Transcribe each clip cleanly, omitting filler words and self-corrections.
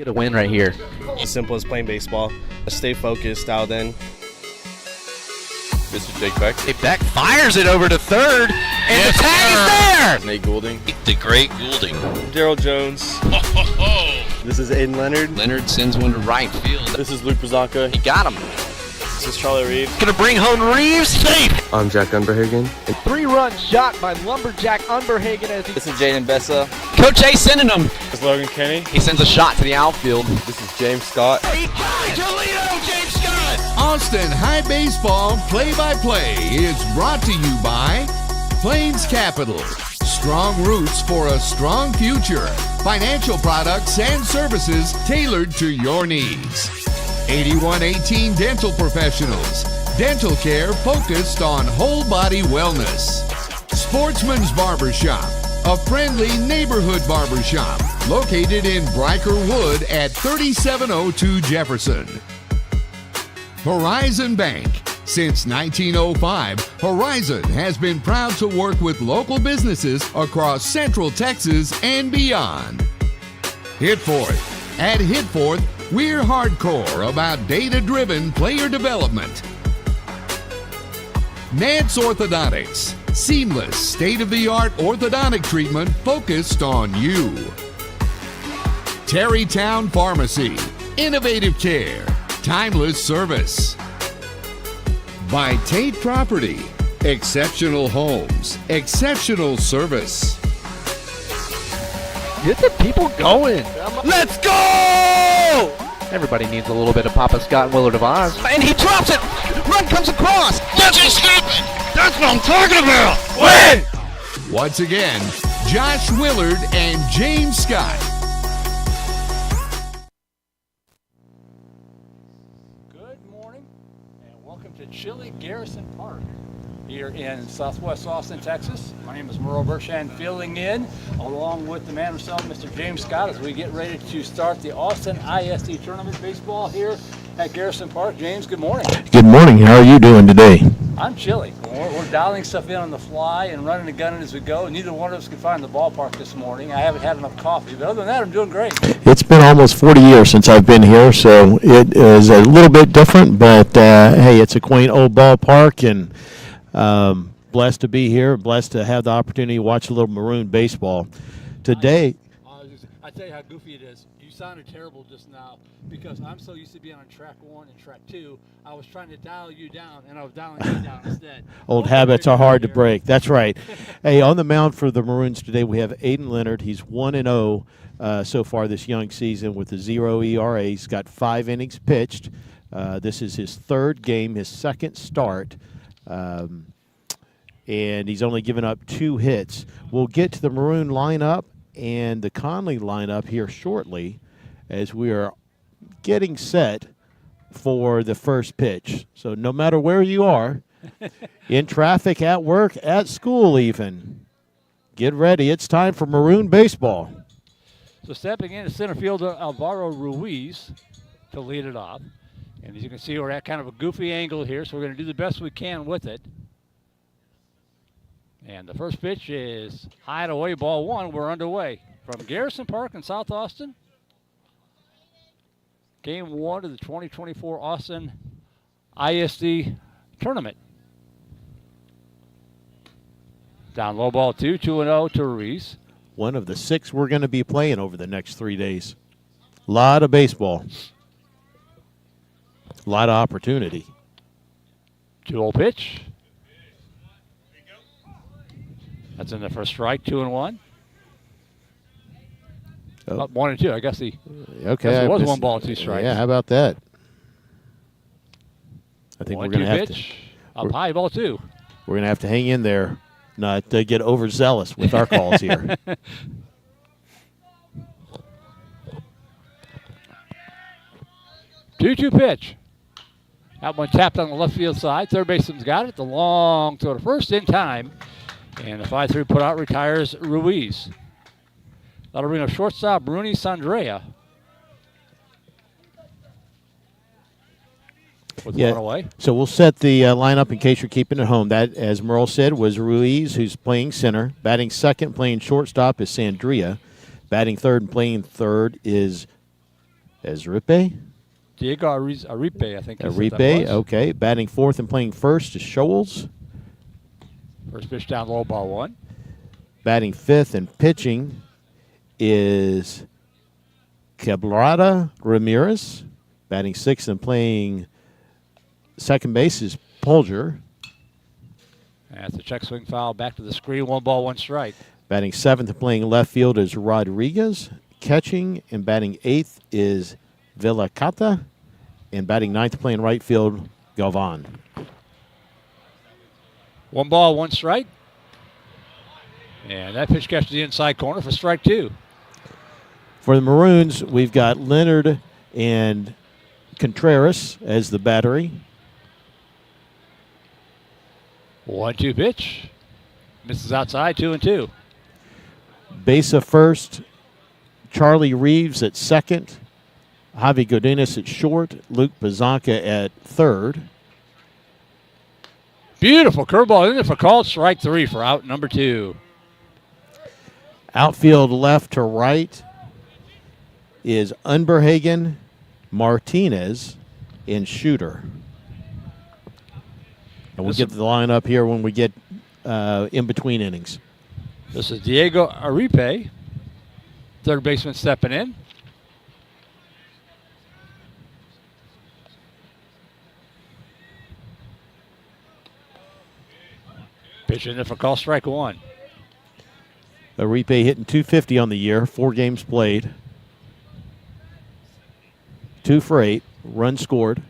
Get a win right here. As simple as playing baseball. Stay focused, dialed in. Mr. Jake Beck. Hey, Beck fires it over to third, and the tag is there! Nate Goulding. The great Goulding. Daryl Jones. This is Aiden Leonard. Leonard sends one to right field. This is Luke Brzaka. He got him. This is Charlie Reeves. Gonna bring home Reeves safe! I'm Jack Unberhagen. 3-run shot by Lumberjack Unberhagen. This is Jaden Bessa. Coach A sending him. This is Logan Kenny. He sends a shot to the outfield. This is James Scott. Toledo, James Scott! Austin High Baseball Play-by-Play is brought to you by Plains Capital. Strong roots for a strong future. Financial products and services tailored to your needs. 8118 Dental Professionals. Dental care focused on whole body wellness. Sportsman's Barbershop. A friendly neighborhood barbershop located in Bryker Wood at 3702 Jefferson. Horizon Bank. Since 1905, Horizon has been proud to work with local businesses across Central Texas and beyond. Hitforth. At Hitforth, we're hardcore about data-driven player development. Nance Orthodontics. Seamless, state-of-the-art orthodontic treatment focused on you. Terrytown Pharmacy. Innovative care. Timeless service. By Tate Property. Exceptional homes. Exceptional service. Get the people going. Let's go! Everybody needs a little bit of Papa Scott and Willard of Oz. And he drops it! Run comes across! What just happened? That's what I'm talking about! Win! Once again, Josh Willard and James Scott. Good morning and welcome to chilly Garrison Park here in southwest Austin, Texas. My name is Merle Bershand, filling in along with the man himself, Mr. James Scott, as we get ready to start the Austin ISD Tournament baseball here at Garrison Park. James, good morning. Good morning. How are you doing today? I'm chilly. We're dialing stuff in on the fly and running and gunning as we go. Neither one of us could find the ballpark this morning. I haven't had enough coffee, but other than that, I'm doing great. It's been almost 40 years since I've been here, so it is a little bit different, but hey, it's a quaint old ballpark, and blessed to be here, blessed to have the opportunity to watch a little Maroon baseball. Today, I tell you how goofy it is. You sounded terrible just now because I'm so used to being on track 1 and track 2. I was trying to dial you down, and I was dialing you down instead. old habits are hard to break. That's right. Hey, on the mound for the Maroons today, we have Aiden Leonard. He's 1-0 so far this young season with a 0 ERA. He's got 5 innings pitched. This is his third game, his second start. And he's only given up 2 hits. We'll get to the Maroon lineup and the Connally lineup here shortly as we are getting set for the first pitch. So no matter where you are, in traffic, at work, at school even, get ready. It's time for Maroon baseball. So stepping in center fielder Alvaro Ruiz to lead it off. And as you can see, we're at kind of a goofy angle here, so we're going to do the best we can with it. And the first pitch is high and away, ball 1. We're underway from Garrison Park in South Austin. Game 1 of the 2024 Austin ISD Tournament. Down low, ball 2, 2-0 to Ruiz. One of the 6 we're going to be playing over the next 3 days. A lot of baseball. A lot of opportunity. 2-0 pitch. That's in the first strike, 2-1. Oh. 1-2. I guess Okay. it was 1 ball, 2 strikes. Yeah, how about that? I think we're going to have pitch. Up high, ball 2. We're going to have to hang in there, not to get overzealous with our calls here. 2-2 pitch. That one tapped on the left field side. Third baseman's got it. The long throw to first in time. And the 5-3 put out retires Ruiz. That'll bring up shortstop Bruni Sandrea. With one away. So we'll set the lineup in case you're keeping it home. That, as Merle said, was Ruiz, who's playing center. Batting second, playing shortstop is Sandria. Batting third and playing third is Ezripe. Diego Aripe, I think. Aripe, okay. Batting fourth and playing first is Scholes. First pitch down low, ball one. Batting fifth and pitching is Quebrada Ramirez. Batting sixth and playing second base is Polger. That's a check swing foul. Back to the screen. 1 ball, 1 strike. Batting seventh and playing left field is Rodriguez. Catching and batting eighth is Villacata. And batting ninth and playing right field, Galvan. 1 ball, 1 strike. And that pitch catches the inside corner for strike 2. For the Maroons, we've got Leonard and Contreras as the battery. 1-2 pitch. Misses outside, 2-2. Besa first, Charlie Reeves at second, Javi Godinez at short, Luke Pazanka at third. Beautiful curveball in there for called strike 3 for out number 2. Outfield left to right is Unberhagen, Martinez, and Shooter. And we'll get the lineup here when we get in between innings. This is Diego Aripe, third baseman stepping in. Pitch in there for call strike 1. Aripe hitting .250 on the year, 4 games played. 2 for 8, runs scored.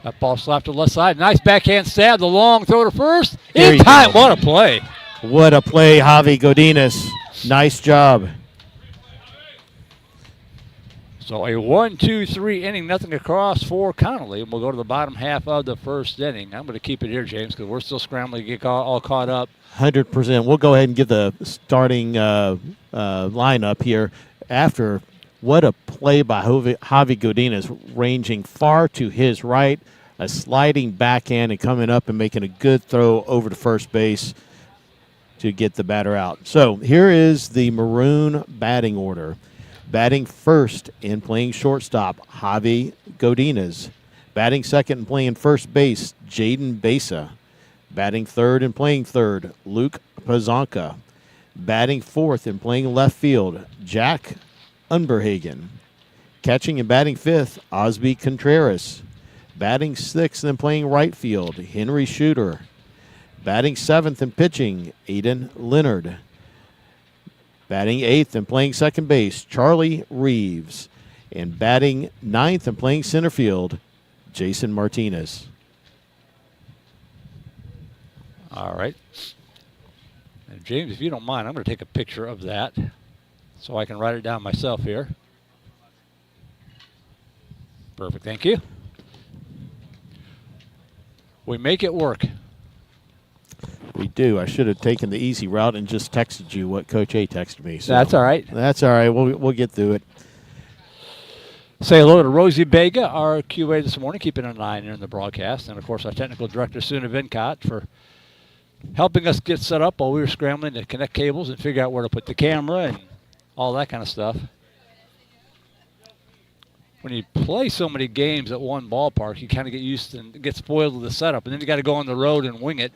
That ball slapped to the left side. Nice backhand stab. The long throw to first. There In you time. go. What a play. What a play, Javi Godinez. Nice job. So a 1-2-3 inning, nothing across for Connally. And we'll go to the bottom half of the first inning. I'm going to keep it here, James, because we're still scrambling to get all caught up. 100%. We'll go ahead and give the starting lineup here after. What a play by Javi Godinez, ranging far to his right, a sliding backhand and coming up and making a good throw over to first base to get the batter out. So here is the Maroon batting order. Batting first and playing shortstop, Javi Godinez. Batting second and playing first base, Jaden Besa. Batting third and playing third, Luke Pazanka. Batting fourth and playing left field, Jack Unberhagen. Catching and batting fifth, Osby Contreras. Batting sixth and playing right field, Henry Shooter. Batting seventh and pitching, Aiden Leonard. Batting eighth and playing second base, Charlie Reeves. And batting ninth and playing center field, Jason Martinez. All right. And James, if you don't mind, I'm going to take a picture of that so I can write it down myself here. Perfect. Thank you. We make it work. We do. I should have taken the easy route and just texted you what Coach A texted me. So That's all right. That's all right. We'll get through it. Say hello to Rosie Bega, our QA this morning, keeping an eye in the broadcast. And, of course, our technical director, Suna Vincott, for helping us get set up while we were scrambling to connect cables and figure out where to put the camera and all that kind of stuff. When you play so many games at one ballpark, you kind of get used to and get spoiled with the setup. And then you got to go on the road and wing it.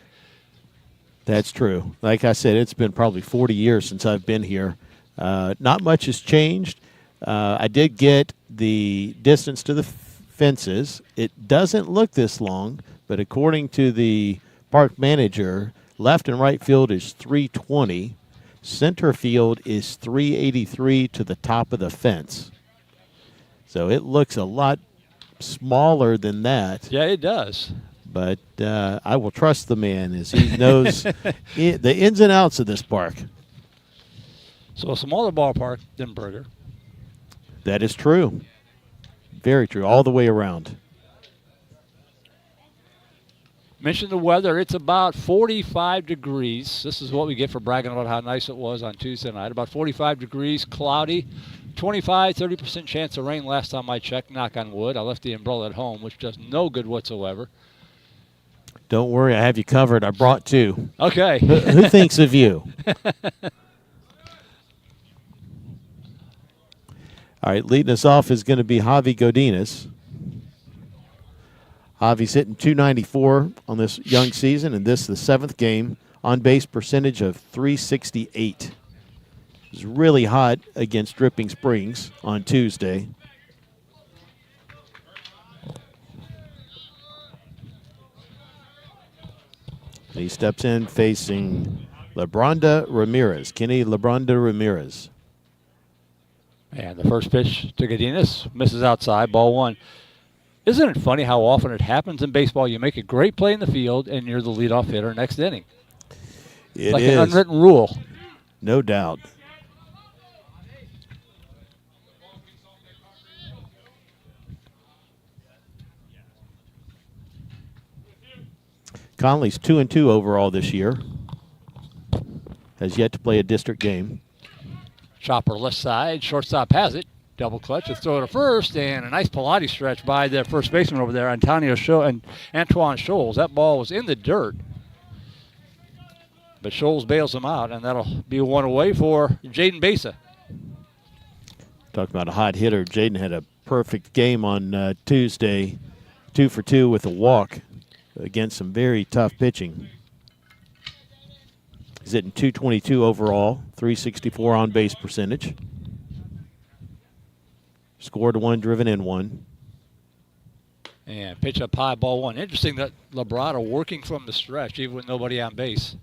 That's true. Like I said, it's been probably 40 years since I've been here. Not much has changed. I did get the distance to the fences. It doesn't look this long, but according to the park manager, left and right field is 320. Center field is 383 to the top of the fence. So it looks a lot smaller than that. Yeah, it does. But I will trust the man as he knows the ins and outs of this park. So a smaller ballpark than Berger. That is true. Very true, all the way around. Mentioned the weather. It's about 45 degrees. This is what we get for bragging about how nice it was on Tuesday night. About 45 degrees, cloudy, 25, 30% chance of rain last time I checked, knock on wood. I left the umbrella at home, which does no good whatsoever. Don't worry, I have you covered. I brought 2. Okay. Who thinks of you? All right, leading us off is going to be Javi Godinez. Javi's hitting .294 on this young season, and this is the 7th game. On-base percentage of .368. It was really hot against Dripping Springs on Tuesday. And he steps in facing Lebronda Ramirez, Kenny Lebronda Ramirez. And the first pitch to Godinez misses outside, ball 1. Isn't it funny how often it happens in baseball? You make a great play in the field, and you're the leadoff hitter next inning. It's like an unwritten rule. No doubt. Connally's 2-2 overall this year. Has yet to play a district game. Chopper left side, shortstop has it. Double clutch, let's throw it to first, and a nice Pilates stretch by the first baseman over there, Antonio and Antoine Scholes. That ball was in the dirt, but Scholes bails him out, and that'll be one away for Jaden Besa. Talking about a hot hitter, Jaden had a perfect game on Tuesday, 2 for 2 with a walk against some very tough pitching. He's hitting .222 overall, .364 on base percentage. Scored 1, driven in 1. And pitch up high, ball 1. Interesting that Labrada working from the stretch, even with nobody on base.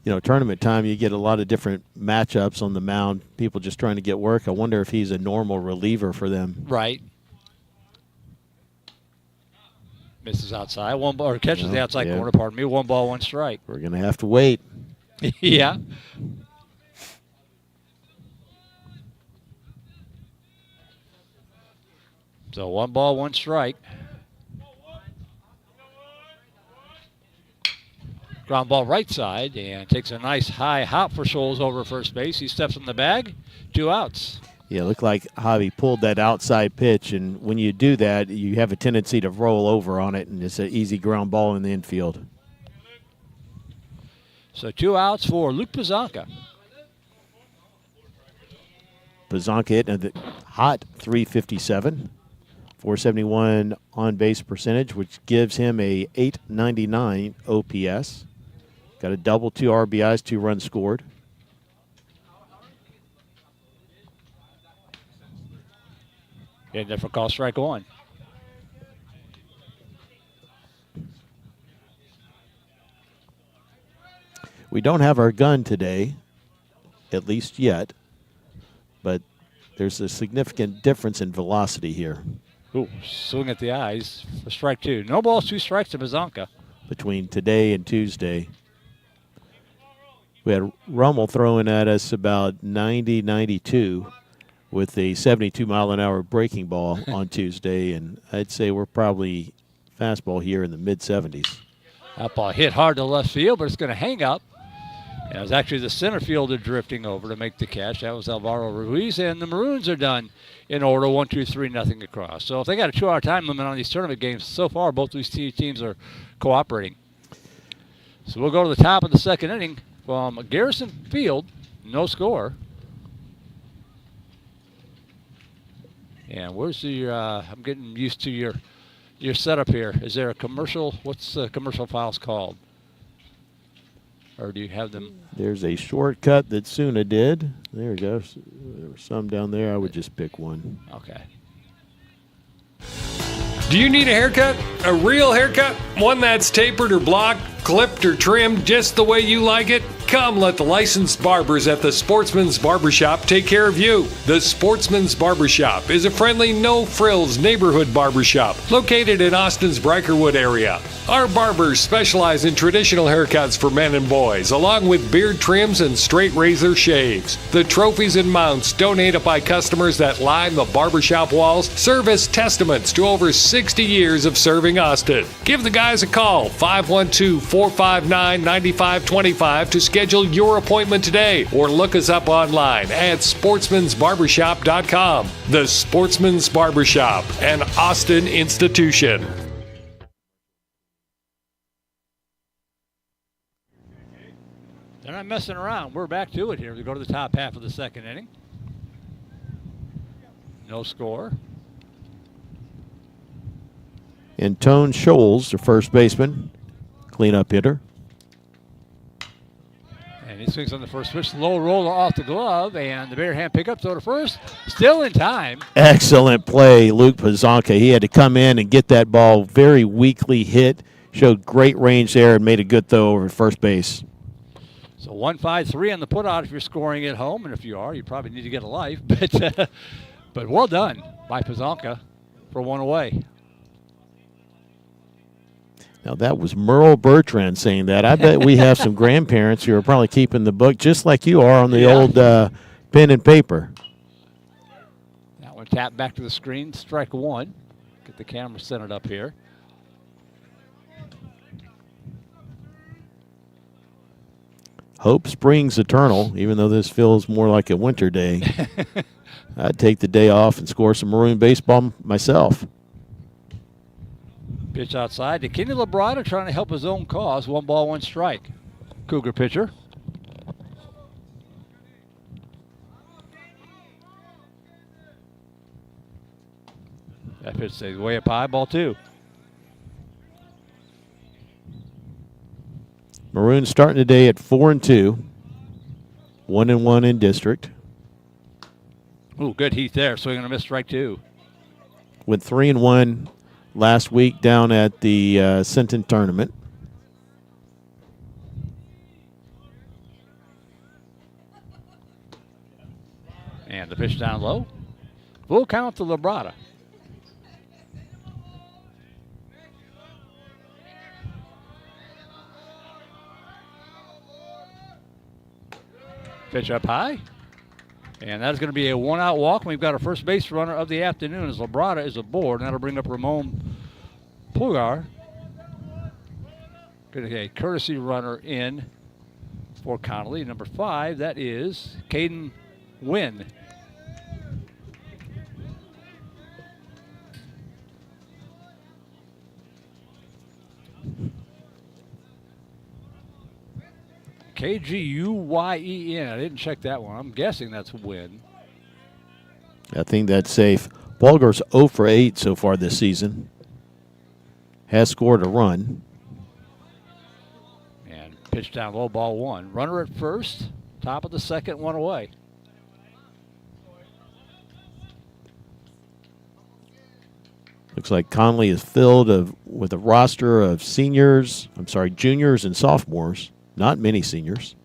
You know, tournament time, you get a lot of different matchups on the mound. People just trying to get work. I wonder if he's a normal reliever for them. Right. Misses outside, one ball, or catches the outside corner, pardon me. 1 ball, 1 strike. We're going to have to wait. Yeah. So 1 ball, 1 strike. Ground ball right side, and takes a nice high hop for Scholes over first base. He steps in the bag, 2 outs. Yeah, it looked like Javi pulled that outside pitch, and when you do that, you have a tendency to roll over on it, and it's an easy ground ball in the infield. So 2 outs for Luke Pazanka. Pazanka hitting a hot .357, .471 on-base percentage, which gives him a .899 OPS. Got a double, 2 RBIs, 2 runs scored. And then for call strike 1. We don't have our gun today, at least yet, but there's a significant difference in velocity here. Ooh, swing at the eyes for strike 2. No balls, 2 strikes to Pazanka. Between today and Tuesday. We had Rummel throwing at us about 90, 92 with a 72-mile-an-hour breaking ball on Tuesday, and I'd say we're probably fastball here in the mid-70s. That ball hit hard to left field, but it's going to hang up. And it was actually the center fielder drifting over to make the catch. That was Alvaro Ruiz, and the Maroons are done in order, 1-2-3, nothing across. So if they got a 2-hour time limit on these tournament games, so far both these teams are cooperating. So we'll go to the top of the 2nd inning from Garrison Field, no score. And where's the, I'm getting used to your setup here. Is there a commercial? What's the commercial files called? Or do you have them? There's a shortcut that Suna did. There we go. There were some down there. I would just pick one. Okay. Do you need a haircut? A real haircut? One that's tapered or blocked, clipped or trimmed just the way you like it? Come let the licensed barbers at the Sportsman's Barbershop take care of you. The Sportsman's Barbershop is a friendly, no-frills neighborhood barbershop located in Austin's Brikerwood area. Our barbers specialize in traditional haircuts for men and boys, along with beard trims and straight razor shaves. The trophies and mounts donated by customers that line the barbershop walls serve as testaments to over 60 years of serving Austin. Give the guys a call, 512-459-9525 to schedule your appointment today, or look us up online at sportsmansbarbershop.com. The Sportsman's Barbershop, an Austin institution. They're not messing around. We're back to it here. We go to the top half of the 2nd inning. No score. And Tone Scholes, the first baseman, cleanup hitter. And he swings on the first pitch. Low roller off the glove, and the bare hand pickup throw to first. Still in time. Excellent play, Luke Pazanka. He had to come in and get that ball very weakly hit. Showed great range there and made a good throw over at first base. So 1-5-3 on the putout if you're scoring at home, and if you are, you probably need to get a life. But well done by Pazanka for one away. Now, that was Merle Bertrand saying that. I bet we have some grandparents who are probably keeping the book just like you are on the old pen and paper. That one tapped back to the screen, strike one. Get the camera centered up here. Hope springs eternal, even though this feels more like a winter day. I'd take the day off and score some Maroon baseball myself. Pitch outside to Kenny Labrada trying to help his own cause. 1 ball, 1 strike. Cougar pitcher. That pitch stays way up high, ball 2. Maroons starting today at 4-2, 1-1 in district. Ooh, good heat there. Swinging and a miss, strike 2. Went 3-1 last week down at the Centon tournament. And the pitch down low. Full count to Labrada. Pitch up high. And that's going to be a 1-out walk. And we've got our first base runner of the afternoon as Labrada is aboard. And that'll bring up Ramon Pulgar. Going to get a courtesy runner in for Connally. Number 5, that is Caden Wynn. K-G-U-Y-E-N. I didn't check that one. I'm guessing that's Wynn. I think that's safe. Pulgar's 0 for 8 so far this season. Has scored a run. And pitch down low, ball 1. Runner at first. Top of the second, 1 away. Looks like Connally is filled with a roster of juniors and sophomores. Not many seniors.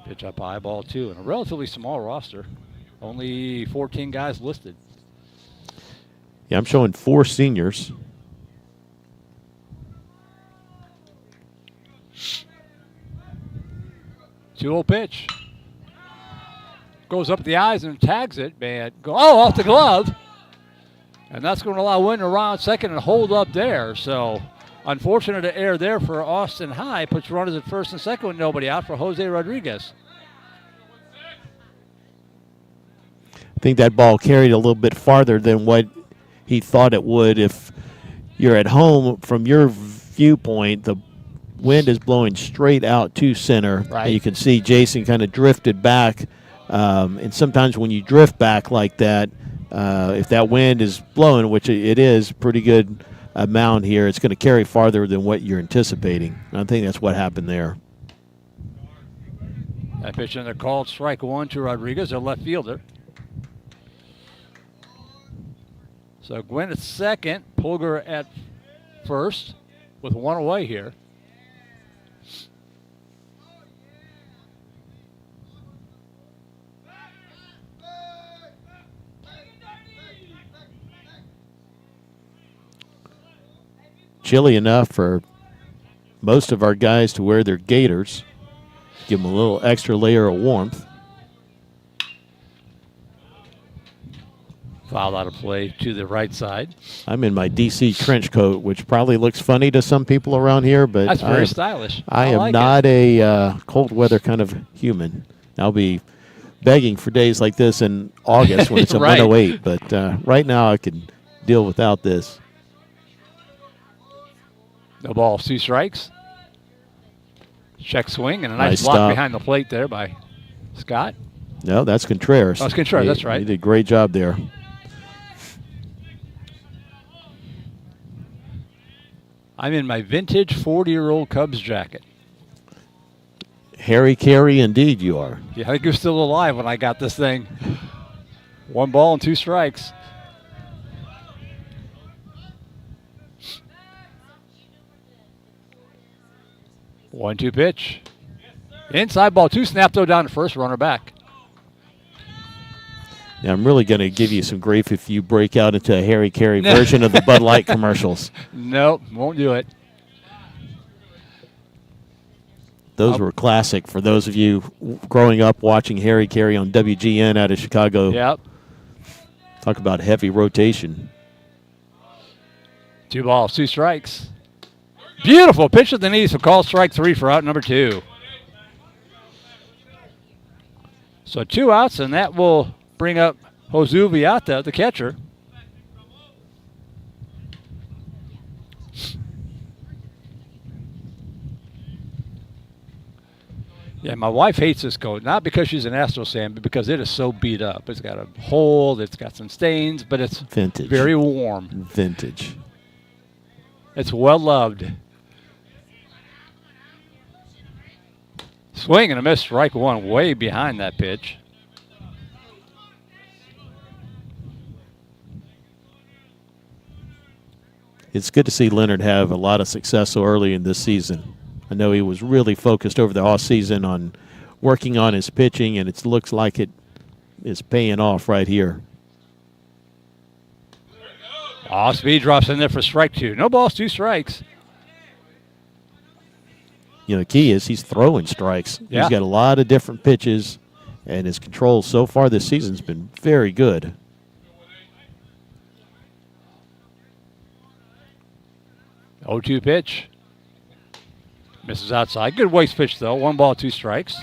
Pitch up high, ball 2. And a relatively small roster. Only 14 guys listed. Yeah, I'm showing 4 seniors. Two-0 pitch. Goes up the eyes and tags it. Man, off the glove. And that's going to allow Wynn to round second and hold up there. So, unfortunate error there for Austin High. Puts runners at first and second with nobody out for Jose Rodriguez. I think that ball carried a little bit farther than what he thought it would. If you're at home, from your viewpoint, the wind is blowing straight out to center. Right. And you can see Jason kind of drifted back. And sometimes when you drift back like that, if that wind is blowing, which it is, pretty good amount here, it's going to carry farther than what you're anticipating. And I think that's what happened there. That pitch in there called strike 1 to Rodriguez, their left fielder. So Gwynn at second, Pulgar at first with 1 away here. Chilly enough for most of our guys to wear their gaiters. Give them a little extra layer of warmth. Foul out of play to the right side. I'm in my DC trench coat, which probably looks funny to some people around here, but That's very stylish. I am like not a cold weather kind of human. I'll be begging for days like this in August when it's a Right. 108, but right now I can deal without this. No ball, 2 strikes. Check swing and a nice Nice block stop. behind the plate there by Scott. No, that's Contreras. Oh, it's Contreras, that's right. He did a great job there. I'm in my vintage 40-year-old Cubs jacket. Harry Carey, indeed you are. Yeah, I think you're still alive when I got this thing. 1 ball and 2 strikes. One-two pitch. Inside ball 2, snap though down to first, runner back. Yeah, I'm really going to give you some grief if you break out into a Harry Carey version of the Bud Light commercials. Nope, won't do it. Those were classic for those of you growing up watching Harry Carey on WGN out of Chicago. Yep. Talk about heavy rotation. 2 balls, 2 strikes. Beautiful pitch at the knees, so call strike 3 for out number 2. So 2 outs, and that will bring up Josu Viata, the catcher. Yeah, my wife hates this coat, not because she's an Astros fan, but because it is so beat up. It's got a hole, it's got some stains, but it's vintage. Very warm. Vintage. It's well loved. Swing and a miss, strike 1, way behind that pitch. It's good to see Leonard have a lot of success so early in this season. I know he was really focused over the offseason on working on his pitching, and it looks like it is paying off right here. Off speed drops in there for strike 2. No balls, 2 strikes. You know, the key is he's throwing strikes. Yeah. He's got a lot of different pitches, and his control so far this season has been very good. Oh, 2 pitch. Misses outside. Good waste pitch, though. 1 ball, 2 strikes.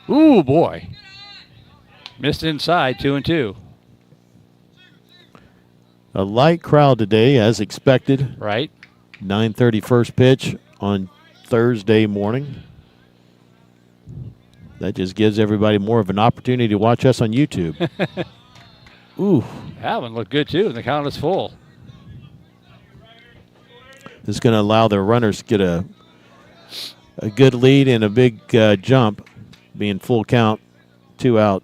Ooh, boy. Missed inside, 2-2. A light crowd today, as expected. Right. 9:30 first pitch on Thursday morning. That just gives everybody more of an opportunity to watch us on YouTube. Ooh. That one looked good, too, and the count is full. This is going to allow their runners to get a good lead and a big jump, being full count, 2 out.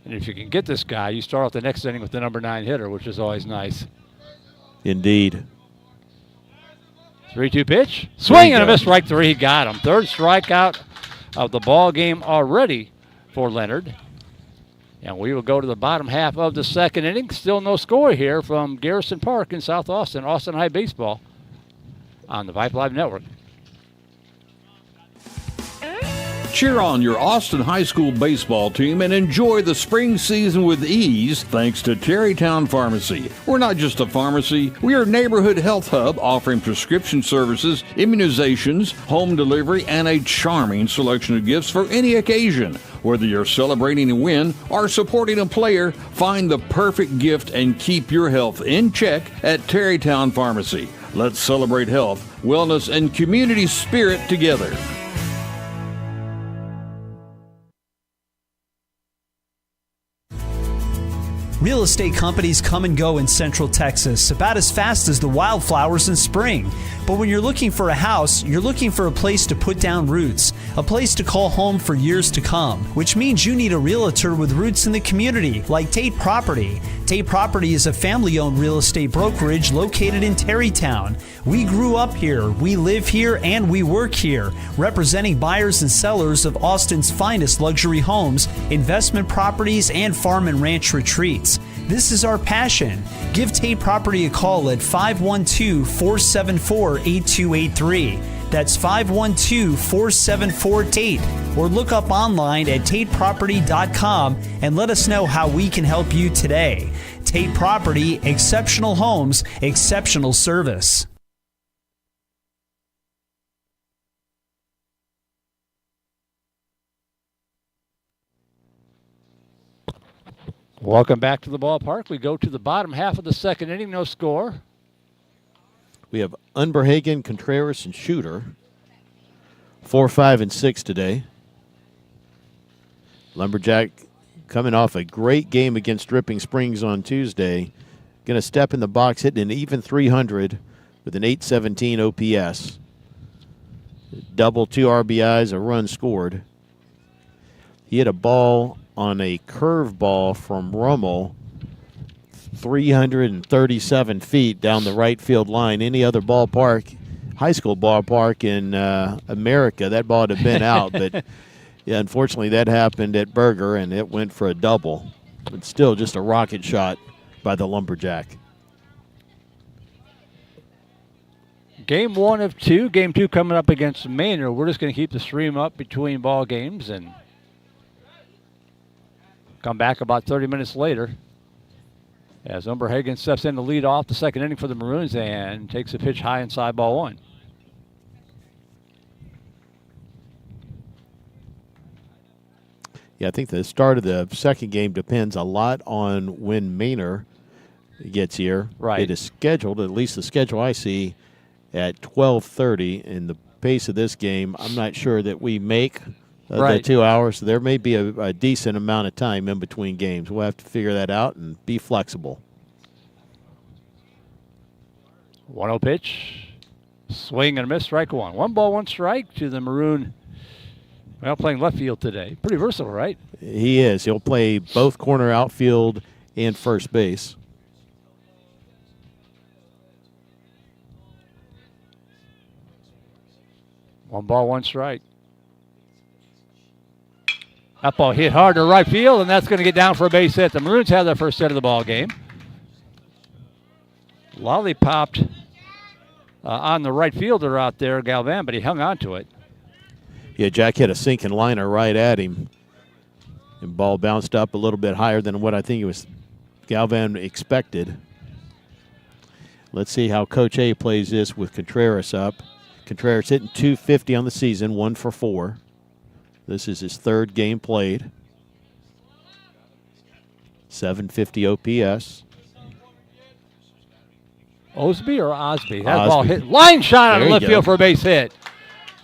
And if you can get this guy, you start off the next inning with the number 9 hitter, which is always nice. Indeed. 3-2 pitch. Swing and a miss, strike 3. He got him. 3rd strikeout of the ball game already for Leonard. And we will go to the bottom half of the 2nd inning. Still no score here from Garrison Park in South Austin, Austin High Baseball on the Vibe Live Network. Cheer on your Austin High School baseball team and enjoy the spring season with ease thanks to Terrytown Pharmacy. We're not just a pharmacy, we are a neighborhood health hub offering prescription services, immunizations, home delivery, and a charming selection of gifts for any occasion. Whether you're celebrating a win or supporting a player, find the perfect gift and keep your health in check at Terrytown Pharmacy. Let's celebrate health, wellness, and community spirit together. Real estate companies come and go in Central Texas about as fast as the wildflowers in spring. But when you're looking for a house, you're looking for a place to put down roots, a place to call home for years to come, which means you need a realtor with roots in the community, like Tate Property. Tate Property is a family-owned real estate brokerage located in Terrytown. We grew up here, we live here, and we work here, representing buyers and sellers of Austin's finest luxury homes, investment properties, and farm and ranch retreats. This is our passion. Give Tate Property a call at 512-474-8283. That's 512-474-TATE. Or look up online at tateproperty.com and let us know how we can help you today. Tate Property, exceptional homes, exceptional service. Welcome back to the ballpark. We go to the bottom half of the second inning, no score. We have Unberhagen, Contreras, and Shooter. 4, 5, and 6 today. Lumberjack coming off a great game against Dripping Springs on Tuesday. Going to step in the box, hitting an even 300 with an 817 OPS. Double, 2 RBIs, a run scored. He hit a ball on a curve ball from Rummel, 337 feet down the right field line. Any other ballpark, high school ballpark in America, that ball would have been out. But yeah, unfortunately, that happened at Berger, and it went for a double. But still just a rocket shot by the Lumberjack. Game 1 of 2. Game 2 coming up against Manor. We're just going to keep the stream up between ball games and come back about 30 minutes later as Umberhagen steps in to lead off the second inning for the Maroons and takes a pitch high inside ball 1. Yeah, I think the start of the second game depends a lot on when Manor gets here. Right. It is scheduled, at least the schedule I see, at 12:30. In the pace of this game, I'm not sure that we make the 2 hours. So there may be a decent amount of time in between games. We'll have to figure that out and be flexible. 1-0 pitch. Swing and a miss, strike 1. 1 ball, 1 strike to the Maroon. Well, playing left field today. Pretty versatile, right? He is. He'll play both corner outfield and first base. One ball, 1 strike. That ball hit hard to right field, and that's going to get down for a base hit. The Maroons have their first hit of the ball game. Lollipopped on the right fielder out there, Galvan, but he hung on to it. Yeah, Jack hit a sinking liner right at him. And ball bounced up a little bit higher than what I think it was Galvan expected. Let's see how Coach A plays this with Contreras up. Contreras hitting .250 on the season, 1 for 4. This is his third game played. 750 OPS. Osby or Osby? That Osby. ball hit line shot on There the you left go. field for a base hit.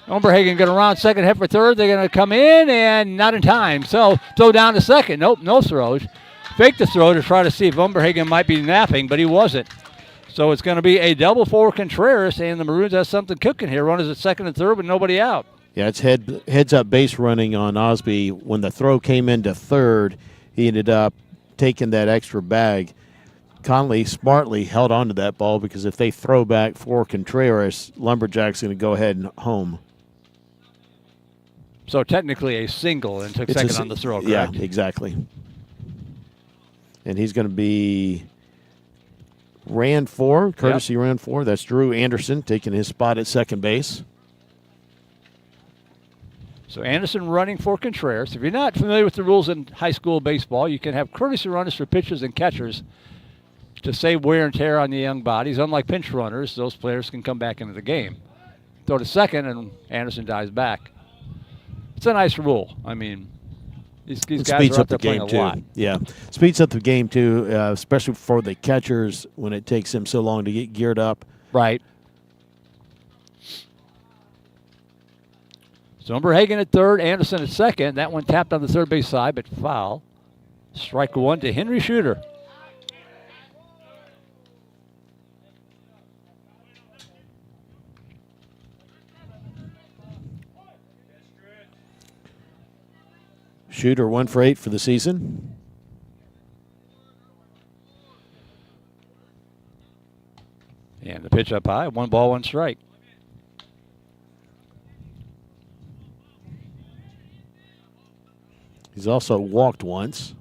Umberhagen going to round second, head for third. They're going to come in and not in time. So throw down to second. Nope, no throws. Fake the throw to try to see if Umberhagen might be napping, but he wasn't. So it's going to be a double for Contreras, and the Maroons have something cooking here. Runners at second and third with nobody out. Yeah, it's heads up base running on Osby. When the throw came into third, he ended up taking that extra bag. Connally smartly held on to that ball because if they throw back for Contreras, Lumberjack's going to go ahead and home. So technically a single and took It's second on the throw, correct? Yeah, exactly. And he's going to be ran for, courtesy ran for. That's Drew Anderson taking his spot at second base. So Anderson running for Contreras. If you're not familiar with the rules in high school baseball, you can have courtesy runners for pitchers and catchers to save wear and tear on the young bodies. Unlike pinch runners, those players can come back into the game. Throw to second, and Anderson dives back. It's a nice rule. I mean, these guys Speeds are out up there the game playing a too. lot. Yeah, speeds up the game too, especially for the catchers when it takes them so long to get geared up. Right. So Umberhagen at third, Anderson at second. That one tapped on the third base side, but foul. Strike 1 to Henry Shooter. Shooter 1 for 8 for the season. And the pitch up high, 1 ball, 1 strike. He's also walked once.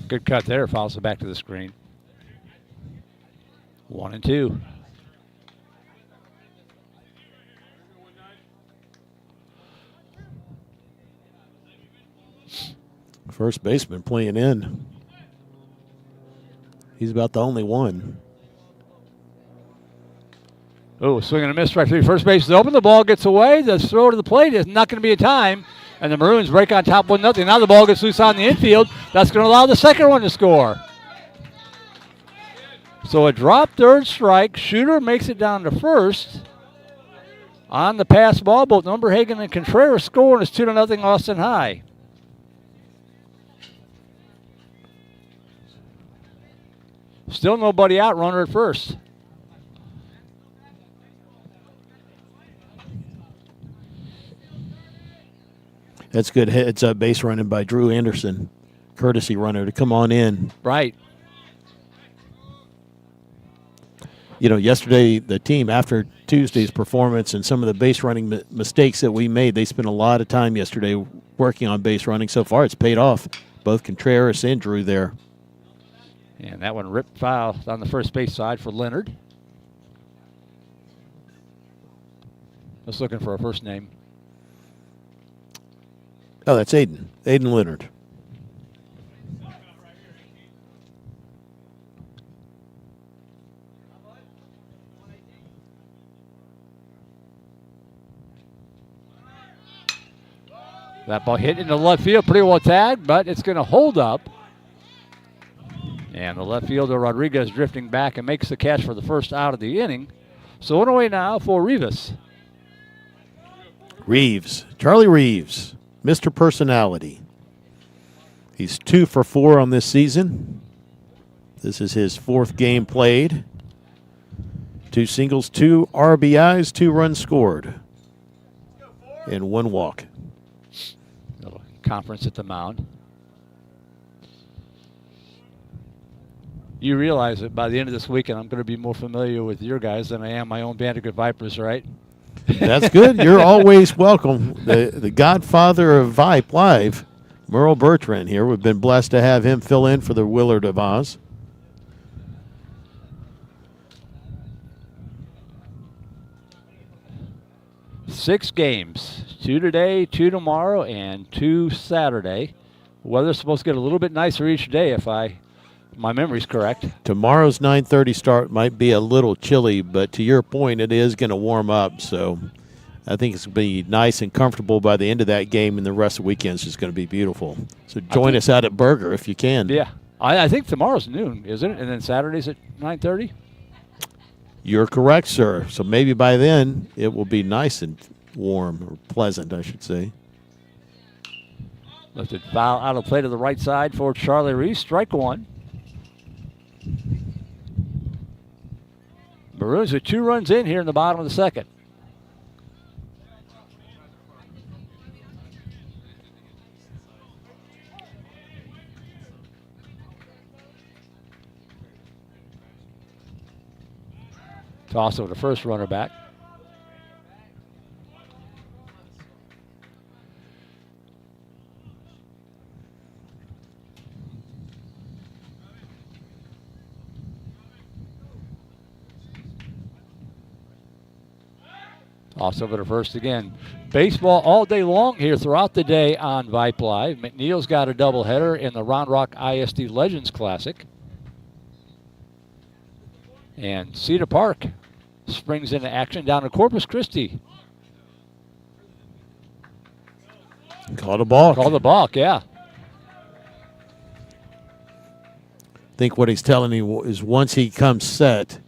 Good cut there, fouls it back to the screen. 1 and 2. First baseman playing in. He's about the only one. Oh, swing and a miss, strike three. First base is open. The ball gets away. The throw to the plate is not going to be in time. And the Maroons break on top 1-0. Now the ball gets loose on the infield. That's going to allow the second one to score. So a drop third strike. Shooter makes it down to first. On the pass ball, both Umberhagen and Contreras score, and it's 2-0 Austin High. Still nobody out, runner at first. That's good heads-up base running by Drew Anderson. Courtesy runner to come on in. Right. You know, yesterday the team, after Tuesday's performance and some of the base running mistakes that we made, they spent a lot of time yesterday working on base running. So far, it's paid off. Both Contreras and Drew there. And that one ripped foul on the first base side for Leonard. Just looking for a first name. Oh, that's Aiden. Aiden Leonard. That ball hit into left field, pretty well tagged, but it's going to hold up. And the left fielder, Rodriguez, drifting back and makes the catch for the first out of the inning. So one away now for Rivas. Reeves. Charlie Reeves. Mr. Personality. He's 2 for 4 on this season. This is his 4th game played. 2 singles, 2 RBIs, 2 runs scored, and 1 walk. Little conference at the mound. You realize that by the end of this weekend, I'm going to be more familiar with your guys than I am my own Bandicoot Vipers, right? That's good. You're always welcome. The godfather of Vipe Live, Merle Bertrand here. We've been blessed to have him fill in for the Willard of Oz. Six games, 2 today, 2 tomorrow, and 2 Saturday. Weather's supposed to get a little bit nicer each day if my memory's correct. Tomorrow's 9:30 start might be a little chilly, but to your point, it is going to warm up. So I think it's going to be nice and comfortable by the end of that game, and the rest of the weekend's just going to be beautiful. So join us out at Burger if you can. Yeah. I think tomorrow's noon, isn't it? And then Saturday's at 9:30? You're correct, sir. So maybe by then it will be nice and warm, or pleasant, I should say. Lifted foul out of play to the right side for Charlie Reese. Strike one. Maroons with 2 runs in here in the bottom of the second. Toss over the first runner back. Toss over to first again. Baseball all day long here throughout the day on Vipe Live. McNeil's got a doubleheader in the Round Rock ISD Legends Classic. And Cedar Park springs into action down in Corpus Christi. Call the balk. Call the balk, yeah. I think what he's telling me is once he comes set,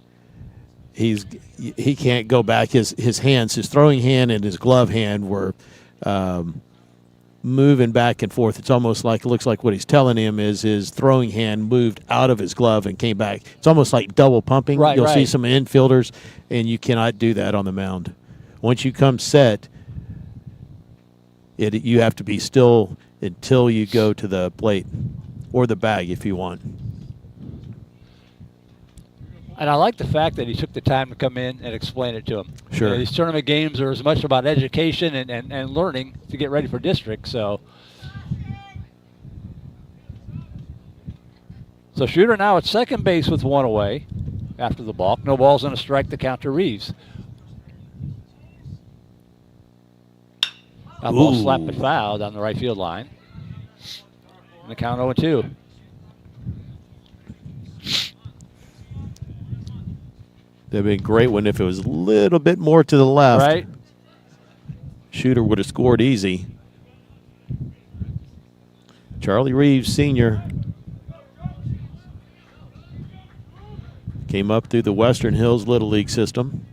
he can't go back. His hands, his throwing hand and his glove hand were moving back and forth. It's almost like, it looks like what he's telling him is his throwing hand moved out of his glove and came back. It's almost like double pumping. Right, You'll see right. some infielders, and you cannot do that on the mound. Once you come set, you have to be still until you go to the plate or the bag if you want. And I like the fact that he took the time to come in and explain it to him. Sure. You know, these tournament games are as much about education and learning to get ready for district. So Shooter now at second base with 1 away after the balk. No balls and a strike to count to Reeves. That ball slapped and fouled on the right field line. And the count 0-2. That'd been a great one if it was a little bit more to the left. Right. Shooter would have scored easy. Charlie Reeves, senior, came up through the Western Hills Little League system.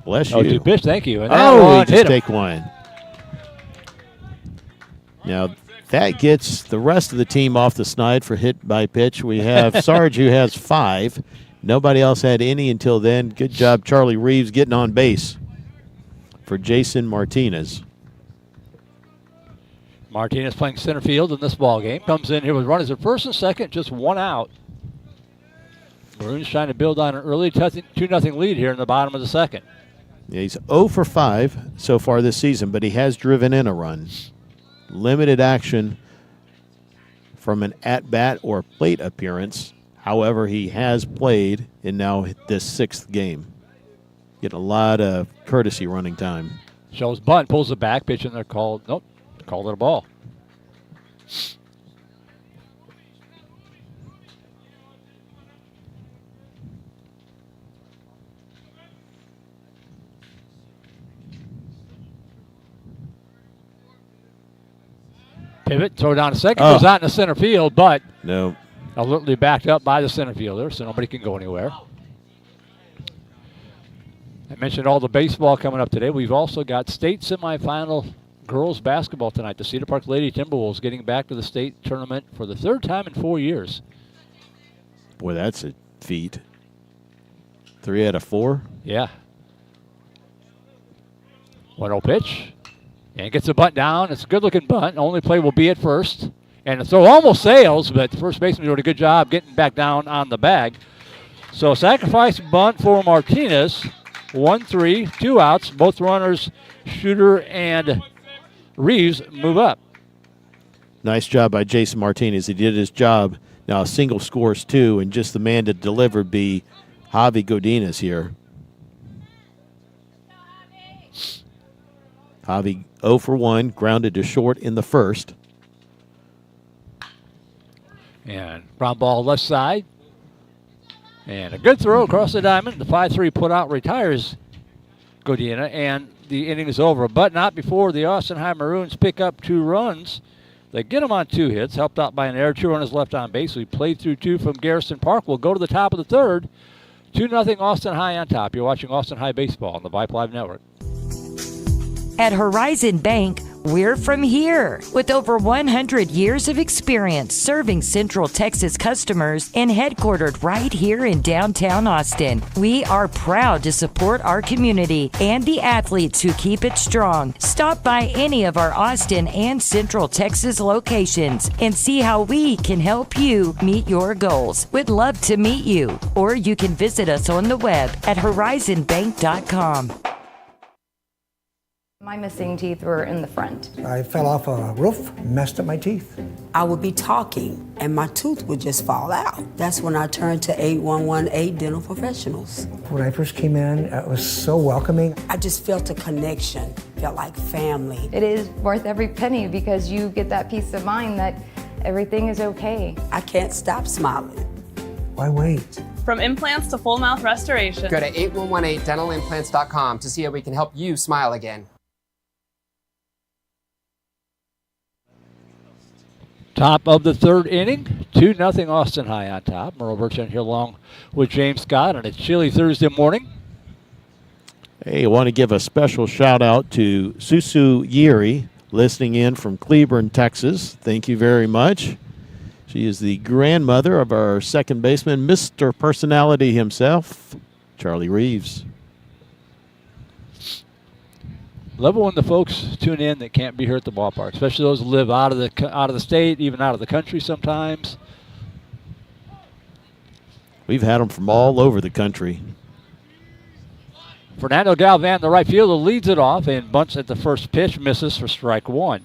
Bless you. Oh, 2 pitch, thank you. And Oh, he just take one. Now, that gets the rest of the team off the snide for hit by pitch. We have Sarge, who has 5. Nobody else had any until then. Good job, Charlie Reeves, getting on base for Jason Martinez. Martinez playing center field in this ball game. Comes in here with runners at first and second, just 1 out. Maroons trying to build on an early 2-0 lead here in the bottom of the second. Yeah, he's 0 for 5 so far this season, but he has driven in a run. Limited action from an at-bat or plate appearance. However, he has played in now this 6th game. Getting a lot of courtesy running time. Shows bunt, pulls it back, pitch in there called. Nope, called it a ball. Pivot, throw down to second, goes out in the center field, but no, alertly backed up by the center fielder, so nobody can go anywhere. I mentioned all the baseball coming up today. We've also got state semifinal girls basketball tonight. The Cedar Park Lady Timberwolves getting back to the state tournament for the 3rd time in 4 years. Boy, that's a feat. 3 out of 4? Yeah. 1-0 pitch. And gets the bunt down. It's a good-looking bunt. Only play will be at first. And the throw almost sails, but the first baseman doing a good job getting back down on the bag. So sacrifice bunt for Martinez. 1-3, 2 outs. Both runners, Shooter and Reeves, move up. Nice job by Jason Martinez. He did his job. Now a single scores 2, and just the man to deliver be Javi Godinez here. Javi 0 for 1, grounded to short in the first. And ground ball left side. And a good throw across the diamond. The 5-3 put out retires Godina, and the inning is over. But not before the Austin High Maroons pick up 2 runs. They get them on 2 hits, helped out by an error. 2 runners left on base. We played through 2 from Garrison Park. We'll go to the top of the 3rd. 2-0 Austin High on top. You're watching Austin High Baseball on the Vibe Live Network. At Horizon Bank, we're from here. With over 100 years of experience serving Central Texas customers and headquartered right here in downtown Austin, we are proud to support our community and the athletes who keep it strong. Stop by any of our Austin and Central Texas locations and see how we can help you meet your goals. We'd love to meet you, or you can visit us on the web at horizonbank.com. My missing teeth were in the front. I fell off a roof, messed up my teeth. I would be talking and my tooth would just fall out. That's when I turned to 8118 Dental Professionals. When I first came in, it was so welcoming. I just felt a connection, felt like family. It is worth every penny because you get that peace of mind that everything is okay. I can't stop smiling. Why wait? From implants to full mouth restoration. Go to 8118dentalimplants.com to see how we can help you smile again. Top of the 3rd inning, 2-0 Austin High on top. Merle Bertrand here along with James Scott on a chilly Thursday morning. Hey, I want to give a special shout out to Susu Yeri, listening in from Cleburne, Texas. Thank you very much. She is the grandmother of our second baseman, Mr. Personality himself, Charlie Reeves. Love it when the folks tune in that can't be here at the ballpark, especially those who live out of the state, even out of the country sometimes. We've had them from all over the country. Fernando Galvan, the right fielder, leads it off and bunts at the first pitch, misses for strike 1.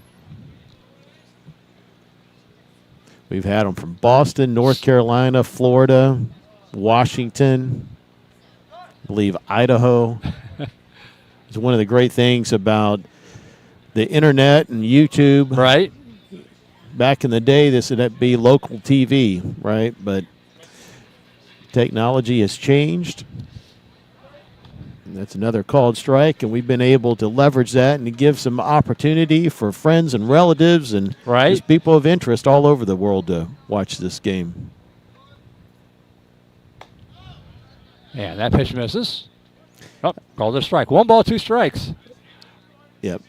We've had them from Boston, North Carolina, Florida, Washington, I believe Idaho. It's one of the great things about the internet and YouTube. Right. Back in the day, this would be local TV, right? But Technology has changed. And that's another called strike, and we've been able to leverage that and to give some opportunity for friends and relatives and just people of interest all over the world to watch this game. And that pitch misses. Oh, called a strike. 1 ball, 2 strikes. Yep.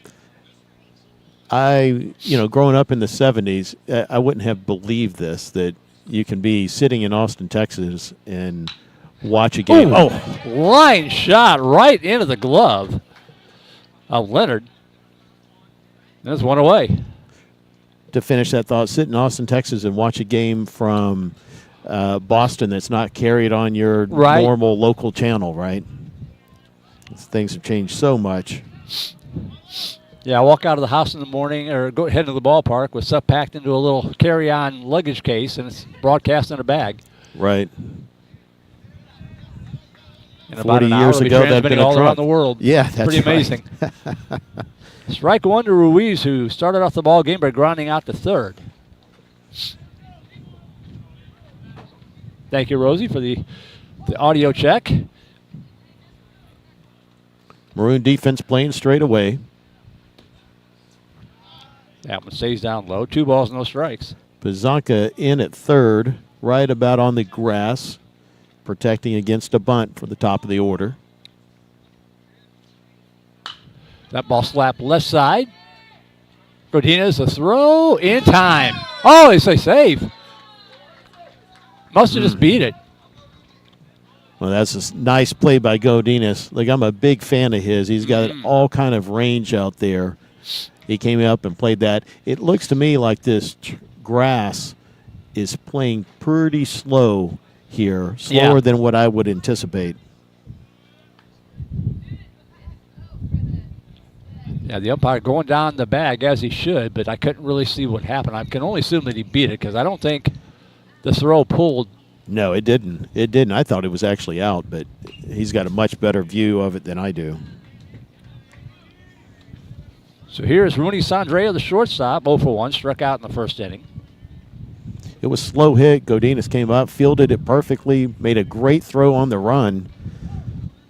Growing up in the 70s, I wouldn't have believed this, that you can be sitting in Austin, Texas, and watch a game. Ooh, line shot right into the glove of Leonard. There's one away. To finish that thought, sit in Austin, Texas, and watch a game from Boston that's not carried on your normal local channel, right? Things have changed so much. Yeah, I walk out of the house in the morning or go head to the ballpark with stuff packed into a little carry-on luggage case, and it's broadcast in a bag. Right. In about an hour, it'll be transmitting all around the world. Yeah, that's pretty amazing. Strike 1 to Ruiz, who started off the ball game by grounding out to third. Thank you, Rosie, for the audio check. Maroon defense playing straight away. That one stays down low. 2 balls, no strikes. Pizanka in at third, right about on the grass, protecting against a bunt for the top of the order. That ball slapped left side. Godinez, a throw in time. Oh, it's a save. Must have just beat it. Well, that's a nice play by Godinez. Like, I'm a big fan of his. He's got all kind of range out there. He came up and played that. It looks to me like this grass is playing pretty slow here, slower than what I would anticipate. Yeah, the umpire going down the bag as he should, but I couldn't really see what happened. I can only assume that he beat it because I don't think the throw pulled. No, it didn't. It didn't. I thought it was actually out, but he's got a much better view of it than I do. So here's Rooney Sandrea, the shortstop, 0 for 1, struck out in the first inning. It was slow hit. Godinez came up, fielded it perfectly, made a great throw on the run.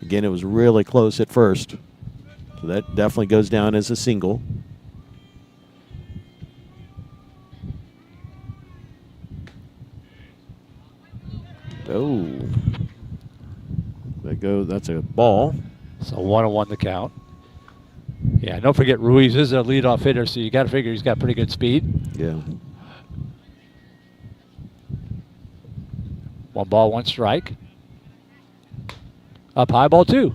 Again, it was really close at first. So that definitely goes down as a single. Oh. That's a ball. So 1-1 the count. Yeah, don't forget Ruiz is a leadoff hitter, so you got to figure he's got pretty good speed. Yeah. 1 ball, 1 strike. Up high, ball 2.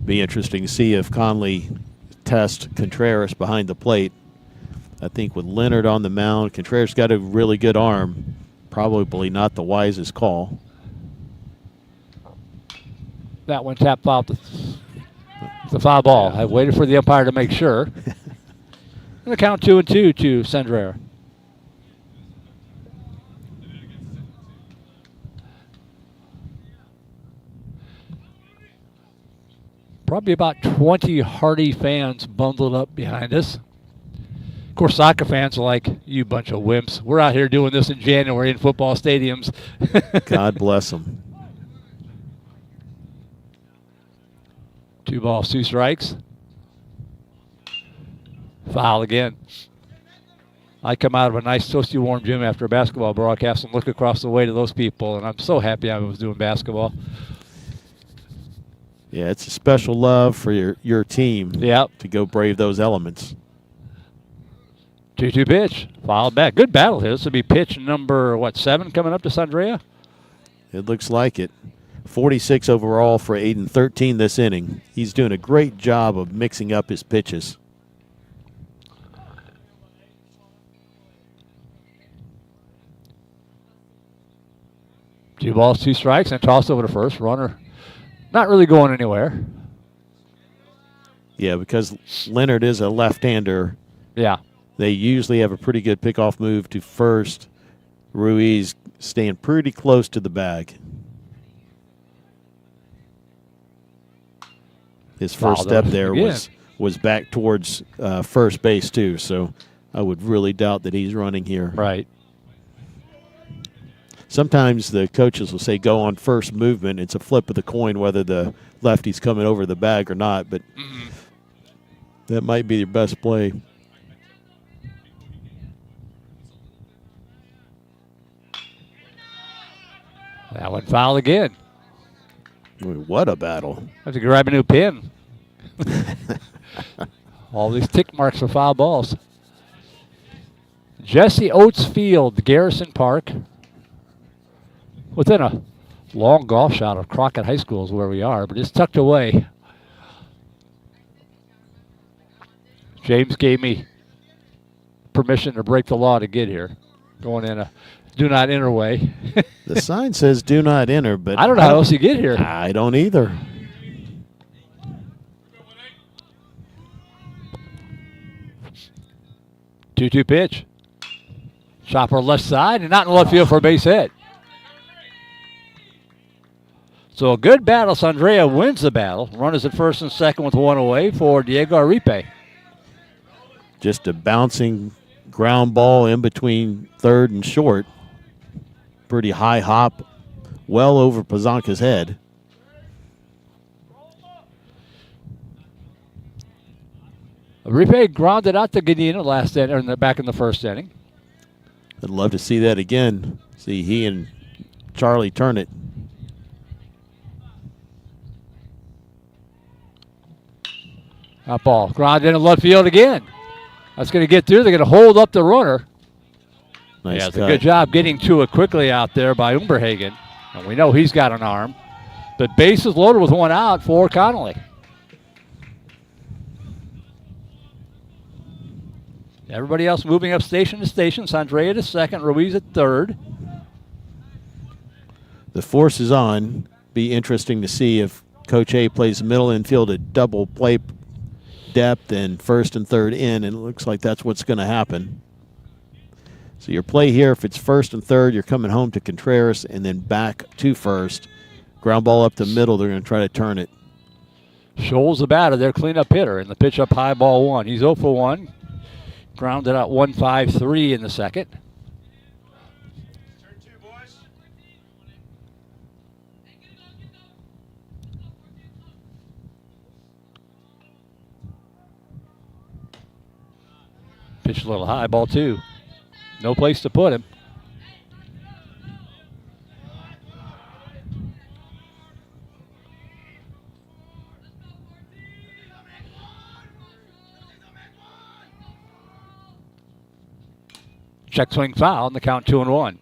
Be interesting to see if Connally tests Contreras behind the plate. I think with Leonard on the mound, Contreras got a really good arm. Probably not the wisest call. That one tapped out the foul ball. I waited for the umpire to make sure. The count 2-2 to Sandrea. Probably about 20 Hardy fans bundled up behind us. Of course, soccer fans are like, you bunch of wimps. We're out here doing this in January in football stadiums. God bless them. 2 balls, 2 strikes. Foul again. I come out of a nice toasty warm gym after a basketball broadcast and look across the way to those people, and I'm so happy I was doing basketball. Yeah, it's a special love for your team to go brave those elements. 2-2 pitch. Fouled back. Good battle here. This will be pitch number, 7 coming up to Sandrea? It looks like it. 46 overall for Aiden, 13 this inning. He's doing a great job of mixing up his pitches. Two balls, 2 strikes, and toss over to first. Runner not really going anywhere. Yeah, because Leonard is a left-hander. Yeah. They usually have a pretty good pickoff move to first. Ruiz staying pretty close to the bag. His first step there was back towards first base, too, so I would really doubt that he's running here. Right. sometimes the coaches will say go on first movement. It's a flip of the coin whether the lefty's coming over the bag or not, but that might be your best play. That one foul again. What a battle. Have to grab a new pin. All these tick marks for foul balls. Jesse Oates Field, Garrison Park. Within a long golf shot of Crockett High School is where we are, but it's tucked away. James gave me permission to break the law to get here. Going in a do not enter way. The sign says do not enter, but I don't know how else you get here. I don't either. Two-two pitch. Chopper left side and not in left field for a base hit. So a good battle. Sandrea wins the battle. Runners at first and second with one away for Diego Aripe. Just a bouncing ground ball in between third and short. Pretty high hop, well over Pazanka's head. Aripe grounded out to Gadina last inning, or back in the first inning. I'd love to see that again. See he and Charlie turn it. That ball grounded into left field again. That's going to get through. They're going to hold up the runner. Nice yeah, it's cut. a good job getting to it quickly out there by Umberhagen. And we know he's got an arm. But base is loaded with one out for Connally. Everybody else moving up station to station. Sandrea to second, Ruiz at third. The force is on. Be interesting to see if Coach A plays middle infield at double play depth and first and third in, and it looks like that's what's going to happen. So your play here, if it's first and third, you're coming home to Contreras and then back to first. Ground ball up the middle, they're going to try to turn it. Scholes the batter, their cleanup hitter, and the pitch up high, ball one. He's 0 for 1. Grounded out 1-5-3 in the second. Pitch a little high, ball 2. No place to put him. Check swing foul, and the count 2-1.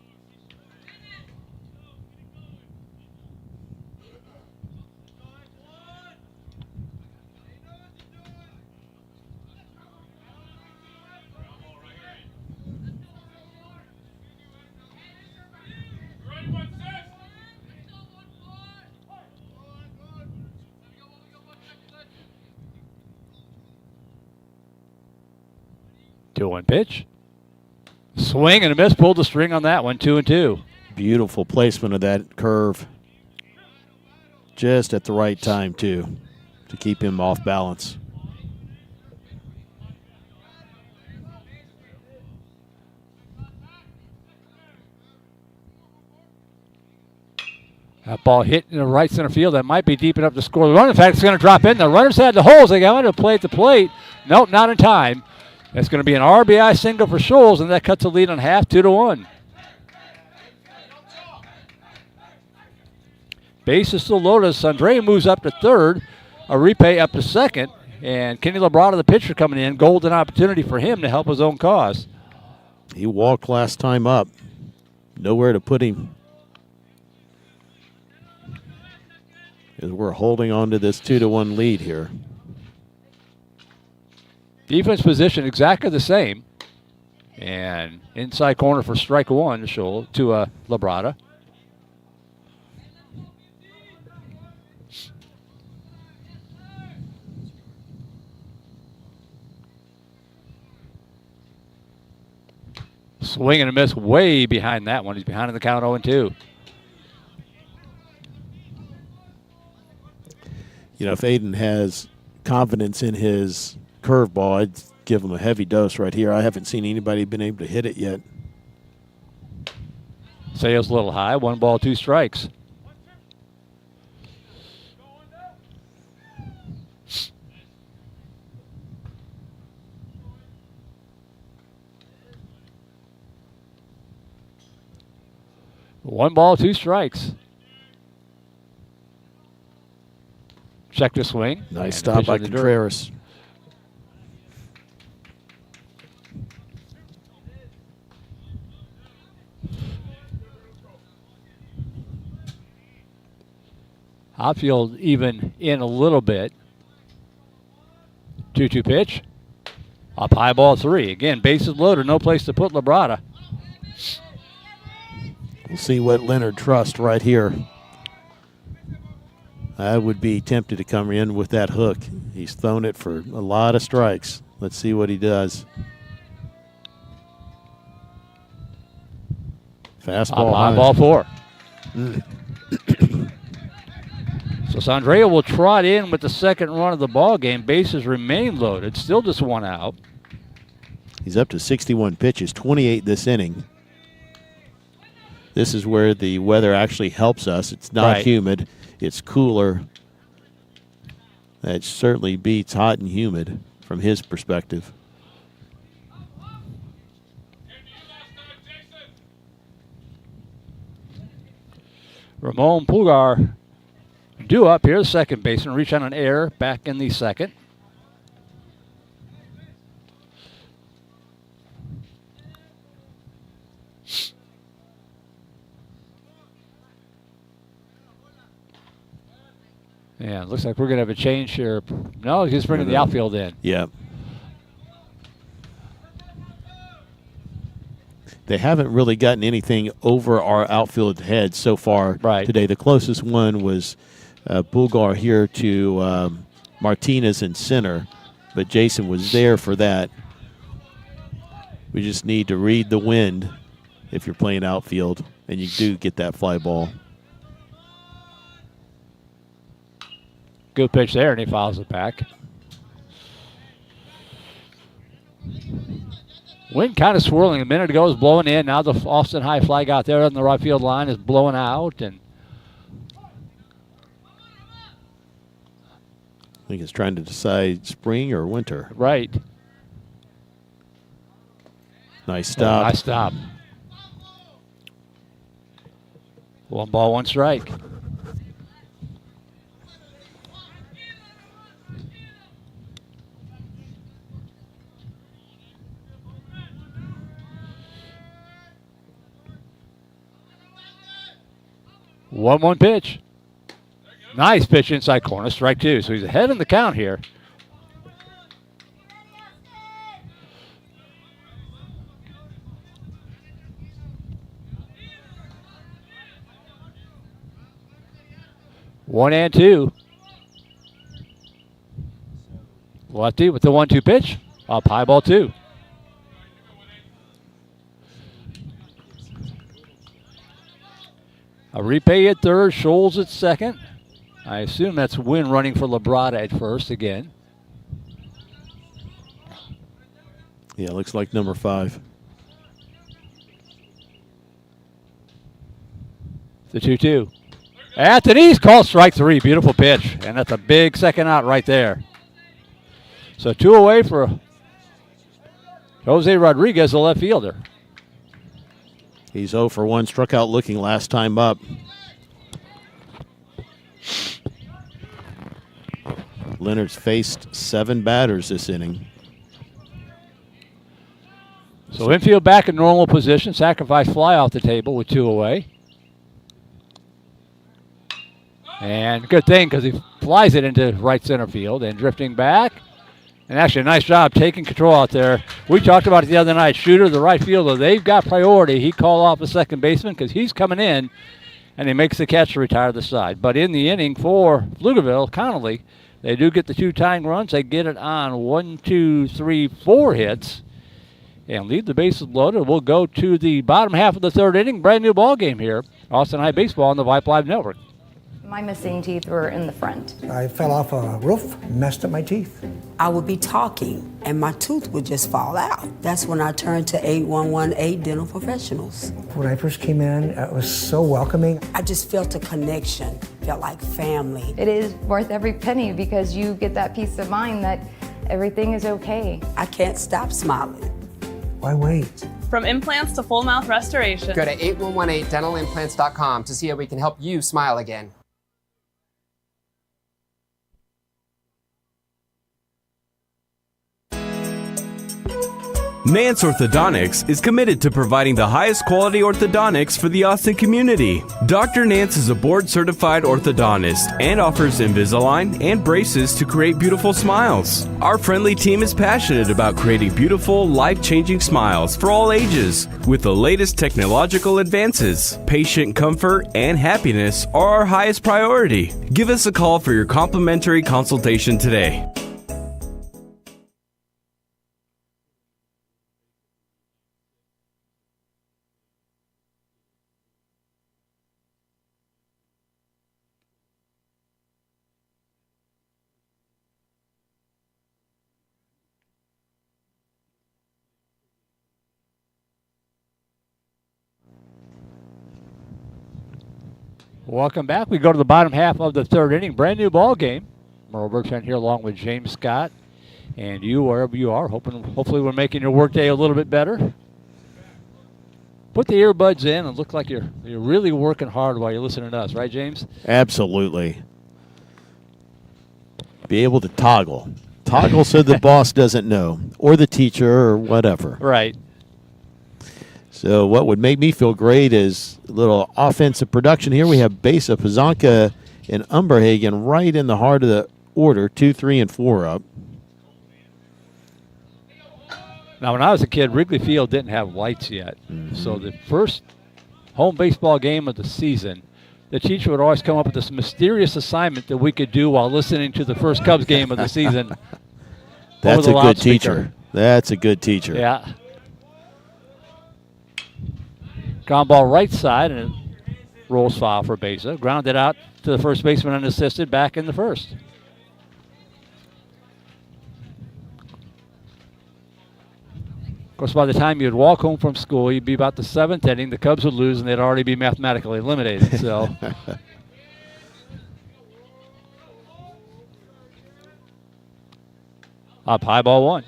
Two-one pitch. Swing and a miss. Pulled the string on that one. 2-2. Beautiful placement of that curve. Just at the right time, too, to keep him off balance. That ball hit in the right center field. That might be deep enough to score the run. In fact, it's going to drop in. The runners had the holes. They got to play at the plate. Nope, not in time. It's going to be an RBI single for Scholes, and that cuts the lead on half, 2-1. Base is still loaded. Sandrea moves up to third. Aripe up to second. And Kenny Labrada, the pitcher, coming in. Golden opportunity for him to help his own cause. He walked last time up. Nowhere to put him. As we're holding on to this 2-1 lead here. Defense position exactly the same. And inside corner for strike one to Labrada. Swing and a miss way behind that one. He's behind in the count 0-2. You know, if Aiden has confidence in his curveball, I'd give him a heavy dose right here. I haven't seen anybody been able to hit it yet. Sales a little high. 1 ball, 2 strikes. One ball, 2 strikes. Check the swing. Nice stop by Contreras. Outfield even in a little bit. 2-2 pitch. Up high, ball 3. Again, bases loaded, no place to put Labrada. We'll see what Leonard trusts right here. I would be tempted to come in with that hook. He's thrown it for a lot of strikes. Let's see what he does. Fastball. High, ball 4. So Sandrea will trot in with the second run of the ball game. Bases remain loaded. Still just 1 out. He's up to 61 pitches, 28 this inning. This is where the weather actually helps us. It's not humid. It's cooler. That certainly beats hot and humid from his perspective. Ramon Pulgar due up here, second baseman. Reach on an error back in the second. Yeah, looks like we're going to have a change here. No, he's bringing the outfield in. Yeah. They haven't really gotten anything over our outfield heads so far today. The closest one was Bulgar here to Martinez in center, but Jason was there for that. We just need to read the wind if you're playing outfield, and you do get that fly ball. Good pitch there, and he fouls it back. Wind kind of swirling. A minute ago it was blowing in. Now the Austin High flag out there on the right field line is blowing out. And I think it's trying to decide spring or winter. Right. Nice stop. Nice stop. 1 ball, 1 strike. One pitch. Nice pitch inside corner, strike 2. So he's ahead in the count here. One and 2. Lefty with the 1-2 pitch. Up high, ball 2. A repay at third, Scholes at second. I assume that's Wynn running for Labrada at first again. Yeah, looks like number 5. The 2-2. At the knees, called strike 3. Beautiful pitch. And that's a big second out right there. So 2 away for Jose Rodriguez, the left fielder. He's 0 for 1, struck out looking last time up. Leonard's faced 7 batters this inning. So infield back in normal position. Sacrifice fly off the table with 2 away. And good thing because he flies it into right center field and drifting back. And actually a nice job taking control out there. We talked about it the other night. Shooter, the right fielder, they've got priority. He called off the second baseman because he's coming in and he makes the catch to retire the side. But in the inning for Pflugerville, Connally, they do get the 2 tying runs. They get it on 1, 2, 3, 4 hits and leave the bases loaded. We'll go to the bottom half of the 3rd inning. Brand new ball game here. Austin High Baseball on the Vibe Live Network. My missing teeth were in the front. I fell off a roof, messed up my teeth. I would be talking and my tooth would just fall out. That's when I turned to 8118 Dental Professionals. When I first came in, it was so welcoming. I just felt a connection, felt like family. It is worth every penny because you get that peace of mind that everything is okay. I can't stop smiling. Why wait? From implants to full mouth restoration. Go to 8118dentalimplants.com to see how we can help you smile again. Nance Orthodontics is committed to providing the highest quality orthodontics for the Austin community. Dr. Nance is a board-certified orthodontist and offers Invisalign and braces to create beautiful smiles. Our friendly team is passionate about creating beautiful, life-changing smiles for all ages. With the latest technological advances, patient comfort and happiness are our highest priority. Give us a call for your complimentary consultation today. Welcome back. We go to the bottom half of the third inning. Brand new ball game. Merle Bertrand here along with James Scott. And you, wherever you are, hopefully we're making your workday a little bit better. Put the earbuds in and look like you're really working hard while you're listening to us, right, James? Absolutely. Be able to toggle. Toggle so the boss doesn't know, or the teacher, or whatever. Right. So what would make me feel great is a little offensive production here. We have Besa, Pazanka, and Umberhagen right in the heart of the order, 2, 3, and 4 up. Now, when I was a kid, Wrigley Field didn't have lights yet. So the first home baseball game of the season, the teacher would always come up with this mysterious assignment that we could do while listening to the first Cubs game of the season. That's a good teacher. That's a good teacher. Yeah. Ground ball right side, and it rolls foul for Besa. Grounded out to the first baseman unassisted, back in the first. Of course, by the time you'd walk home from school, you'd be about the 7th inning. The Cubs would lose, and they'd already be mathematically eliminated. So, up high, ball 1.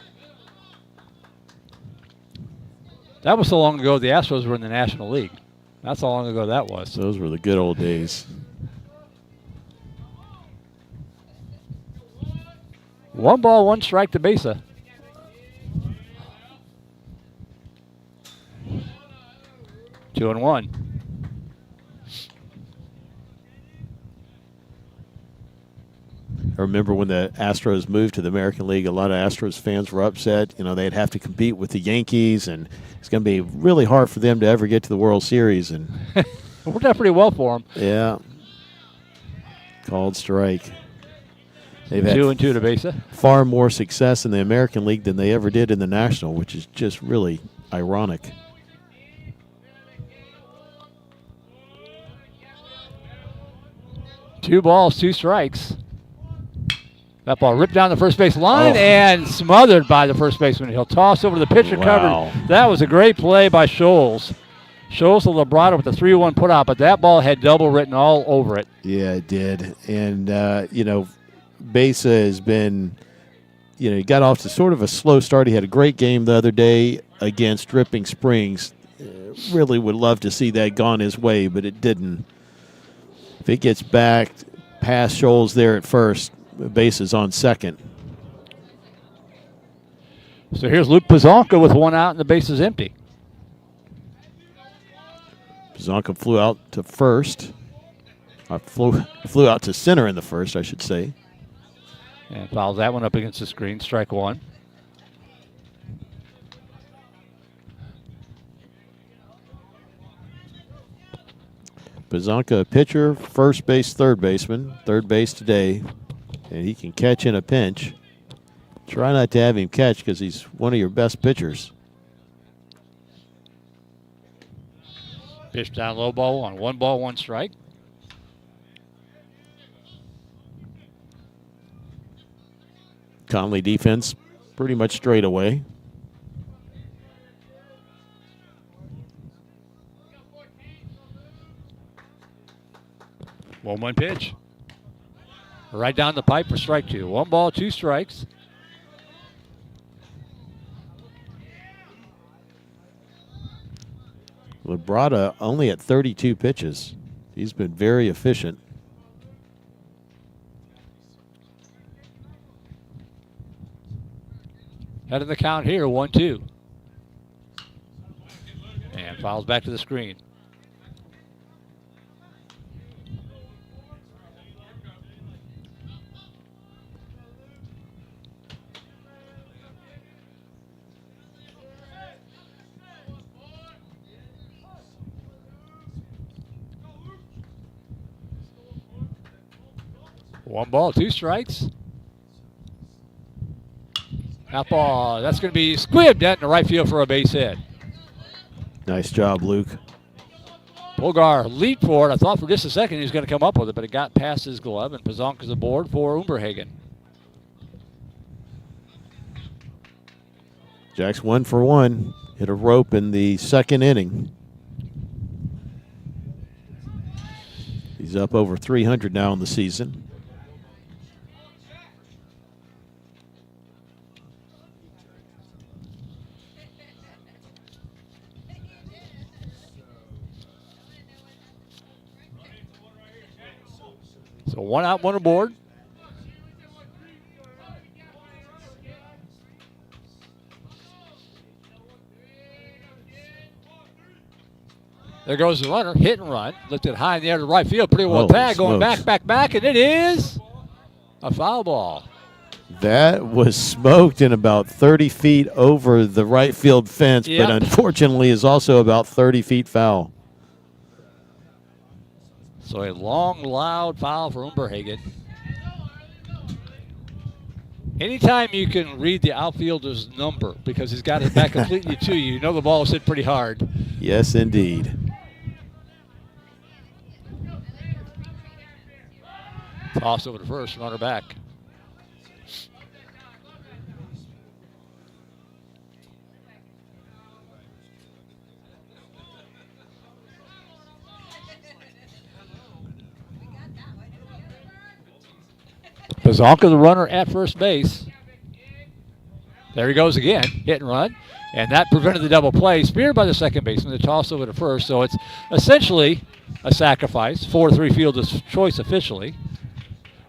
That was so long ago the Astros were in the National League. That's how long ago that was. Those were the good old days. 1 ball, 1 strike to Besa. Two and 1. I remember when the Astros moved to the American League, a lot of Astros fans were upset. You know, they'd have to compete with the Yankees, and it's going to be really hard for them to ever get to the World Series. And it worked out pretty well for them. Yeah. Called strike. They've 2 had and 2 to Besa. far more success in the American League than they ever did in the National, which is just really ironic. Two balls, 2 strikes. That ball ripped down the first base line and smothered by the first baseman. He'll toss over to the pitcher covered. That was a great play by Scholes. Scholes to Labrada with the 3-1 put out, but that ball had double written all over it. Yeah, it did. And, you know, Besa has been, you know, he got off to sort of a slow start. He had a great game the other day against Dripping Springs. Really would love to see that gone his way, but it didn't. If it gets back past Scholes there at first, Besa's on second. So here's Luke Pazanka with 1 out and the base is empty. Pazanka flew out to first. Flew out to center in the first, I should say. And fouls that one up against the screen. Strike 1. Pazanka, pitcher, first base, third baseman. Third base today. And he can catch in a pinch. Try not to have him catch because he's one of your best pitchers. Pitch down low, ball 1. 1 ball, 1 strike. Connally defense pretty much straight away. One pitch. Right down the pipe for strike two. 1 ball, 2 strikes. Labrada only at 32 pitches. He's been very efficient. Head of the count here, 1-2. And fouls back to the screen. One ball, 2 strikes. That ball, that's going to be squibbed out in the right field for a base hit. Nice job, Luke. Polgar leaped for it. I thought for just a second he was going to come up with it, but it got past his glove, and Pazonka's aboard for Umberhagen. Jack's 1 for 1. Hit a rope in the second inning. He's up over 300 now in the season. So 1 out, 1 aboard. There goes the runner, hit and run. Lifted high in the air to right field. Pretty well tagged, going back, and it is a foul ball. That was smoked in about 30 feet over the right field fence, Yep. but unfortunately is also about 30 feet foul. So a long, loud foul for Umberhagen. Anytime you can read the outfielder's number because he's got it back completely to you, you know the ball was hit pretty hard. Yes, indeed. Toss over to first, runner back. Pazonka, the runner at first base. There he goes again, hit and run. And that prevented the double play. Speared by the second baseman, the toss over to first. So it's essentially a sacrifice. 4-3 fielder's choice officially.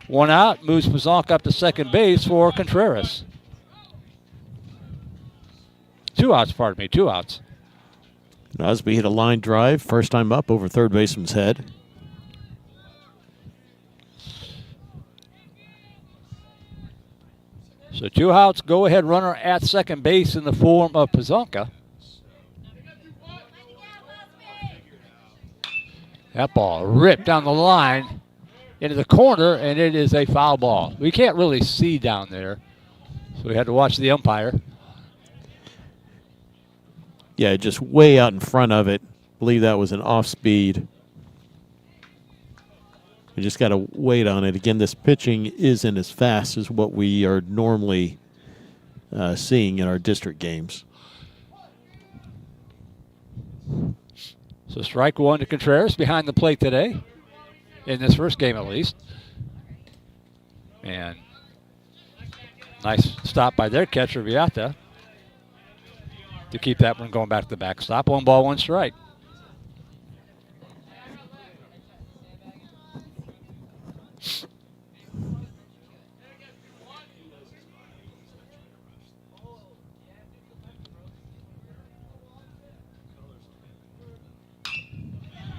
1 out, moves Pazonka up to second base for Contreras. 2 outs, pardon me, 2 outs. Osby hit a line drive, first time up over third baseman's head. So 2 outs, go-ahead runner at second base in the form of Pazonka. That ball ripped down the line into the corner, and it is a foul ball. We can't really see down there, so we had to watch the umpire. Yeah, just way out in front of it. I believe that was an off-speed. We just got to wait on it. Again, this pitching isn't as fast as what we are normally seeing in our district games. So strike 1 to Contreras behind the plate today, in this first game at least. And nice stop by their catcher, Viata, to keep that one going back to the backstop. 1 ball, 1 strike.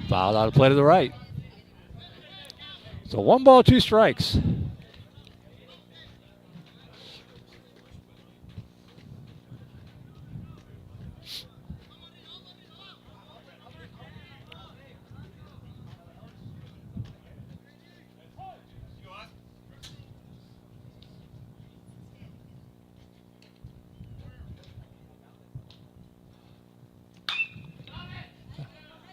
Foul out of play to the right. So 1 ball, 2 strikes.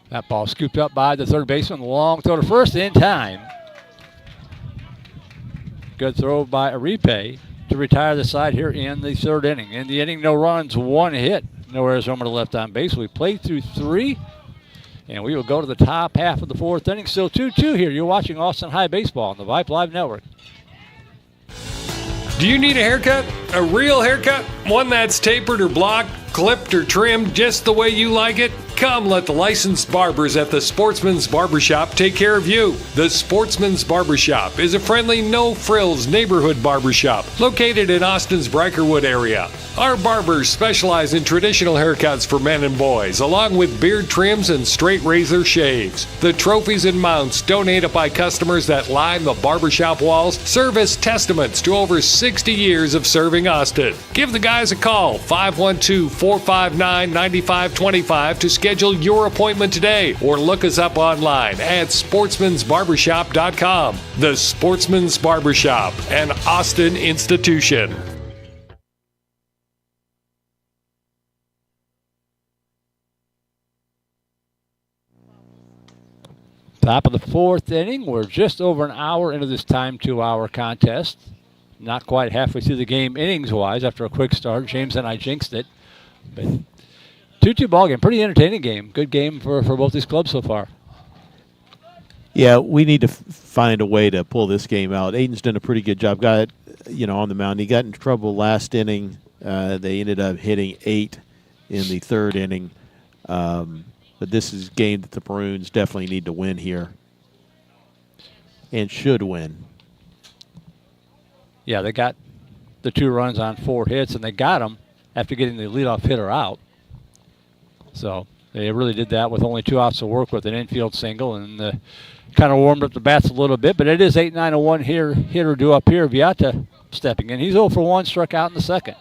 That ball scooped up by the third baseman. Long throw to first in time. Good throw by Aripe to retire the side here in the third inning. In the inning, no runs, 1 hit. No errors, homer to left on base. We played through 3, and we will go to the top half of the 4th inning. Still 2-2 here. You're watching Austin High Baseball on the Vibe Live Network. Do you need a haircut? A real haircut? One that's tapered or blocked, clipped or trimmed just the way you like it? Come let the licensed barbers at the Sportsman's Barbershop take care of you. The Sportsman's Barbershop is a friendly, no-frills neighborhood barbershop located in Austin's Brikerwood area. Our barbers specialize in traditional haircuts for men and boys, along with beard trims and straight razor shaves. The trophies and mounts donated by customers that line the barbershop walls serve as testaments to over 60 years of serving Austin. Give the guys a call, 512-459-9525 to schedule your appointment today, or look us up online at sportsmansbarbershop.com. The Sportsman's Barbershop, an Austin institution. Top of the 4th inning. We're just over an hour into this time 2-hour contest. Not quite halfway through the game innings-wise after a quick start. James and I jinxed it. But 2-2 ball game. Pretty entertaining game. Good game for both these clubs so far. Yeah, we need to find a way to pull this game out. Aiden's done a pretty good job. Got on the mound. He got in trouble last inning. They ended up hitting 8 in the 3rd inning. But this is a game that the Maroons definitely need to win here and should win. Yeah, they got the 2 runs on 4 hits, and they got them after getting the leadoff hitter out. So they really did that with only 2 outs to work with, an infield single, and kind of warmed up the bats a little bit. But it is 8-9-1 here, hitter due up here. Viata stepping in. He's 0 for 1, struck out in the 2nd.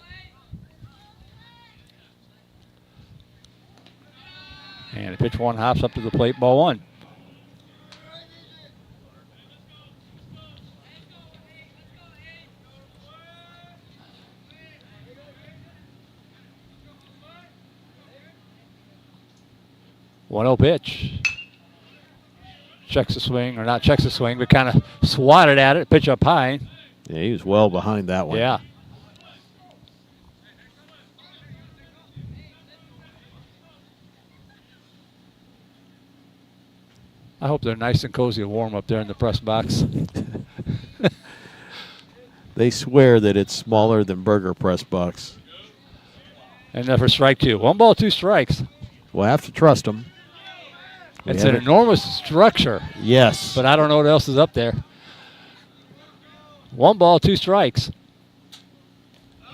And the pitch 1 hops up to the plate, ball 1. One 0 pitch. Checks the swing, or not checks the swing, but kind of swatted at it. Pitch up high. Yeah, he was well behind that one. Yeah. I hope they're nice and cozy and warm up there in the press box. They swear that it's smaller than Burger press box. And then for strike 2. 1 ball, 2 strikes. We'll have to trust them. It's an enormous structure. Yes. But I don't know what else is up there. 1 ball, 2 strikes.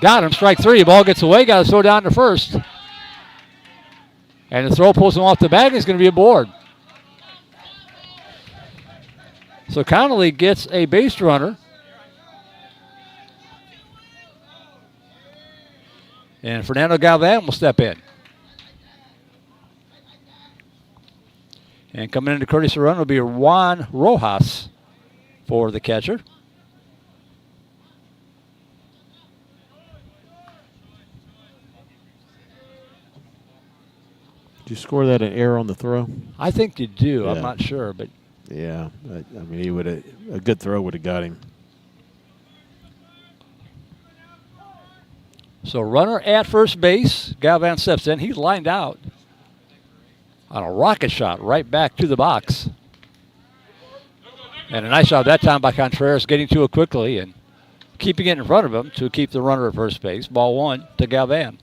Got him. Strike 3. Ball gets away. Got to throw down to first. And the throw pulls him off the bag. It's going to be a board. So Connally gets a base runner. And Fernando Galvan will step in. And coming into courtesy run will be Juan Rojas for the catcher. Did you score that an error on the throw? I think you do. Yeah. I'm not sure, but yeah, I mean, he would a good throw would have got him. So runner at first base. Galvan steps in. He's lined out on a rocket shot right back to the box. And a nice job that time by Contreras getting to it quickly and keeping it in front of him to keep the runner at first base. Ball 1 to Galvan.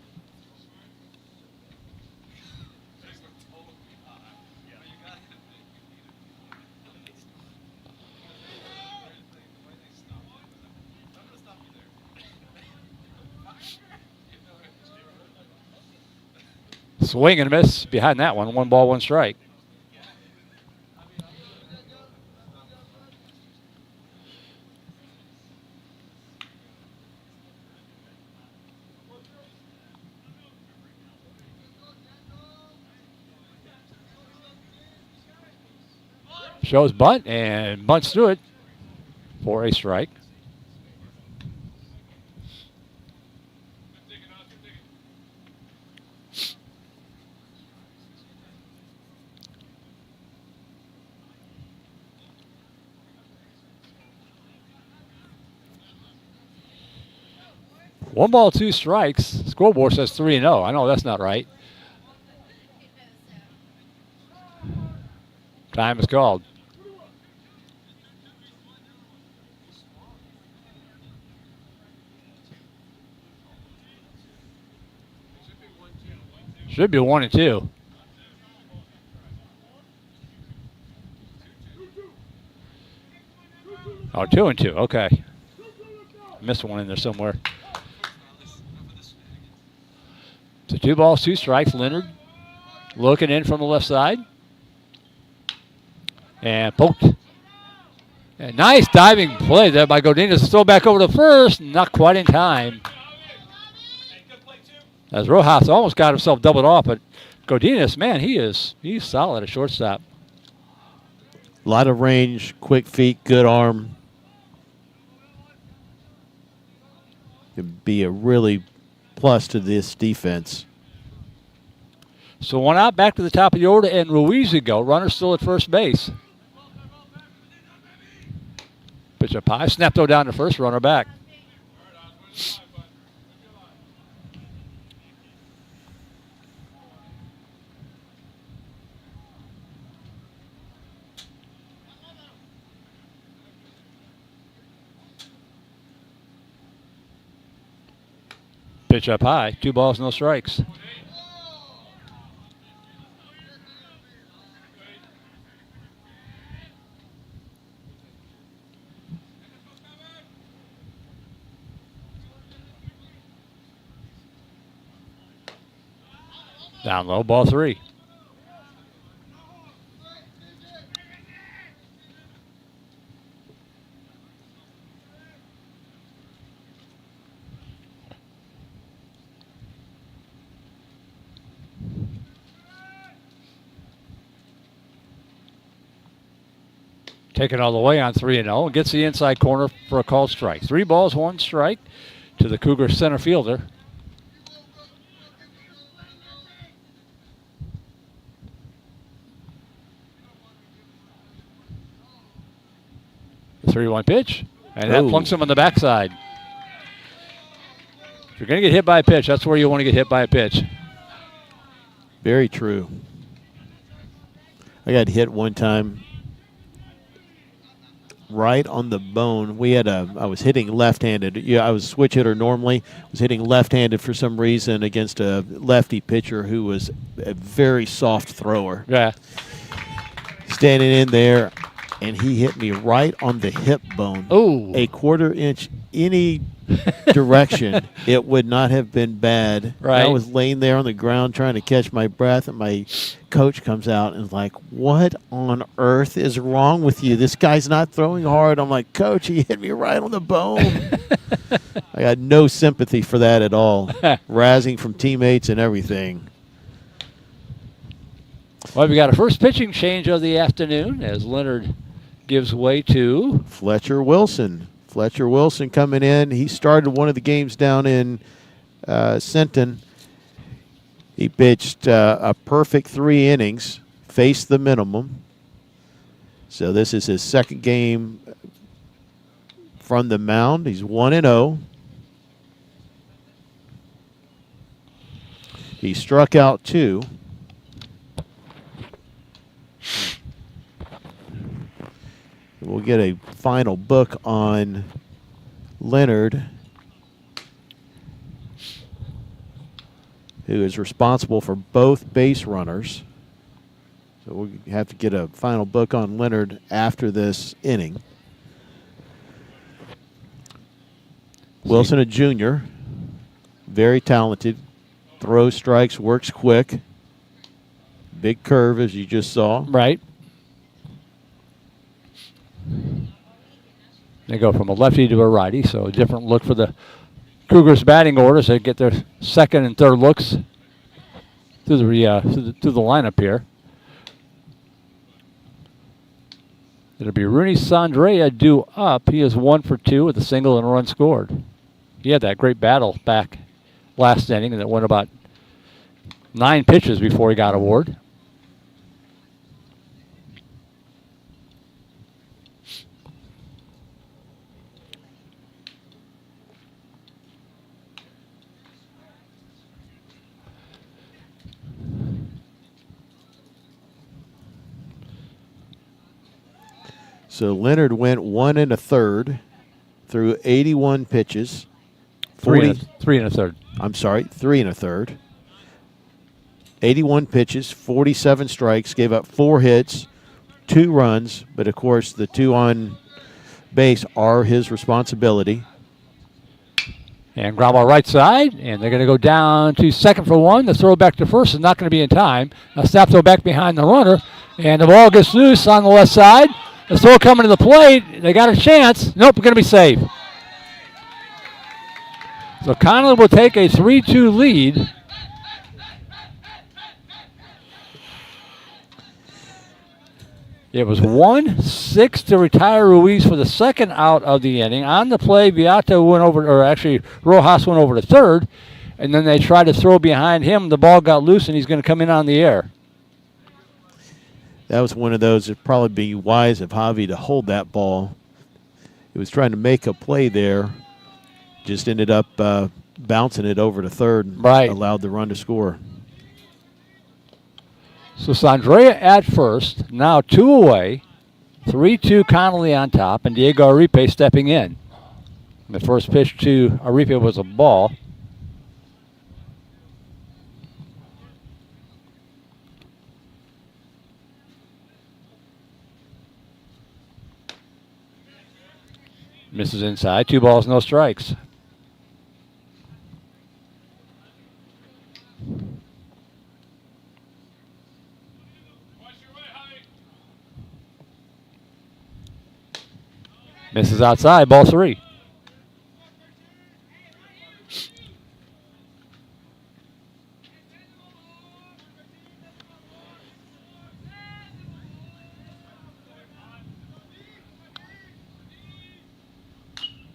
Swing and a miss behind that one. 1 ball, 1 strike. Shows bunt and bunts through it for a strike. 1 ball, 2 strikes. Scoreboard says 3-0. I know that's not right. Time is called. Should be 1-2. Oh, 2-2. Okay. Missed one in there somewhere. So 2 balls, 2 strikes. Leonard looking in from the left side. And poked. And nice diving play there by Godinez. Throw back over to first. Not quite in time. As Rojas almost got himself doubled off, but Godinez, man, he's solid at shortstop. A lot of range, quick feet, good arm. Could be a really plus to this defense. So 1 out, back to the top of the order, and Ruiz to go. Runner still at first base. Pitch up high, snap throw down to first, runner back. Pitch up high, 2 balls, no strikes. Down low, ball 3. Taking all the way on 3-0 and gets the inside corner for a called strike. 3 balls, 1 strike to the Cougar center fielder. The 3-1 pitch, and that plunks him on the backside. If you're going to get hit by a pitch, that's where you want to get hit by a pitch. Very true. I got hit one time right on the bone. I was hitting left-handed. Yeah, I was a switch hitter normally. I was hitting left-handed for some reason against a lefty pitcher who was a very soft thrower. Yeah. Standing in there, and he hit me right on the hip bone. Oh. A 1/4 inch any direction, it would not have been bad. Right. I was laying there on the ground trying to catch my breath, and my coach comes out and is like, "What on earth is wrong with you? This guy's not throwing hard." I'm like, "Coach, he hit me right on the bone." I got no sympathy for that at all. Razzing from teammates and everything. Well, we got a first pitching change of the afternoon as Leonard gives way to Fletcher Wilson. Fletcher Wilson coming in. He started one of the games down in Sinton. He pitched a perfect 3 innings, faced the minimum. So this is his second game from the mound. He's 1-0. He struck out 2. We'll get a final book on Leonard, who is responsible for both base runners. So we'll have to get a final book on Leonard after this inning. Wilson, a junior, very talented, throws strikes, works quick. Big curve, as you just saw. Right. They go from a lefty to a righty, so a different look for the Cougars batting orders. They get their second and third looks through the lineup here. It'll be Rooney Sandrea due up. He is 1 for 2 with a single and a run scored. He had that great battle back last inning that went about 9 pitches before he got a award. So Leonard went 1 1/3 through 81 pitches. 3 1/3. I'm sorry, 3 1/3. 81 pitches, 47 strikes, gave up 4 hits, 2 runs, but of course the 2 on base are his responsibility. And ground ball right side, and they're going to go down to second for 1. The throw back to first is not going to be in time. A snap throw back behind the runner, and the ball gets loose on the left side. The throw coming to the plate. They got a chance. Nope, going to be safe. So Connally will take a 3-2 lead. It was 1-6 to retire Ruiz for the second out of the inning. On the play, Beato went over, or actually Rojas went over to third, and then they tried to throw behind him. The ball got loose, and he's going to come in on the air. That was one of those. It'd probably be wise of Javi to hold that ball. He was trying to make a play there, just ended up bouncing it over to third, and allowed the run to score. So Sandrea at first, now 2 away, 3-2 Connally on top, and Diego Aripe stepping in. The first pitch to Aripe was a ball. Misses inside, 2 balls, no strikes. Misses outside, ball 3.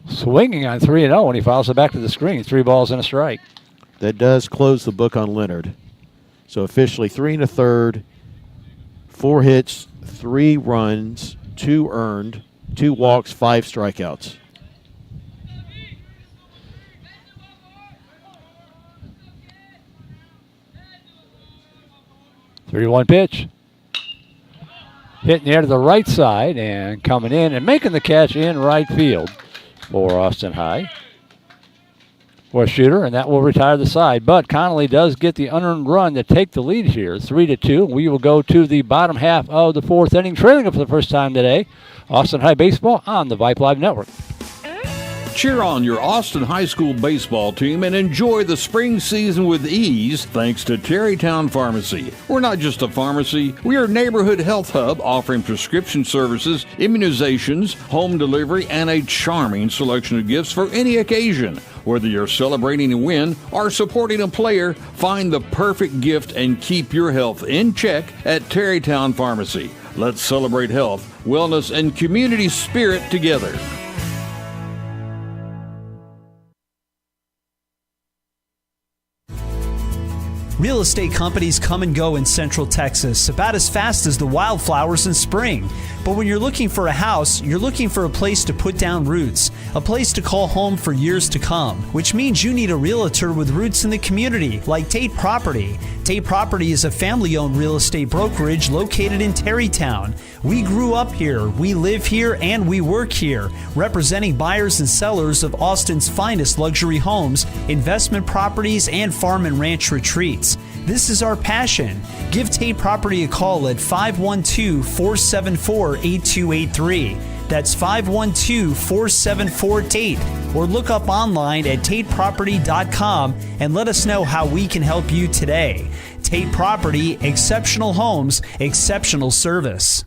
Swinging on 3-0 when he fouls it back to the screen. 3 balls and a strike. That does close the book on Leonard. So officially 3 1/3, 4 hits, 3 runs, 2 earned, 2 walks, 5 strikeouts. .31 pitch. Hitting the air to the right side and coming in and making the catch in right field for Austin High. For a shooter, and that will retire the side. But Connally does get the unearned run to take the lead here, 3-2. We will go to the bottom half of the 4th inning, trailing it for the first time today. Austin High Baseball on the Vipe Live Network. Cheer on your Austin High School baseball team and enjoy the spring season with ease thanks to Terrytown Pharmacy. We're not just a pharmacy, we are a neighborhood health hub offering prescription services, immunizations, home delivery, and a charming selection of gifts for any occasion. Whether you're celebrating a win or supporting a player, find the perfect gift and keep your health in check at Terrytown Pharmacy. Let's celebrate health, wellness, and community spirit together. Real estate companies come and go in Central Texas about as fast as the wildflowers in spring. But when you're looking for a house, you're looking for a place to put down roots, a place to call home for years to come, which means you need a realtor with roots in the community, like Tate Property. Tate Property is a family-owned real estate brokerage located in Terrytown. We grew up here, we live here, and we work here, representing buyers and sellers of Austin's finest luxury homes, investment properties, and farm and ranch retreats. This is our passion. Give Tate Property a call at 512-474-8283. That's 512-474-TATE. Or look up online at tateproperty.com and let us know how we can help you today. Tate Property, exceptional homes, exceptional service.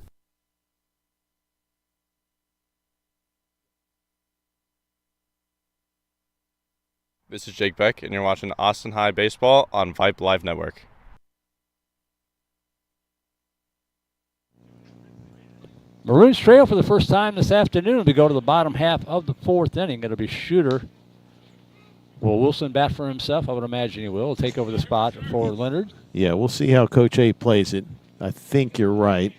This is Jake Beck, and you're watching Austin High Baseball on Vipe Live Network. Maroons trail for the first time this afternoon. We go to the bottom half of the 4th inning. It'll be shooter. Will Wilson bat for himself? I would imagine he will. He'll take over the spot for Leonard. Yeah, we'll see how Coach A plays it. I think you're right.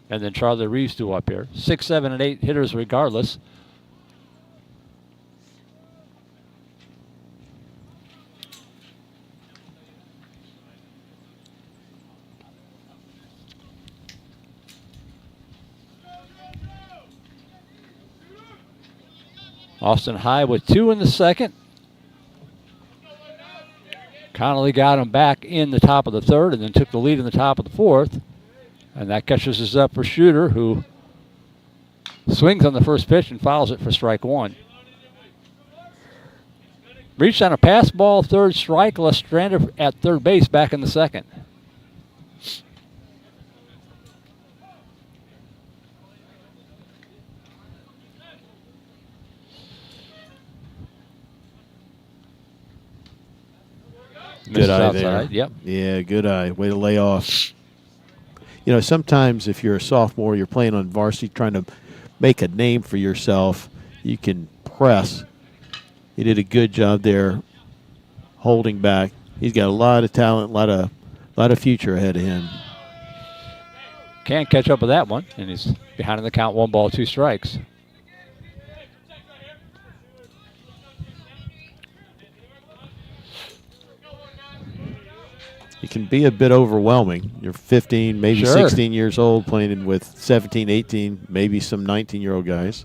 And then Charlie Reeves due up here. 6, 7, and 8 hitters regardless. Austin High with 2 in the second. Connally got him back in the top of the third and then took the lead in the top of the fourth. And that catches us up for Shooter, who swings on the first pitch and fouls it for strike 1. Reached on a pass ball, third strike, left stranded at third base back in the second. Good eye there. Yep. Yeah, good eye. Way to lay off. You know, sometimes if you're a sophomore, you're playing on varsity, trying to make a name for yourself, you can press. He did a good job there holding back. He's got a lot of talent, a lot of future ahead of him. Can't catch up with that one, and he's behind in the count, 1 ball, 2 strikes. It can be a bit overwhelming. You're 15, maybe 16 years old, playing with 17, 18, maybe some 19-year-old guys.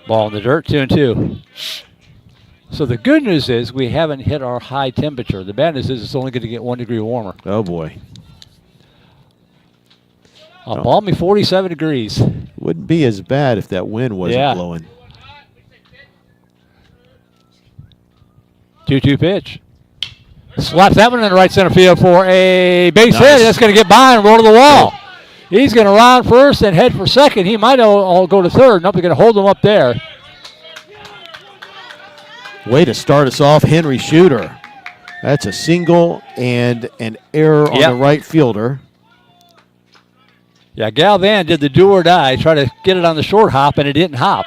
Ball in the dirt, 2-2. So the good news is we haven't hit our high temperature. The bad news is it's only going to get 1 degree warmer. Oh, boy. Balmy 47 degrees. Wouldn't be as bad if that wind wasn't blowing. 2-2 pitch. Slaps that one in the right center field for a base hit. That's going to get by and roll to the wall. He's going to round first and head for second. He might all go to third. Nope, they're going to hold him up there. Way to start us off, Henry Shooter. That's a single and an error on the right fielder. Yeah, Galvan did the do or die, try to get it on the short hop, and it didn't hop.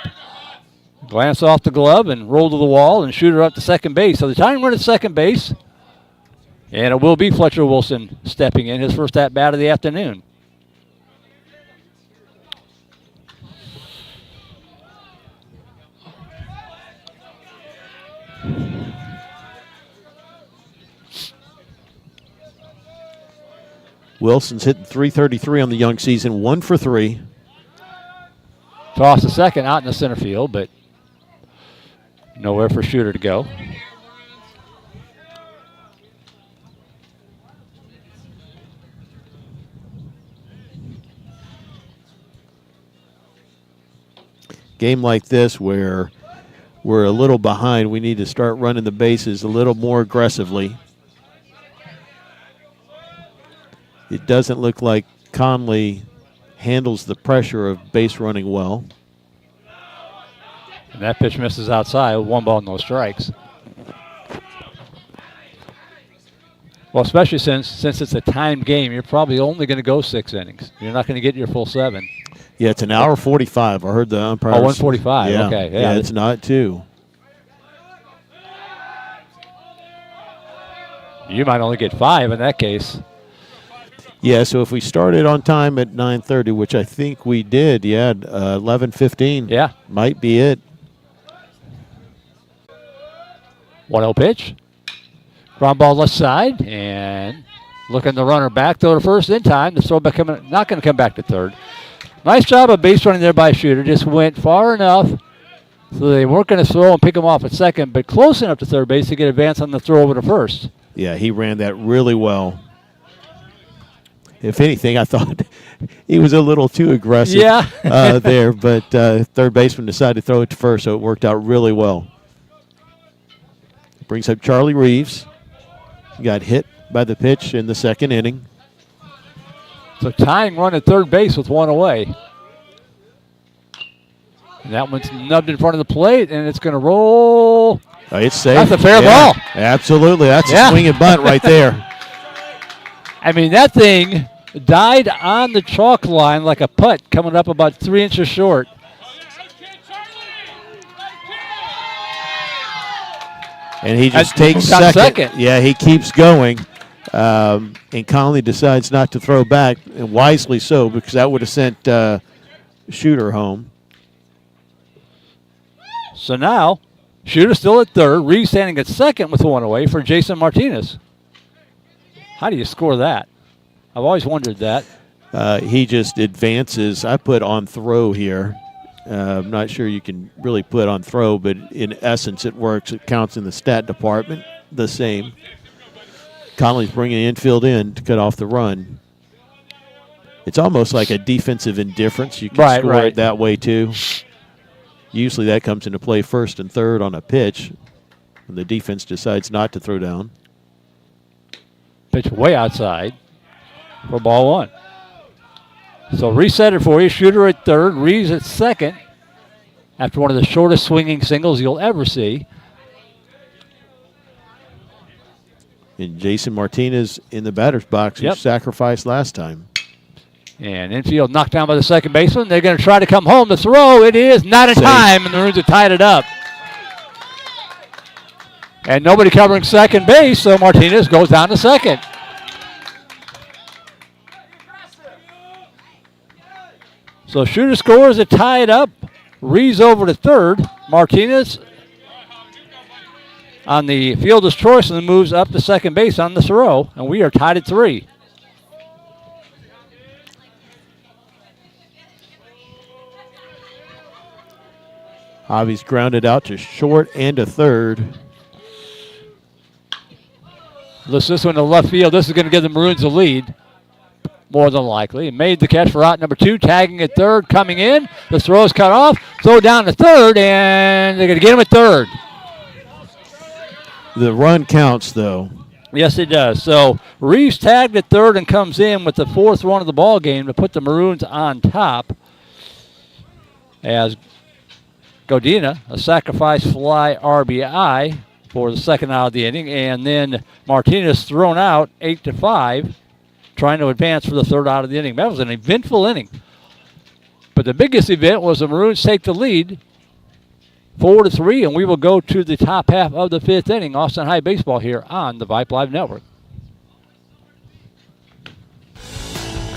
Glance off the glove and roll to the wall, and Shooter up to second base. So the tying run at second base. And it will be Fletcher Wilson stepping in, his first at-bat of the afternoon. Wilson's hitting .333 on the young season, 1 for 3. Toss to second out in the center field, but nowhere for Shooter to go. Game like this where we're a little behind, we need to start running the bases a little more aggressively. It doesn't look like Connally handles the pressure of base running well. And that pitch misses outside, 1 ball, no strikes. Well, especially since it's a timed game, you're probably only going to go 6 innings. You're not going to get your full 7. Yeah, it's an hour 45. I heard the umpire. 1:45. Yeah. Okay. Yeah, it's not 2. You might only get 5 in that case. Yeah, so if we started on time at 9:30, which I think we did, 11:15. Yeah. Might be it. 1-0 pitch. Ground ball left side, and looking the runner back, throw to first in time. The throw back not going to come back to third. Nice job of base running there by Shooter. Just went far enough so they weren't going to throw and pick him off at second, but close enough to third base to get advance on the throw over to first. Yeah, he ran that really well. If anything, I thought he was a little too aggressive there, but third baseman decided to throw it to first, so it worked out really well. Brings up Charlie Reeves. He got hit by the pitch in the second inning. So tying run at third base with 1 away. And that one's nubbed in front of the plate, and it's going to roll. Oh, it's safe. That's a fair ball. Absolutely. That's a swing and bunt right there. I mean, that thing died on the chalk line like a putt coming up about 3 inches short. And he just takes second. Yeah, he keeps going. And Connally decides not to throw back, and wisely so, because that would have sent Shooter home. So now, Shooter still at third, Reeves standing at second with 1 away for Jason Martinez. How do you score that? I've always wondered that. He just advances. I put on throw here, I'm not sure you can really put on throw, but in essence it works. It counts in the stat department the same. Connally's bringing infield in to cut off the run. It's almost like a defensive indifference. You can score it that way too. Usually that comes into play first and third on a pitch when the defense decides not to throw down. Pitch way outside for ball one. So reset it for you. Shooter at third, Reeves at second. After one of the shortest swinging singles you'll ever see. And Jason Martinez in the batter's box, who sacrificed last time. And infield knocked down by the second baseman. They're going to try to come home. The throw, it is not in time, and the Maroons have tied it up. And nobody covering second base, so Martinez goes down to second. So Shooter scores it, tied up. Reeves over to third. Martinez on the fielder's choice and then moves up to second base on the throw, and we are tied at 3. Javi's grounded out to short and to third. Listen, this one to left field. This is going to give the Maroons a lead, more than likely. Made the catch for out number 2, tagging at third, coming in. The throw is cut off. Throw down to third, and they're going to get him at third. The run counts, though. Yes, it does. So Reeves tagged at third and comes in with the 4th run of the ball game to put the Maroons on top. As Godina, a sacrifice fly RBI for the second out of the inning, and then Martinez thrown out 8-5, trying to advance for the third out of the inning. That was an eventful inning. But the biggest event was the Maroons take the lead 4-3, and we will go to the top half of the 5th inning. Austin High Baseball here on the Vipe Live Network.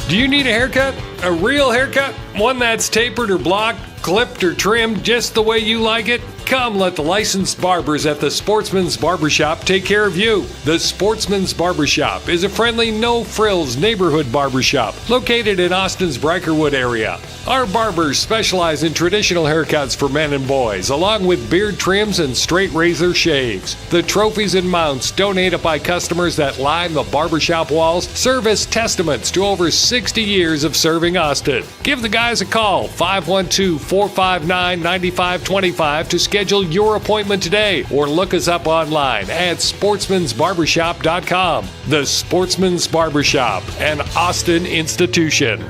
Do you need a haircut? A real haircut? One that's tapered or blocked, clipped or trimmed just the way you like it? Come let the licensed barbers at the Sportsman's Barbershop take care of you. The Sportsman's Barbershop is a friendly, no-frills neighborhood barbershop located in Austin's Brikerwood area. Our barbers specialize in traditional haircuts for men and boys, along with beard trims and straight razor shaves. The trophies and mounts donated by customers that line the barbershop walls serve as testaments to over 60 years of serving Austin. Give the guys a call, 512-459-9525 to schedule your appointment today, or look us up online at sportsmansbarbershop.com. The Sportsman's Barbershop, an Austin institution.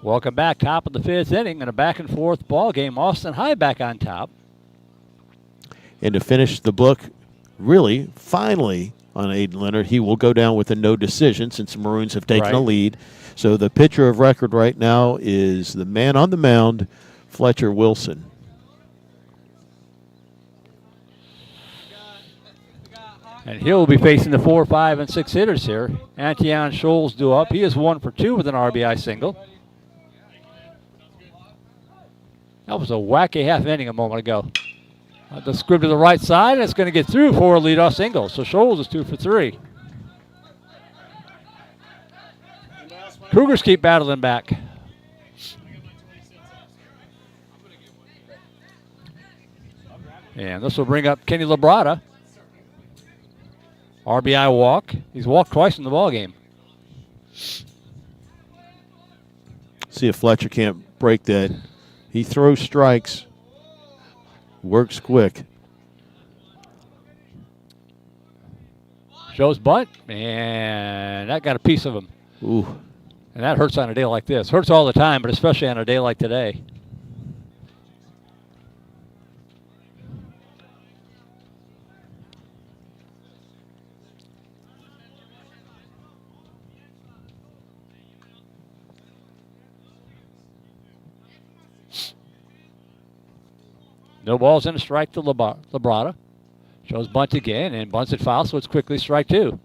Welcome back, top of the 5th inning, and a back-and-forth ball game. Austin High back on top. And to finish the book, really, finally, on Aiden Leonard, he will go down with a no decision since the Maroons have taken a lead. So the pitcher of record right now is the man on the mound, Fletcher Wilson. And he'll be facing the 4, 5, and 6 hitters here. Antion Scholes due up. He is 1 for 2 with an RBI single. That was a wacky half inning a moment ago. The script to the right side, and it's going to get through for a leadoff single. So Scholes is 2 for 3. Cougars keep battling back. And this will bring up Kenny Labrada. RBI walk. He's walked twice in the ball game. See if Fletcher can't break that. He throws strikes. Works quick. Shows bunt, and that got a piece of him. Ooh. And that hurts on a day like this. Hurts all the time, but especially on a day like today. No balls and a strike to Labrada. Shows bunt again, and bunts it foul, so it's quickly strike 2.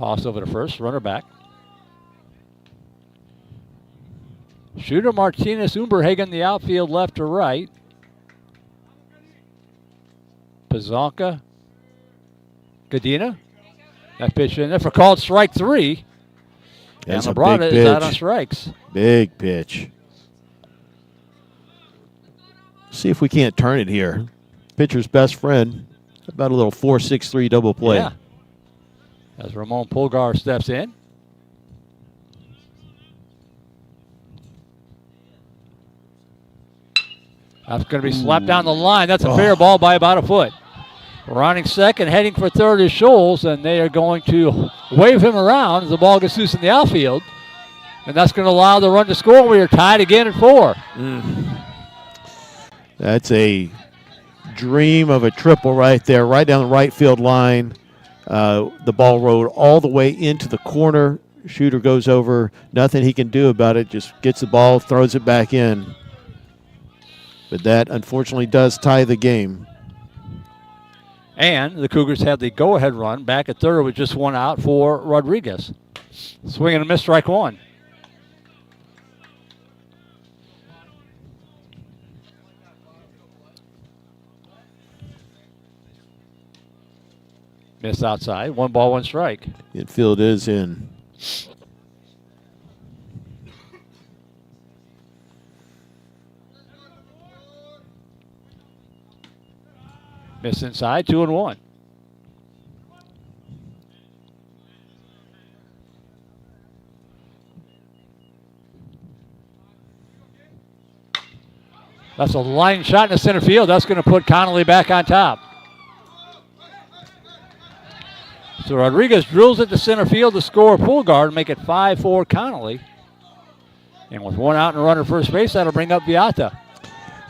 Toss over to first, runner back. Shooter Martinez, Umberhagen, the outfield left to right. Pazonka, Gadina. That pitch in there for called strike 3. That's and a big Labrada is out on pitch. strikes. Big pitch. See if we can't turn it here. Pitcher's best friend. About a little 4-6-3 double play. Yeah. As Ramon Pulgar steps in. That's going to be slapped down the line. That's a fair ball by about a foot. Running second, heading for third is Scholes, and they are going to wave him around as the ball gets loose in the outfield. And that's going to allow the run to score. We are tied again at 4. That's a dream of a triple right there, right down the right field line. The ball rolled all the way into the corner. Shooter goes over. Nothing he can do about it. Just gets the ball, throws it back in. But that, unfortunately, does tie the game. And the Cougars had the go-ahead run back at third with just one out for Rodriguez. Swing and a miss, strike 1. Miss outside. 1 ball, 1 strike. Infield is in. Miss inside, 2-1. That's a line shot in the center field. That's going to put Connally back on top. So Rodriguez drills it to center field to score Pulgar and make it 5-4 Connally. And with 1 out and a runner first base, that'll bring up Viata.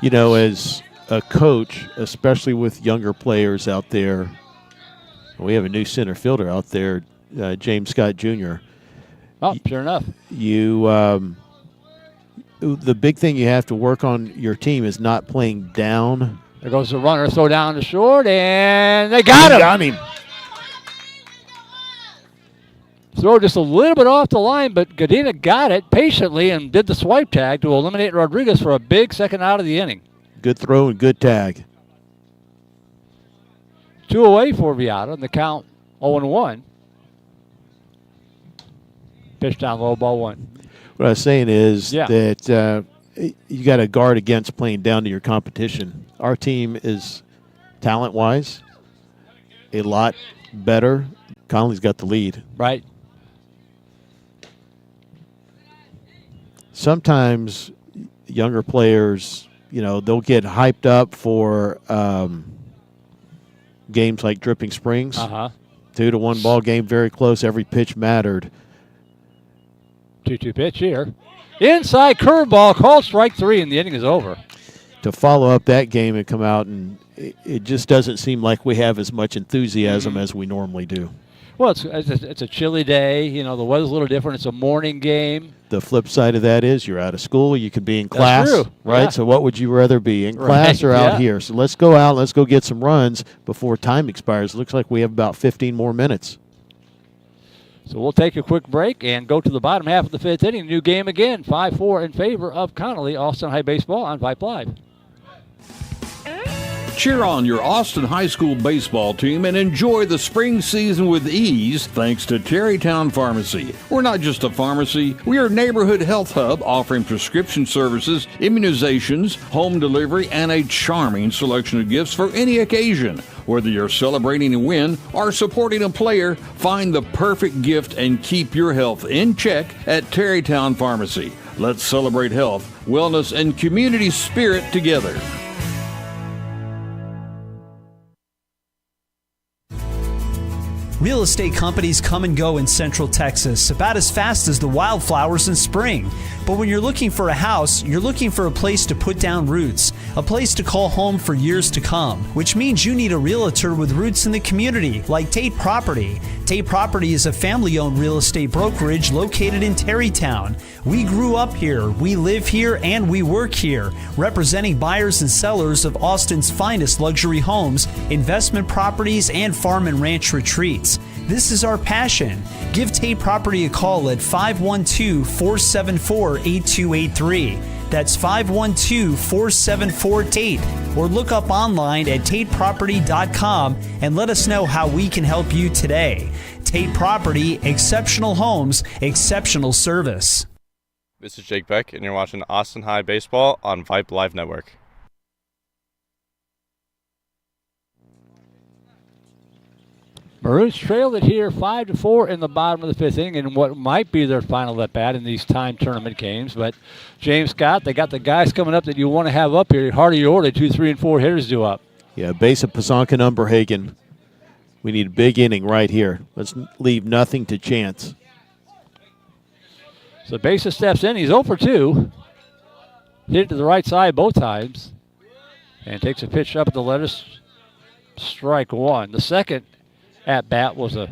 You know, as a coach, especially with younger players out there, we have a new center fielder out there, James Scott Jr. Oh, sure enough. The big thing you have to work on your team is not playing down. There goes the runner, throw down to short, and they got him. Got him. Throw just a little bit off the line, but Gadina got it patiently and did the swipe tag to eliminate Rodriguez for a big second out of the inning. Good throw and good tag. 2 away for Viata, and the count 0-1. Pitch down low, ball 1. What I was saying is that you got to guard against playing down to your competition. Our team is talent-wise a lot better. Connally's got the lead. Right. Sometimes younger players, you know, they'll get hyped up for games like Dripping Springs. 2-1 ball game, very close. Every pitch mattered. 2-2 pitch here. Inside curveball, called strike 3, and the inning is over. To follow up that game and come out, and it just doesn't seem like we have as much enthusiasm as we normally do. Well, it's a chilly day. You know, the weather's a little different. It's a morning game. The flip side of that is you're out of school. You could be in class, That's true. right? Yeah. So what would you rather be, in class or out here? So let's go out. Let's go get some runs before time expires. It looks like we have about 15 more minutes. So we'll take a quick break and go to the bottom half of the 5th inning. New game again, 5-4 in favor of Connally. Austin High Baseball on Vibe Live. Cheer on your Austin High School baseball team and enjoy the spring season with ease thanks to Terrytown Pharmacy. We're not just a pharmacy, we are a neighborhood health hub offering prescription services, immunizations, home delivery, and a charming selection of gifts for any occasion. Whether you're celebrating a win or supporting a player, find the perfect gift and keep your health in check at Terrytown Pharmacy. Let's celebrate health, wellness, and community spirit together. Real estate companies come and go in Central Texas about as fast as the wildflowers in spring. But when you're looking for a house, you're looking for a place to put down roots, a place to call home for years to come, which means you need a realtor with roots in the community, like Tate Property. Tate Property is a family-owned real estate brokerage located in Terrytown. We grew up here, we live here, and we work here, representing buyers and sellers of Austin's finest luxury homes, investment properties, and farm and ranch retreats. This is our passion. Give Tate Property a call at 512-474-8283. That's 512-474-TATE. Or look up online at tateproperty.com and let us know how we can help you today. Tate Property, exceptional homes, exceptional service. This is Jake Beck, and you're watching Austin High Baseball on Vibe Live Network. Maroons trailed it here 5-4 in the bottom of the fifth inning in what might be their final at-bat in these time tournament games. But James Scott, they got the guys coming up that you want to have up here. Hardy Orta, 2, 3, and 4 hitters due up. Yeah, base of Pazonka and Umberhagen. We need a big inning right here. Let's leave nothing to chance. So Besa steps in. He's 0 for 2. Hit it to the right side both times. And takes a pitch up at the lettuce. Strike one. The second at-bat was a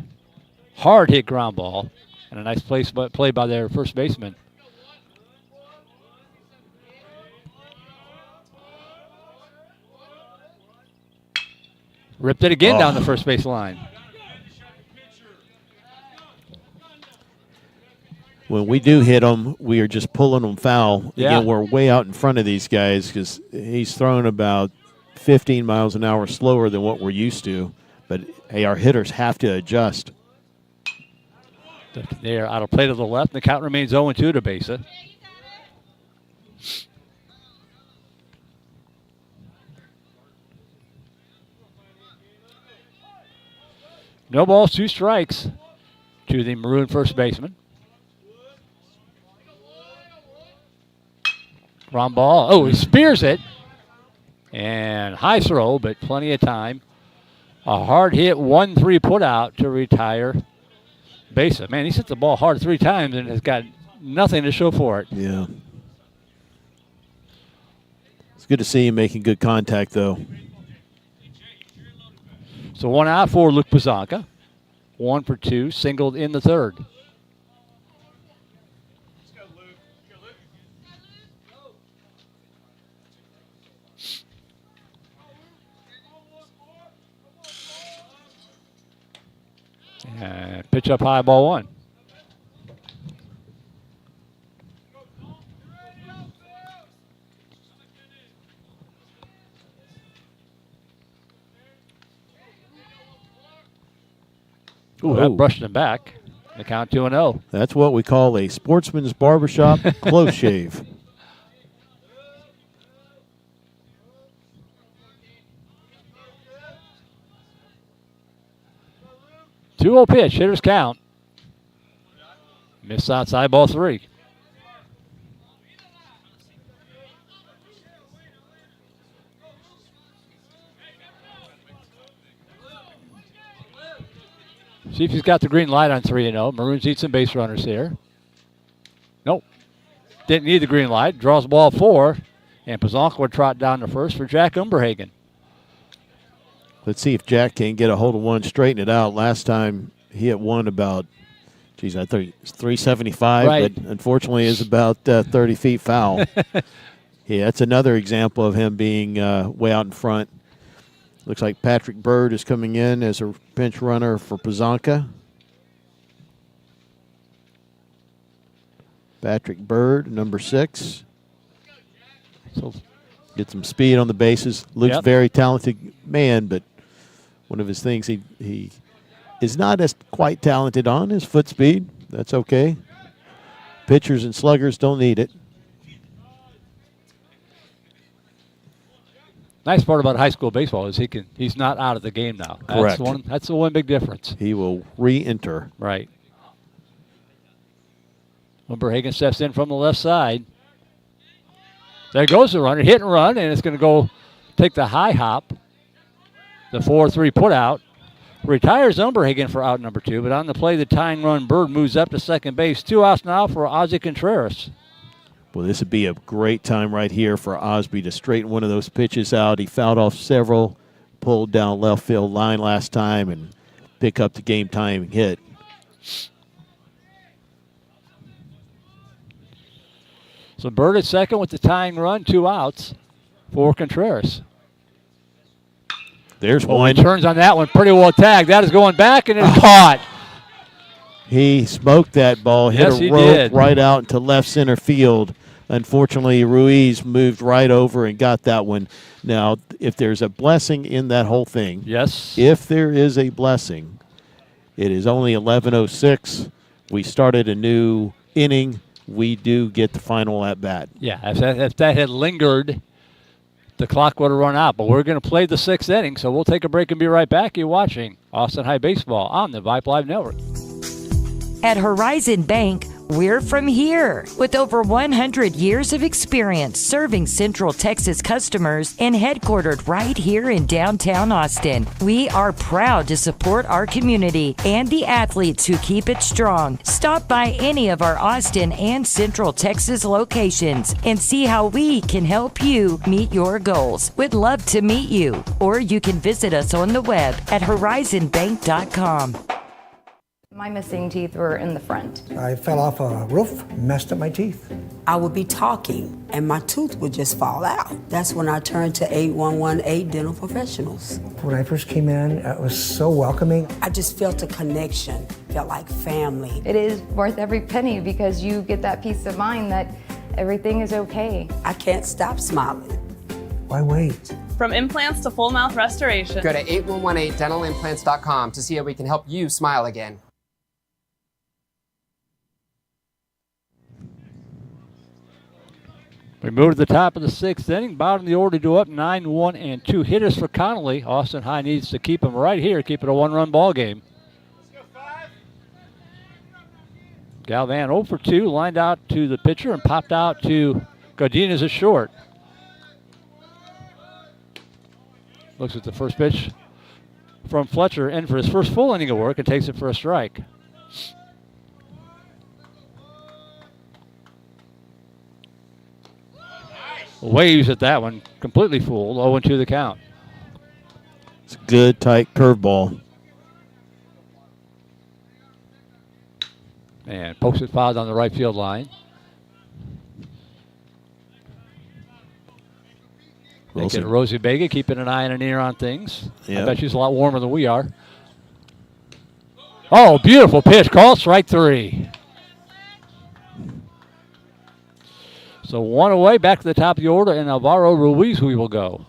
hard-hit ground ball. And a nice play by their first baseman. Ripped it again down the first base line. When we do hit them, we are just pulling them foul. Yeah. Again, we're way out in front of these guys because he's throwing about 15 miles an hour slower than what we're used to. But, hey, our hitters have to adjust. They're out of play to the left, and the count remains 0-2 to Besa. No balls, 2 strikes to the Maroon first baseman. Ground ball. Oh, he spears it. And high throw, but plenty of time. A hard hit 1-3 put out to retire Besa. Man, he's hit the ball hard 3 times and has got nothing to show for it. Yeah. It's good to see him making good contact, though. So 1 out for Luke Pazonka. 1 for 2, singled in the third. And pitch up high, ball 1. Ooh, that brushed him back. The count 2-0. That's what we call a sportsman's barbershop close shave. Two-0 pitch, hitters count. Miss outside, ball 3. See if he's got the green light on 3-0. Maroons need some base runners here. Nope. Didn't need the green light. Draws ball 4. And Pazonka would trot down to first for Jack Umberhagen. Let's see if Jack can get a hold of one, straighten it out. Last time he hit one about, I think it's 375, right. But unfortunately is about 30 feet foul. Yeah, that's another example of him being way out in front. Looks like Patrick Bird is coming in as a pinch runner for Pazonka. Patrick Bird, number 6. So get some speed on the bases. Looks very talented man, but one of his things he is not as quite talented on is foot speed. That's okay. Pitchers and sluggers don't need it. Nice part about high school baseball is he's not out of the game now. Correct. That's the one big difference. He will re-enter. Right. Umberhagen steps in from the left side. There goes the runner, hit and run, and it's going to go take the high hop. The 4-3 put out. Retires Umberhagen for out number 2, but on the play, the tying run, Bird moves up to second base. 2 outs now for Ozzie Contreras. Well, this would be a great time right here for Osby to straighten one of those pitches out. He fouled off several, pulled down left field line last time, and pick up the game-time hit. So Bird at second with the tying run, 2 outs for Contreras. There's one. He turns on that one, pretty well tagged. That is going back and it's caught. He smoked that ball, hit Yes, a he rope did. right out into left center field. Unfortunately, Ruiz moved right over and got that one. Now, if there's a blessing in that whole thing, yes, if there is a blessing, it is only 11:06. We started a new inning. We do get the final at bat. Yeah, if that had lingered, the clock would have run out. But we're going to play the 6th inning, so we'll take a break and be right back. You're watching Austin High Baseball on the Vibe Live Network. At Horizon Bank, we're from here. With over 100 years of experience serving Central Texas customers and headquartered right here in downtown Austin, we are proud to support our community and the athletes who keep it strong. Stop by any of our Austin and Central Texas locations and see how we can help you meet your goals. We'd love to meet you. Or you can visit us on the web at horizonbank.com. My missing teeth were in the front. I fell off a roof, messed up my teeth. I would be talking and my tooth would just fall out. That's when I turned to 8118 Dental Professionals. When I first came in, it was so welcoming. I just felt a connection, felt like family. It is worth every penny because you get that peace of mind that everything is okay. I can't stop smiling. Why wait? From implants to full mouth restoration. Go to 8118dentalimplants.com to see how we can help you smile again. We move to the top of the 6th inning. Bottom of the order to up 9-1-2 hitters for Connally. Austin High needs to keep them right here, keep it a 1-run ball game. Galvan 0 for 2, lined out to the pitcher and popped out to Godinez at short. Looks at the first pitch from Fletcher in for his first full inning of work and takes it for a strike. Waves at that one, completely fooled, 0-2 the count. It's a good, tight curveball. And pokes it foul down the right field line. Thinking of Rosie Vega, keeping an eye and an ear on things. Yep. I bet she's a lot warmer than we are. Oh, beautiful pitch. Called strike 3. So 1 away, back to the top of the order, and Alvaro Ruiz we will go.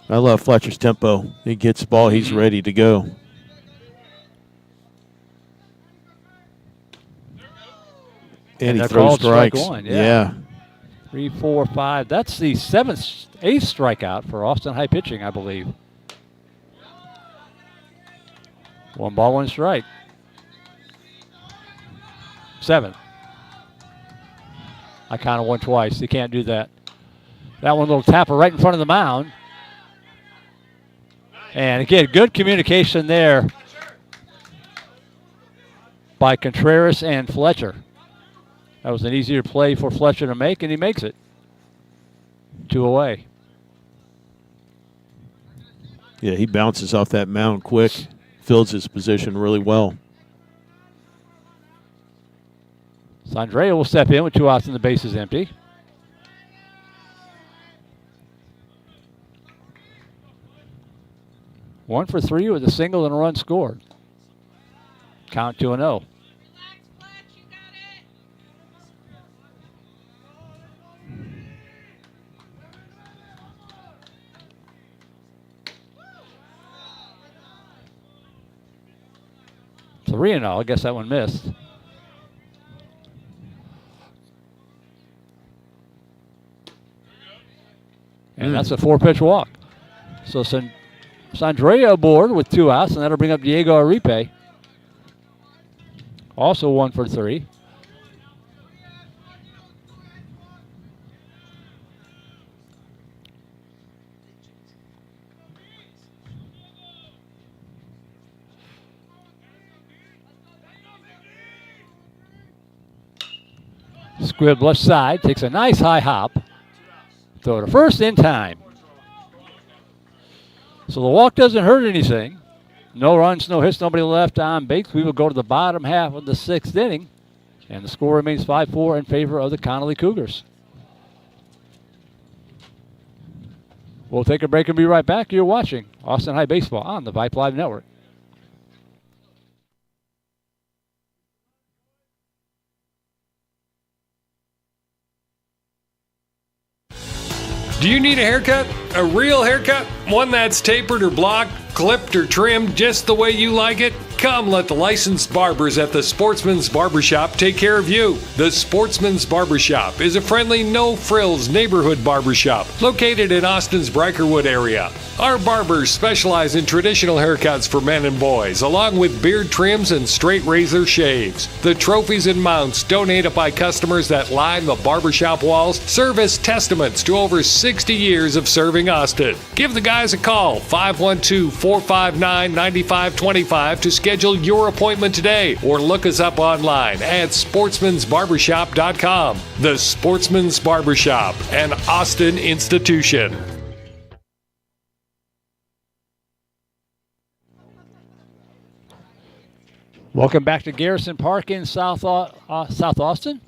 I love Fletcher's tempo. He gets the ball, he's ready to go. And he throws strikes. Strike 1, yeah. 3, 4, 5. That's the 8th strikeout for Austin High pitching, I believe. 1 ball, 1 strike. 7. I counted 1 twice. You can't do that. That one little tapper right in front of the mound. And again, good communication there by Contreras and Fletcher. That was an easier play for Fletcher to make, and he makes it. 2 away. Yeah, he bounces off that mound quick, fills his position really well. Sandrea will step in with 2 outs and the base is empty. One for 3 with a single and a run scored. Count 2-0. Three and 0. I guess that one missed. And that's a 4-pitch walk. So Sandrea aboard with 2 outs, and that'll bring up Diego Aripe. Also 1 for 3. Squib left side, takes a nice high hop. Throw to first in time. So the walk doesn't hurt anything. No runs, no hits, nobody left on base. We will go to the bottom half of the 6th inning. And the score remains 5-4 in favor of the Connally Cougars. We'll take a break and be right back. You're watching Austin High Baseball on the Vipe Live Network. Do you need a haircut? A real haircut? One that's tapered or blocked, clipped or trimmed just the way you like it? Come let the licensed barbers at the Sportsman's Barbershop take care of you. The Sportsman's Barbershop is a friendly, no-frills neighborhood barbershop located in Austin's Brykerwood area. Our barbers specialize in traditional haircuts for men and boys, along with beard trims and straight razor shaves. The trophies and mounts donated by customers that line the barbershop walls serve as testaments to over 60 years of serving Austin. Give the guys a call, 512-459-9525 to schedule your appointment today, or look us up online at sportsmansbarbershop.com. The Sportsman's Barbershop, an Austin institution. Welcome back to Garrison Park in South Austin.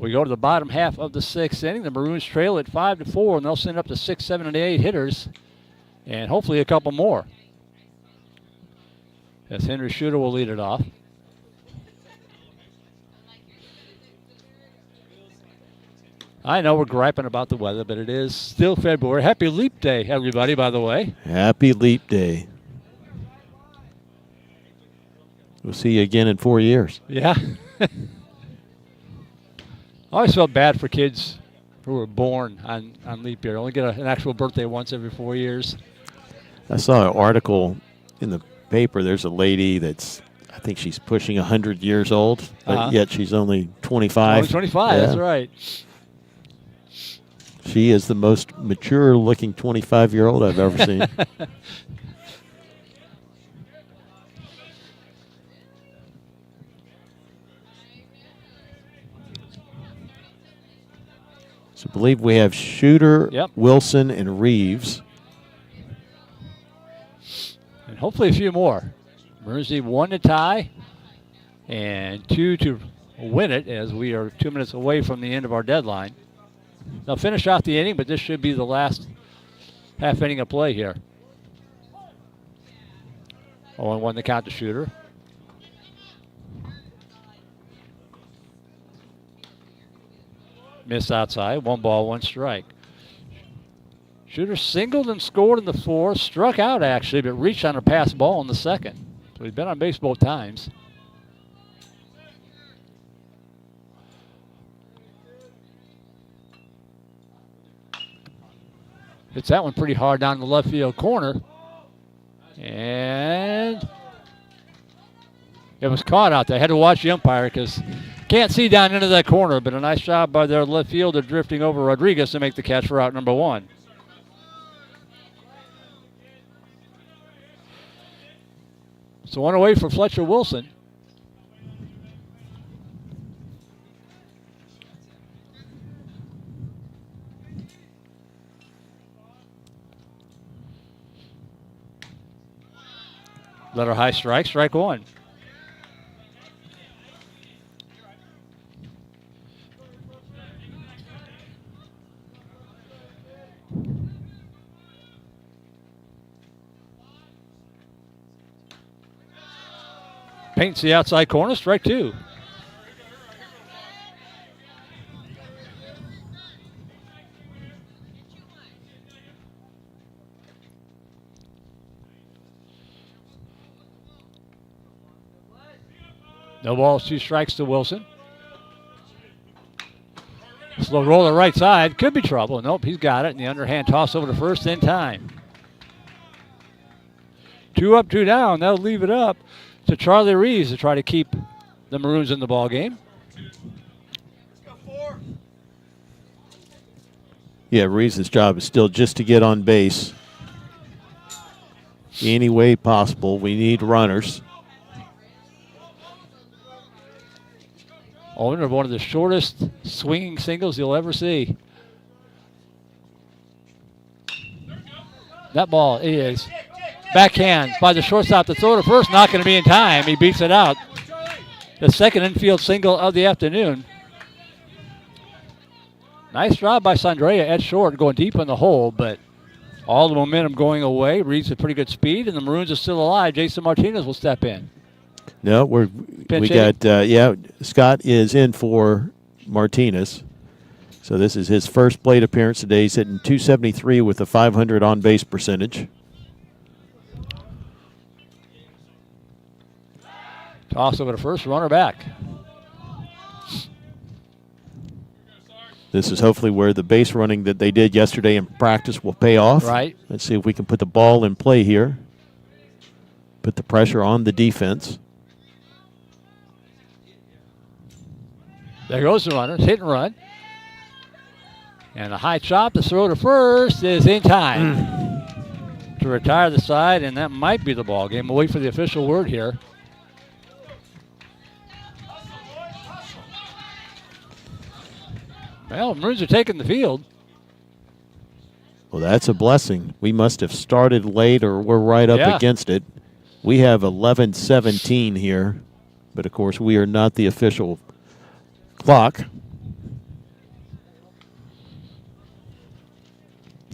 We go to the bottom half of the 6th inning. The Maroons trail at 5-4, and they'll send up to 6, 7, and 8 hitters, and hopefully a couple more. As Henry Shooter will lead it off. I know we're griping about the weather, but it is still February. Happy Leap Day, everybody, by the way. Happy Leap Day. We'll see you again in 4 years. Yeah. I always felt bad for kids who were born on leap year. Only get an actual birthday once every 4 years. I saw an article in the paper. There's a lady that's, I think she's pushing 100 years old, but yet she's only 25. Only 25, that's right. She is the most mature-looking 25-year-old I've ever seen. So I believe we have Shooter, Wilson, and Reeves. And hopefully a few more. Maroons need 1 to tie and 2 to win it, as we are 2 minutes away from the end of our deadline. They'll finish out the inning, but this should be the last half inning of play here. 0-1 the count to Shooter. Miss outside, 1 ball, 1 strike. Shooter singled and scored in the 4th, struck out actually, but reached on a pass ball in the 2nd. So he's been on base both times. Hits that one pretty hard down the left field corner. And it was caught out there. I had to watch the umpire because can't see down into that corner, but a nice job by their left fielder drifting over Rodriguez to make the catch for out number 1. So 1 away for Fletcher Wilson. Letter high strike, strike 1. Paints the outside corner, strike 2. No balls, 2 strikes to Wilson. Slow roll to right side, could be trouble. Nope, he's got it, and the underhand toss over to first in time. 2 up, 2 down, they'll leave it up to Charlie Reeves to try to keep the Maroons in the ball game. Yeah, Reeves' job is still just to get on base any way possible. We need runners. Owner of one of the shortest swinging singles you'll ever see. That ball is backhand by the shortstop. The throw to first, not going to be in time. He beats it out. The second infield single of the afternoon. Nice job by Sandrea at short, going deep in the hole, but all the momentum going away. Reed's at pretty good speed, and the Maroons are still alive. Jason Martinez will step in. No, we got Scott is in for Martinez. So this is his first plate appearance today. He's hitting .273 with a .500 on base percentage. Toss over to first, runner back. This is hopefully where the base running that they did yesterday in practice will pay off. Right. Let's see if we can put the ball in play here. Put the pressure on the defense. There goes the runner. Hit and run. And a high chop. The throw to first is in time to retire the side, and that might be the ball game. We'll wait for the official word here. Well, Maroons are taking the field. Well, that's a blessing. We must have started late or we're right up against it. We have 11:17 here, but of course we are not the official clock.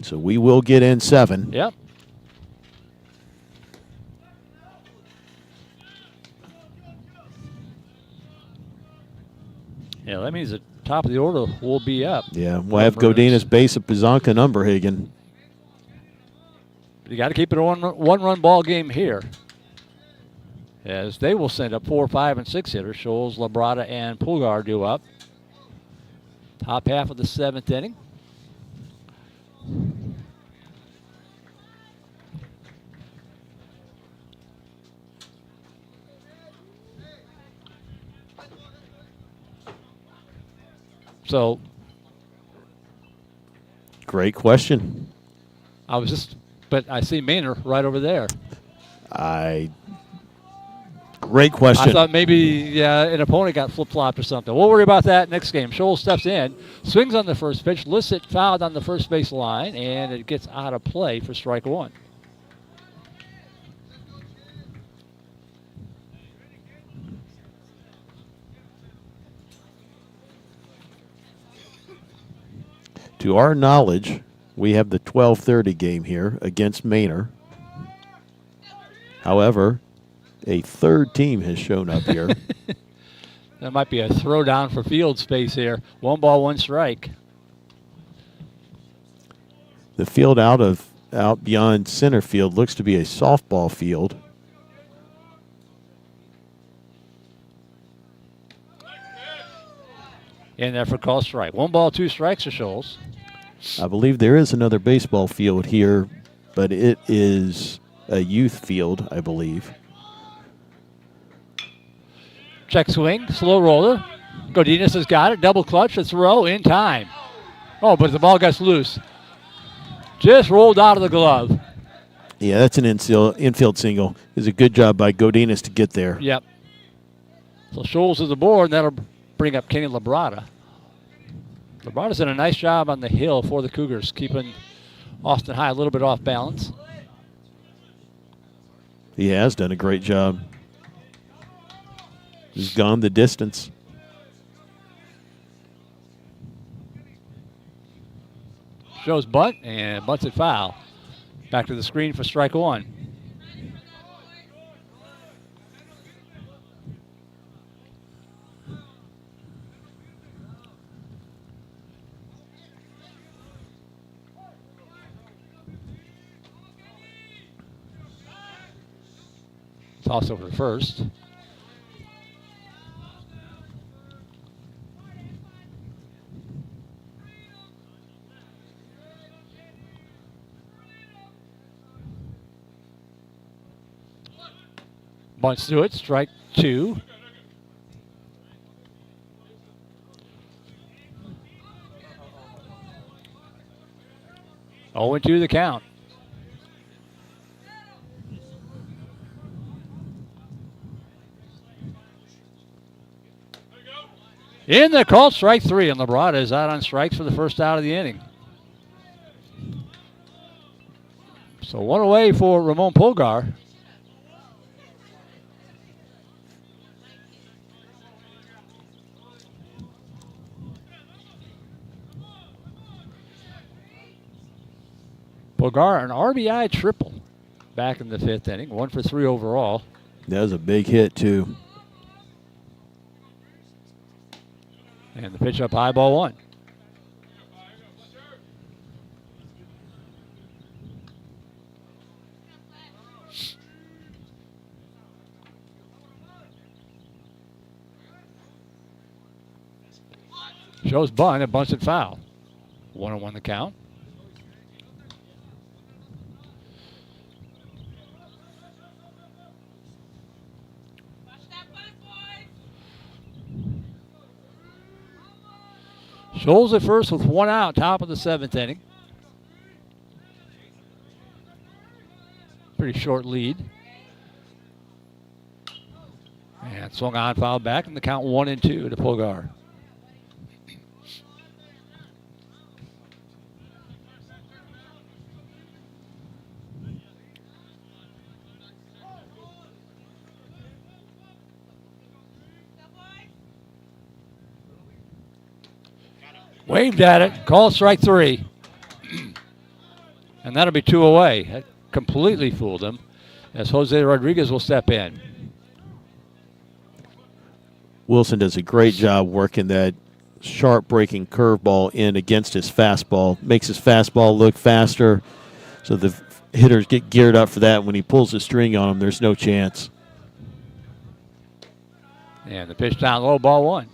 So we will get in 7. Yep. Yeah, that means the top of the order will be up. Yeah, we'll have Godinez, Base of Pizanka, and Umberhagen. You got to keep it a one-run ball game here, as they will send up 4, 5, and 6 hitters. Scholes, Labrada, and Pulgar due up. Top half of the 7th inning. So, great question. But I see Manor right over there. Great question. I thought maybe an opponent got flip-flopped or something. We'll worry about that next game. Scholes steps in, swings on the first pitch, lifts it, fouled on the first base line, and it gets out of play for strike 1. To our knowledge, we have the 12:30 game here against Manor. However, a third team has shown up here. That might be a throwdown for field space here. 1 ball, 1 strike. The field out beyond center field looks to be a softball field. In there for call strike. 1 ball, 2 strikes for Scholes. I believe there is another baseball field here, but it is a youth field, I believe. Check swing, slow roller. Godinez has got it. Double clutch, a throw in time. Oh, but the ball gets loose. Just rolled out of the glove. Yeah, that's an infield single. It's a good job by Godinez to get there. Yep. So Scholes is aboard, and that'll bring up Kenny Labrada. Labrada's done a nice job on the hill for the Cougars, keeping Austin High a little bit off balance. He has done a great job. He's gone the distance. Shows bunt, and bunts it foul. Back to the screen for strike 1. Toss over to first. Bunts to it, strike 2. Oh, 2 the count. In the called strike 3, and Labrada is out on strikes for the first out of the inning. So one away for Ramon Pulgar. Pulgar, an RBI triple back in the 5th inning. 1 for 3 overall. That was a big hit, too. And the pitch up high, ball 1. Shows bunt, and bunts it foul. 1-1 the count. Scholes at first with 1 out, top of the 7th inning. Pretty short lead. And swung on, fouled back, and the count 1-2 to Pulgar. Waved at it, called strike 3. And that'll be 2 away. That completely fooled him as Jose Rodriguez will step in. Wilson does a great job working that sharp breaking curveball in against his fastball. Makes his fastball look faster, so the hitters get geared up for that. When he pulls the string on him, there's no chance. And the pitch down low, ball 1.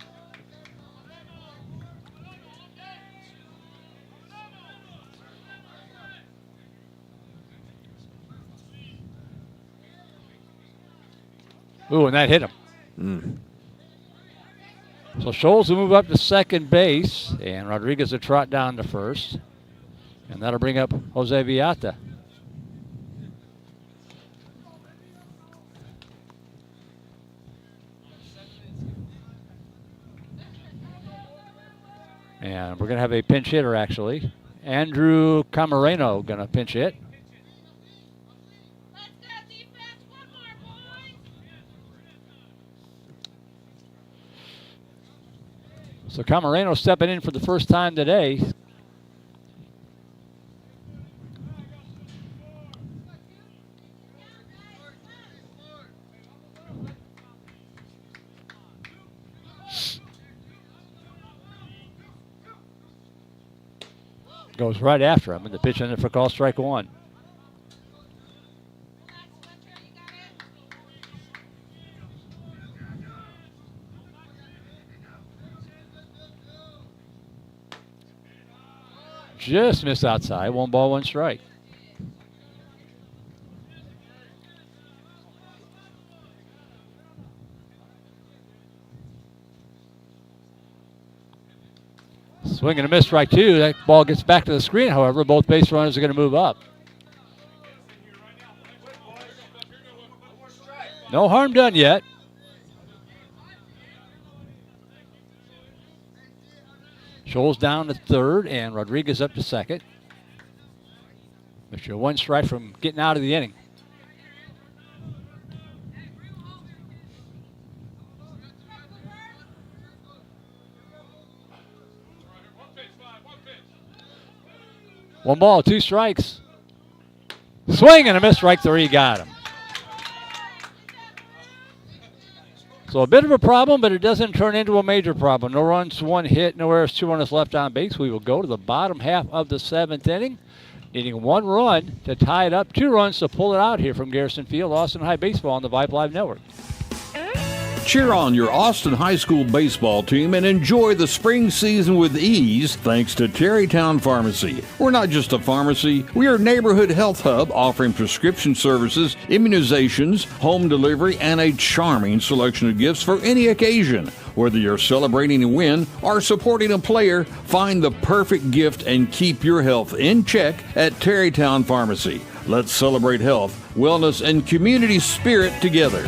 Ooh, and that hit him. So Scholes will move up to second base, and Rodriguez will trot down to first. And that'll bring up Jose Villata. And we're going to have a pinch hitter, actually. Andrew Camareno going to pinch hit. So Camareno stepping in for the first time today. Goes right after him, and the pitch in it for call strike 1. Just missed outside. 1 ball, 1 strike. Swing and a miss, strike 2. That ball gets back to the screen, however. Both base runners are going to move up. No harm done yet. Scholes down to third, and Rodriguez up to second. But you're 1 strike from getting out of the inning. One ball, 2 strikes. Swing and a miss, strike 3, got him. So a bit of a problem, but it doesn't turn into a major problem. No runs, 1 hit, no errors, 2 runners left on base. We will go to the bottom half of the 7th inning, needing 1 run to tie it up, 2 runs to pull it out here from Garrison Field. Austin High Baseball on the Vibe Live Network. Cheer on your Austin High School baseball team and enjoy the spring season with ease thanks to Terrytown Pharmacy. We're not just a pharmacy, we are a neighborhood health hub offering prescription services, immunizations, home delivery, and a charming selection of gifts for any occasion. Whether you're celebrating a win or supporting a player, find the perfect gift and keep your health in check at Terrytown Pharmacy. Let's celebrate health, wellness, and community spirit together.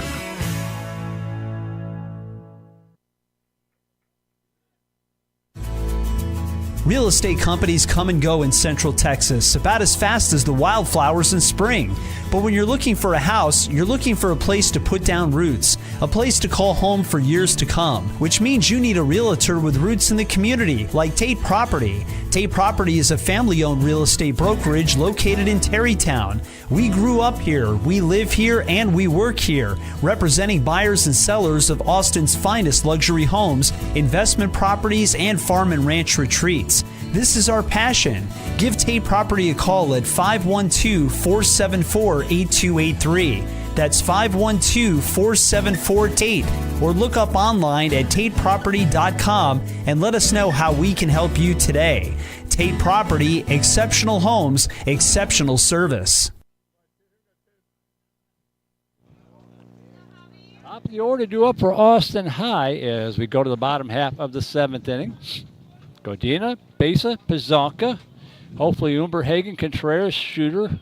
Real estate companies come and go in Central Texas about as fast as the wildflowers in spring. But when you're looking for a house, you're looking for a place to put down roots, a place to call home for years to come, which means you need a realtor with roots in the community, like Tate Property. Tate Property is a family-owned real estate brokerage located in Terrytown. We grew up here, we live here, and we work here, representing buyers and sellers of Austin's finest luxury homes, investment properties, and farm and ranch retreats. This is our passion. Give Tate Property a call at 512-474-8283. That's 512-474-TATE. Or look up online at tateproperty.com and let us know how we can help you today. Tate Property, exceptional homes, exceptional service. Top of the order due up for Austin High as we go to the bottom half of the 7th inning. Godina, Besa, Pizanka, hopefully Umberhagen, Contreras, Shooter,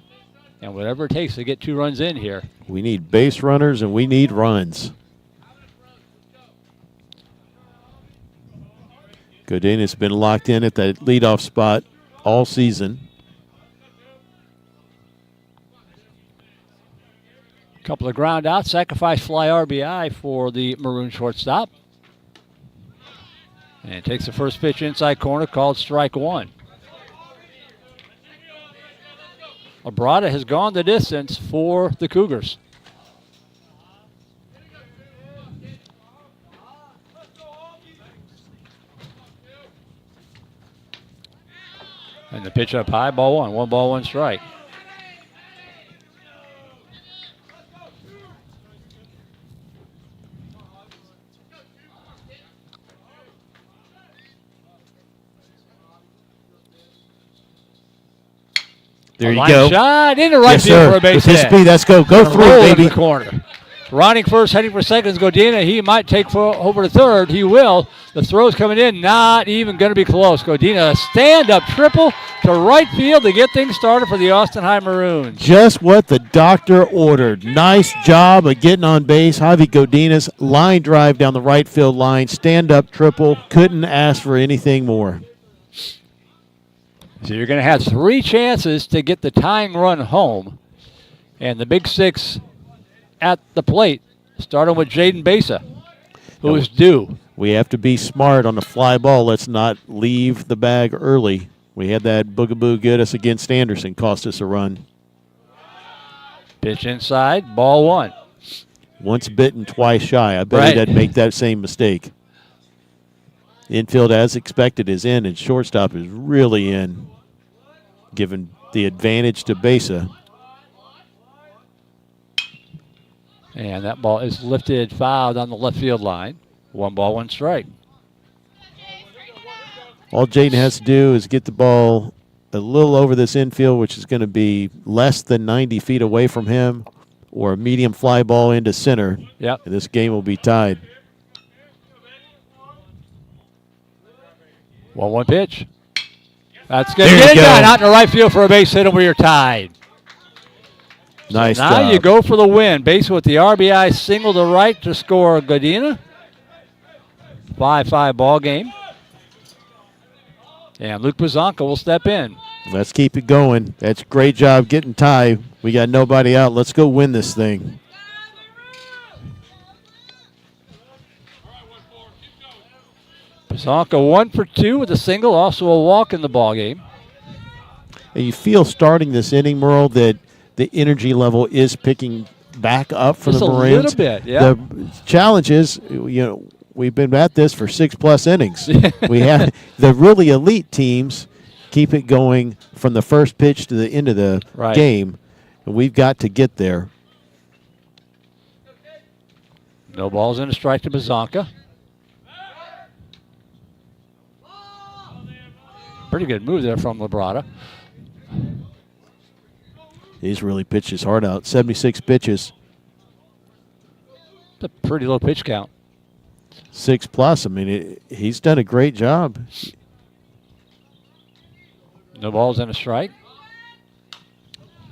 and whatever it takes to get 2 runs in here. We need base runners and we need runs. Godina's been locked in at that leadoff spot all season. Couple of ground outs, sacrifice fly RBI for the Maroon shortstop. And takes the first pitch inside corner, called strike 1. Abrada has gone the distance for the Cougars. And the pitch up high, ball 1. 1 ball, 1 strike. There you line go. Shot into right Yes, field sir. for a base With his hit. speed, let's go. Go Gonna through, roll into baby. the corner. Ronning first, heading for second is Godina. He might take over to third. He will. The throw's coming in, not even going to be close. Godina, a stand-up triple to right field to get things started for the Austin High Maroons. Just what the doctor ordered. Nice job of getting on base. Javi Godinez, line drive down the right field line, stand-up triple. Couldn't ask for anything more. So you're going to have 3 chances to get the tying run home. And the big 6 at the plate, starting with Jaden Besa, who is due. We have to be smart on the fly ball. Let's not leave the bag early. We had that boogaboo get us against Anderson, cost us a run. Pitch inside, ball 1. Once bitten, twice shy. I bet he'd make that same mistake. Infield, as expected, is in, and shortstop is really in, giving the advantage to Besa. And that ball is lifted, fouled on the left field line. 1 ball, 1 strike. All Jaden has to do is get the ball a little over this infield, which is going to be less than 90 feet away from him, or a medium fly ball into center. Yep. And this game will be tied. 1-1 pitch. That's going to There get you it go. done out in the right field for a base hit, and we are tied. Nice So now job. you go for the win. Base with the RBI single to right to score Godina. 5-5 ball game. And Luke Pizanka will step in. Let's keep it going. That's a great job getting Ty. We got nobody out. Let's go win this thing. Pizanka 1 for 2 with a single, also a walk in the ball game. And you feel starting this inning, Merle, that the energy level is picking back up for Just the a Maroons. little bit, yeah. The challenge is, we've been at this for 6+ innings. We have the really elite teams keep it going from the first pitch to the end of the game, and we've got to get there. No balls in a strike to Pizanka. Pretty good move there from Labrada. He's really pitched his heart out. 76 pitches. It's a pretty low pitch count. 6+. I mean, he's done a great job. No balls in a strike.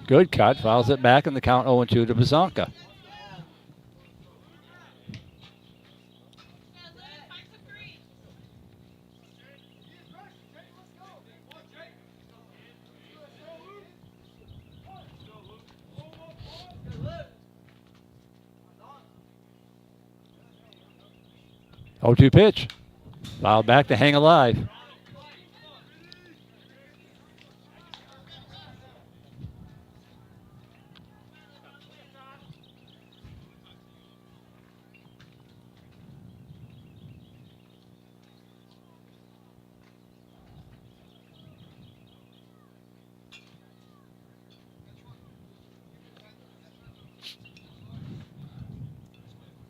Good cut. Fouls it back in the count 0-2 to Pizanka. 0-2 pitch. Fouled back to hang alive.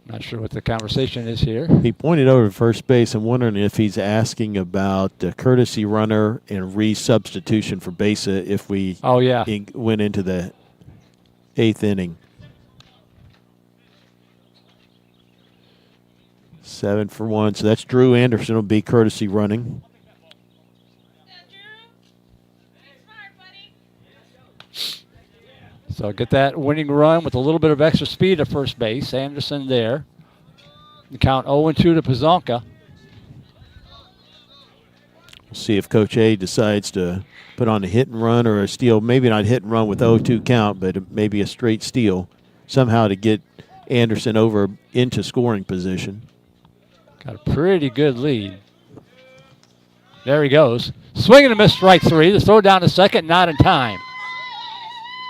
Not sure what the conversation is here. He pointed over to first base. I'm wondering if he's asking about the courtesy runner and re-substitution for Besa if we went into the 8th inning. 7 for 1. So that's Drew Anderson will be courtesy running. So get that winning run with a little bit of extra speed at first base. Anderson there. The count 0-2 to Pazonka. We'll see if Coach A decides to put on a hit and run or a steal. Maybe not hit and run with 0-2 count, but maybe a straight steal somehow to get Anderson over into scoring position. Got a pretty good lead. There he goes. Swing and a miss, strike 3. The throw down to second, not in time.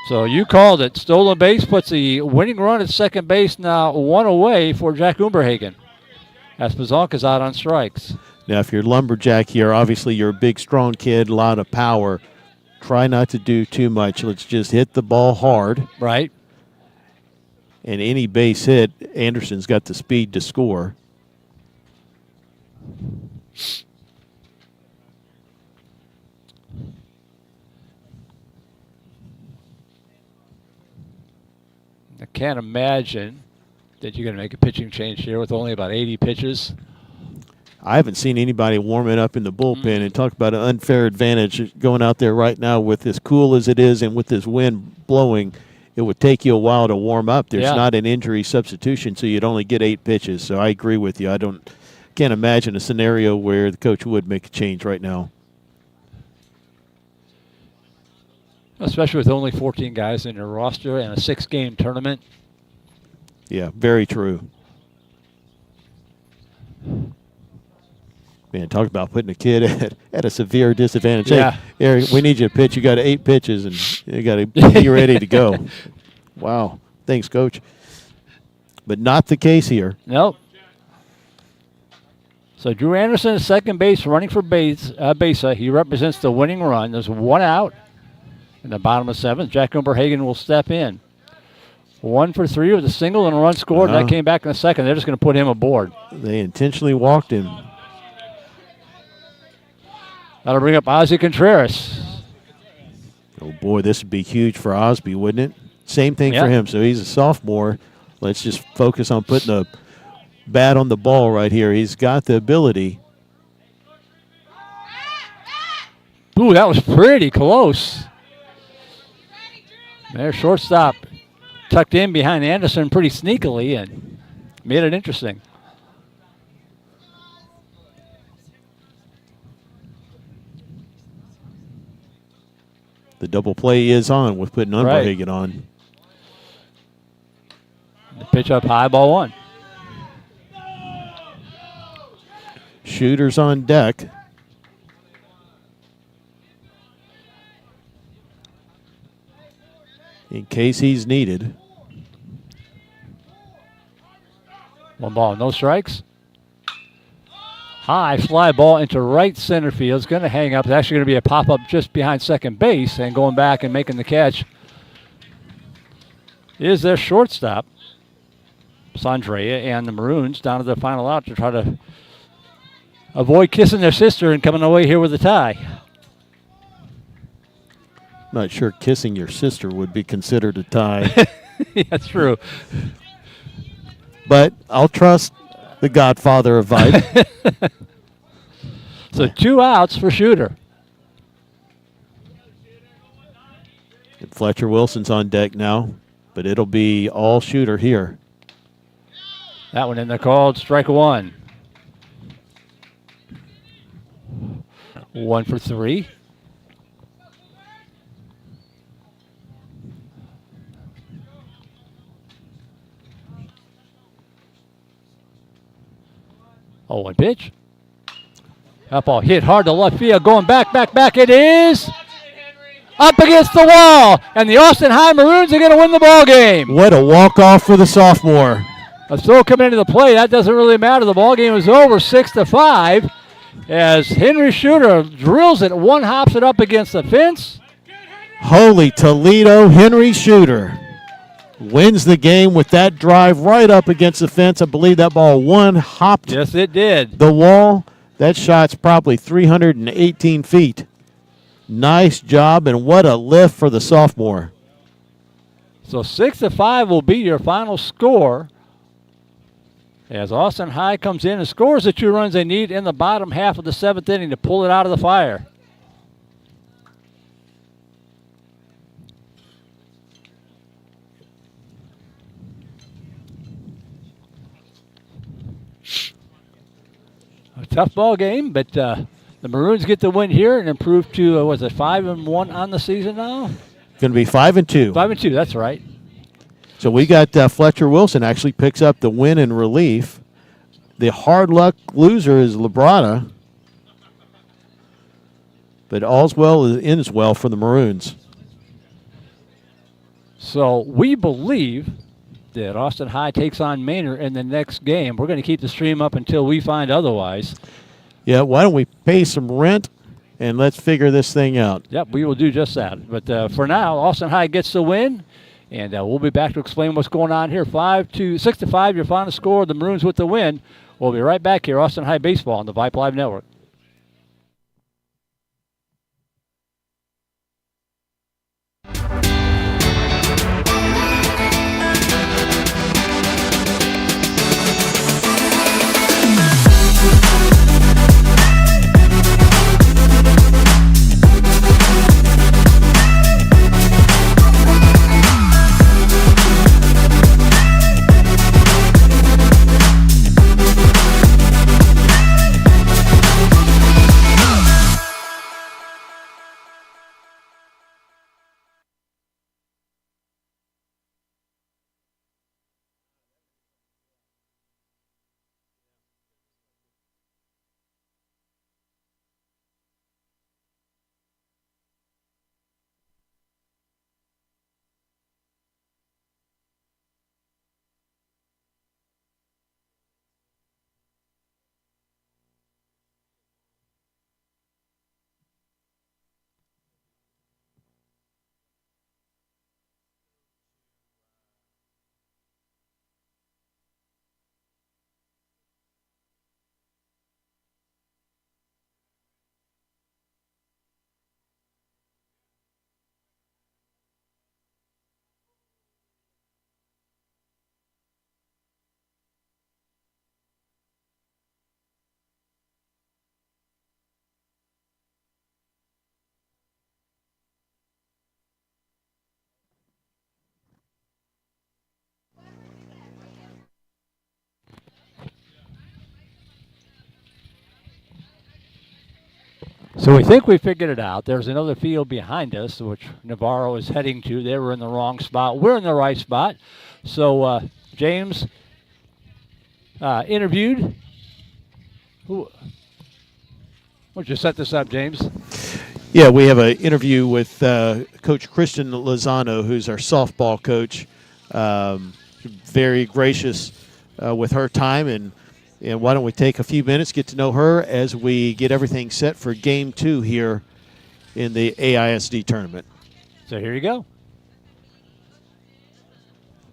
So you called it. Stolen base puts the winning run at second base, now 1 away for Jack Umberhagen as Pazonka's out on strikes. Now, if you're Lumberjack here, obviously you're a big, strong kid, a lot of power. Try not to do too much. Let's just hit the ball hard. Right. And any base hit, Anderson's got the speed to score. I can't imagine that you're going to make a pitching change here with only about 80 pitches. I haven't seen anybody warming up in the bullpen and talk about an unfair advantage going out there right now with as cool as it is and with this wind blowing. It would take you a while to warm up. There's not an injury substitution, so you'd only get 8 pitches. So I agree with you. Can't imagine a scenario where the coach would make a change right now. Especially with only 14 guys in your roster and a 6-game tournament. Yeah, very true. Man, talk about putting a kid at a severe disadvantage. Yeah. Hey, Eric, we need you to pitch. You got 8 pitches, and you got to be ready to go. Wow. Thanks, Coach. But not the case here. Nope. So Drew Anderson is second base, running for Besa. He represents the winning run. There's 1 out. In the bottom of 7th, Jack Umberhagen will step in. 1 for 3 with a single and a run scored. And that came back in the second. They're just going to put him aboard. They intentionally walked him. That'll bring up Ozzy Contreras. Oh, boy, this would be huge for Osby, wouldn't it? Same thing for him. So he's a sophomore. Let's just focus on putting the bat on the ball right here. He's got the ability. Ooh, that was pretty close. Their shortstop tucked in behind Anderson pretty sneakily and made it interesting. The double play is on with putting Umberhagen on. The pitch up high, ball 1. Shooters on deck. In case he's needed. 1 ball, no strikes. High fly ball into right center field. It's going to hang up. It's actually going to be a pop-up just behind second base, and going back and making the catch is their shortstop, Sandrea, and the Maroons down to the final out to try to avoid kissing their sister and coming away here with a tie. Not sure kissing your sister would be considered a tie. Yeah, that's true. But I'll trust the godfather of Vibe. So 2 outs for Shooter. And Fletcher Wilson's on deck now, but it'll be all Shooter here. That one in there called strike 1. 1 for 3. Oh, and pitch. That ball hit hard to left field. Going back. It is up against the wall. And the Austin High Maroons are going to win the ball game. What a walk-off for the sophomore. A throw coming into the play. That doesn't really matter. The ball game is over 6-5 as Henry Shooter drills it. One hops it up against the fence. Holy Toledo, Henry Shooter wins the game with that drive right up against the fence. I believe that ball hopped. Yes, it did. The wall. That shot's probably 318 feet. Nice job, and what a lift for the sophomore. So 6-5 will be your final score as Austin High comes in and scores the 2 runs they need in the bottom half of the 7th inning to pull it out of the fire. A tough ball game, but the Maroons get the win here and improve to, 5-1 on the season now? Going to be 5-2. 5-2, that's right. So we got Fletcher Wilson actually picks up the win in relief. The hard luck loser is Labrada. But all's well that ends well for the Maroons. So we believe that Austin High takes on Manor in the next game. We're going to keep the stream up until we find otherwise. Yeah, why don't we pay some rent and let's figure this thing out. Yep, we will do just that. But for now, Austin High gets the win. And we'll be back to explain what's going on here. 6-5, your final score. The Maroons with the win. We'll be right back here. Austin High Baseball on the Vipe Live Network. So we think we figured it out. There's another field behind us, which Navarro is heading to. They were in the wrong spot. We're in the right spot. So James interviewed. Why don't you set this up, James? Yeah, we have an interview with Coach Kristen Lozano, who's our softball coach. Very gracious with her time, and why don't we take a few minutes, get to know her as we get everything set for Game 2 here in the AISD tournament. So here you go.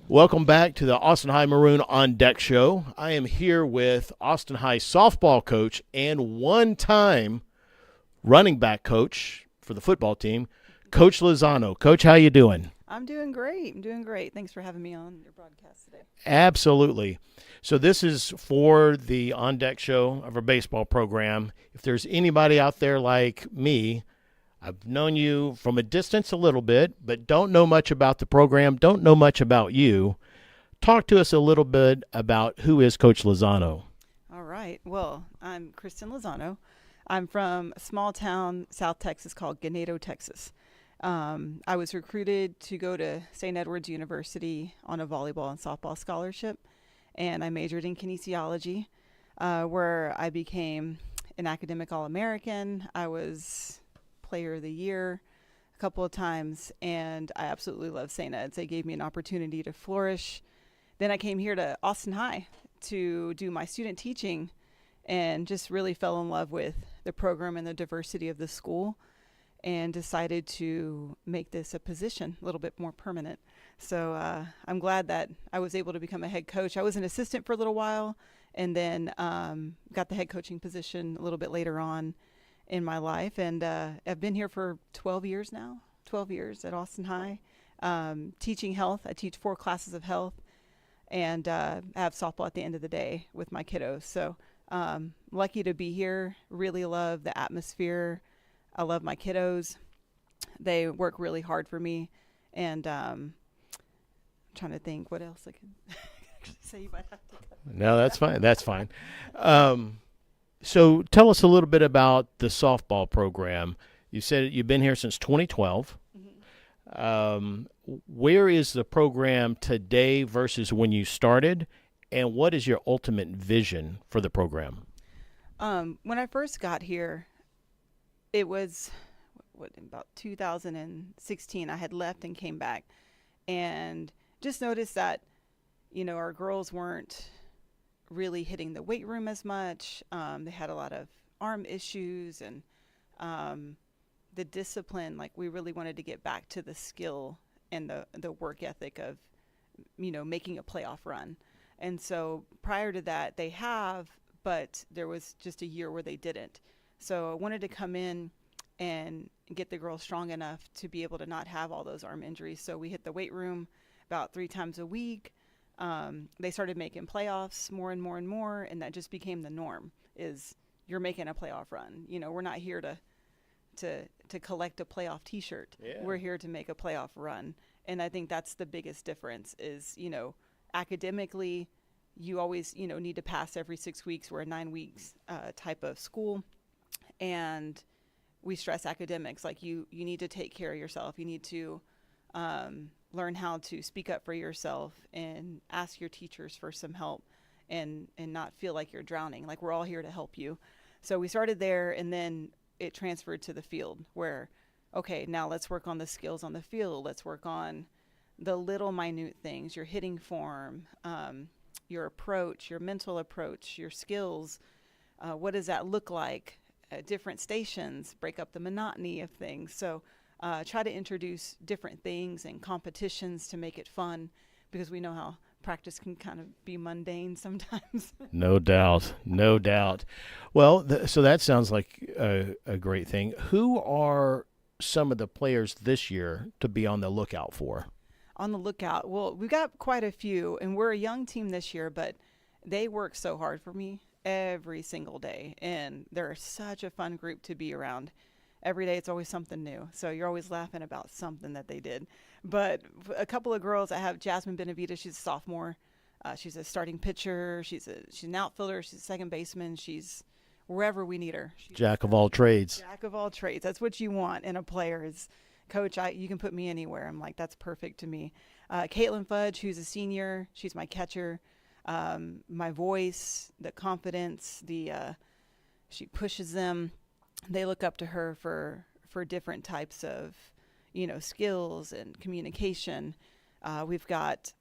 Welcome back to the Austin High Maroon On Deck show. I am here with Austin High softball coach and one-time running back coach for the football team, Coach Lozano. Coach, how you doing? I'm doing great. Thanks for having me on your broadcast today. Absolutely. So this is for the On Deck show of our baseball program. If there's anybody out there like me, I've known you from a distance a little bit, but don't know much about the program, don't know much about you. Talk to us a little bit about who is Coach Lozano. All right. Well, I'm Kristen Lozano. I'm from a small town, South Texas, called Ganado, Texas. I was recruited to go to St. Edward's University on a volleyball and softball scholarship, and I majored in kinesiology. where I became an academic All-American. I was Player of the Year a couple of times, and I absolutely love St. Ed's. They gave me an opportunity to flourish. Then I came here to Austin High to do my student teaching and just really fell in love with the program and the diversity of the school and decided to make this a position a little bit more permanent. So I'm glad that I was able to become a head coach. I was an assistant for a little while and then got the head coaching position a little bit later on in my life. And I've been here for 12 years now, 12 years at Austin High, teaching health. I teach 4 classes of health and I have softball at the end of the day with my kiddos. So lucky to be here. Really love the atmosphere. I love my kiddos. They work really hard for me. And I'm trying to think what else I can say. You might have to cut. No, that's fine. That's fine. So tell us a little bit about the softball program. You said you've been here since 2012. Where is the program today versus when you started, and what is your ultimate vision for the program? When I first got here, it was about 2016. I had left and came back and just noticed that, our girls weren't really hitting the weight room as much. They had a lot of arm issues and the discipline. Like, we really wanted to get back to the skill and the work ethic of, making a playoff run. And so prior to that, they have, but there was just a year where they didn't. So I wanted to come in and get the girls strong enough to be able to not have all those arm injuries. So we hit the weight room about 3 times a week. They started making playoffs more and more and more, and that just became the norm, is you're making a playoff run. We're not here to collect a playoff t-shirt. Yeah. We're here to make a playoff run. And I think that's the biggest difference is, academically, you always, need to pass every 6 weeks. We're a 9 weeks type of school. And we stress academics. Like, you need to take care of yourself. You need to learn how to speak up for yourself and ask your teachers for some help and not feel like you're drowning. Like, we're all here to help you. So we started there, and then it transferred to the field where, okay, now let's work on the skills on the field. Let's work on the little minute things, your hitting form, your approach, your mental approach, your skills. What does that look like at different stations? Break up the monotony of things. So try to introduce different things and competitions to make it fun, because we know how practice can kind of be mundane sometimes. No doubt. No doubt. Well, so that sounds like a great thing. Who are some of the players this year to be on the lookout for? On the lookout? Well, we've got quite a few, and we're a young team this year, but they work so hard for me every single day, and they're such a fun group to be around. Every day it's always something new, so you're always laughing about something that they did. But a couple of girls, I have Jasmine Benavita. She's a sophomore. She's a starting pitcher. She's an outfielder. She's a second baseman. She's wherever we need her. Jack of all trades. Jack of all trades. That's what you want in a player is, Coach, you can put me anywhere. I'm like, that's perfect to me. Caitlin Fudge, who's a senior. She's my catcher. My voice, the confidence, she pushes them. They look up to her for different types of, skills and communication. We've got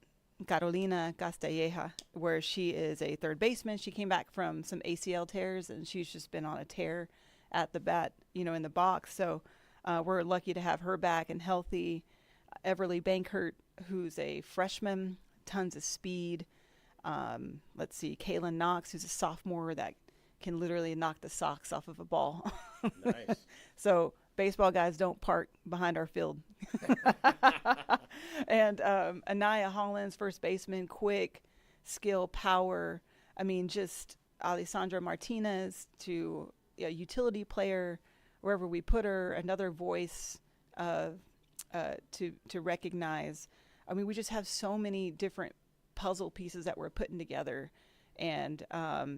Carolina Castelleja, where she is a third baseman. She came back from some ACL tears, and she's just been on a tear at the bat, in the box. So we're lucky to have her back and healthy. Everly Bankert, who's a freshman, tons of speed. Let's see, Kaylin Knox, who's a sophomore that can literally knock the socks off of a ball. Nice. So baseball guys don't park behind our field. And Anaya Hollins, first baseman, quick, skill, power. I mean, just Alessandra Martinez to a utility player, wherever we put her, another voice to recognize. I mean, we just have so many different puzzle pieces that we're putting together, and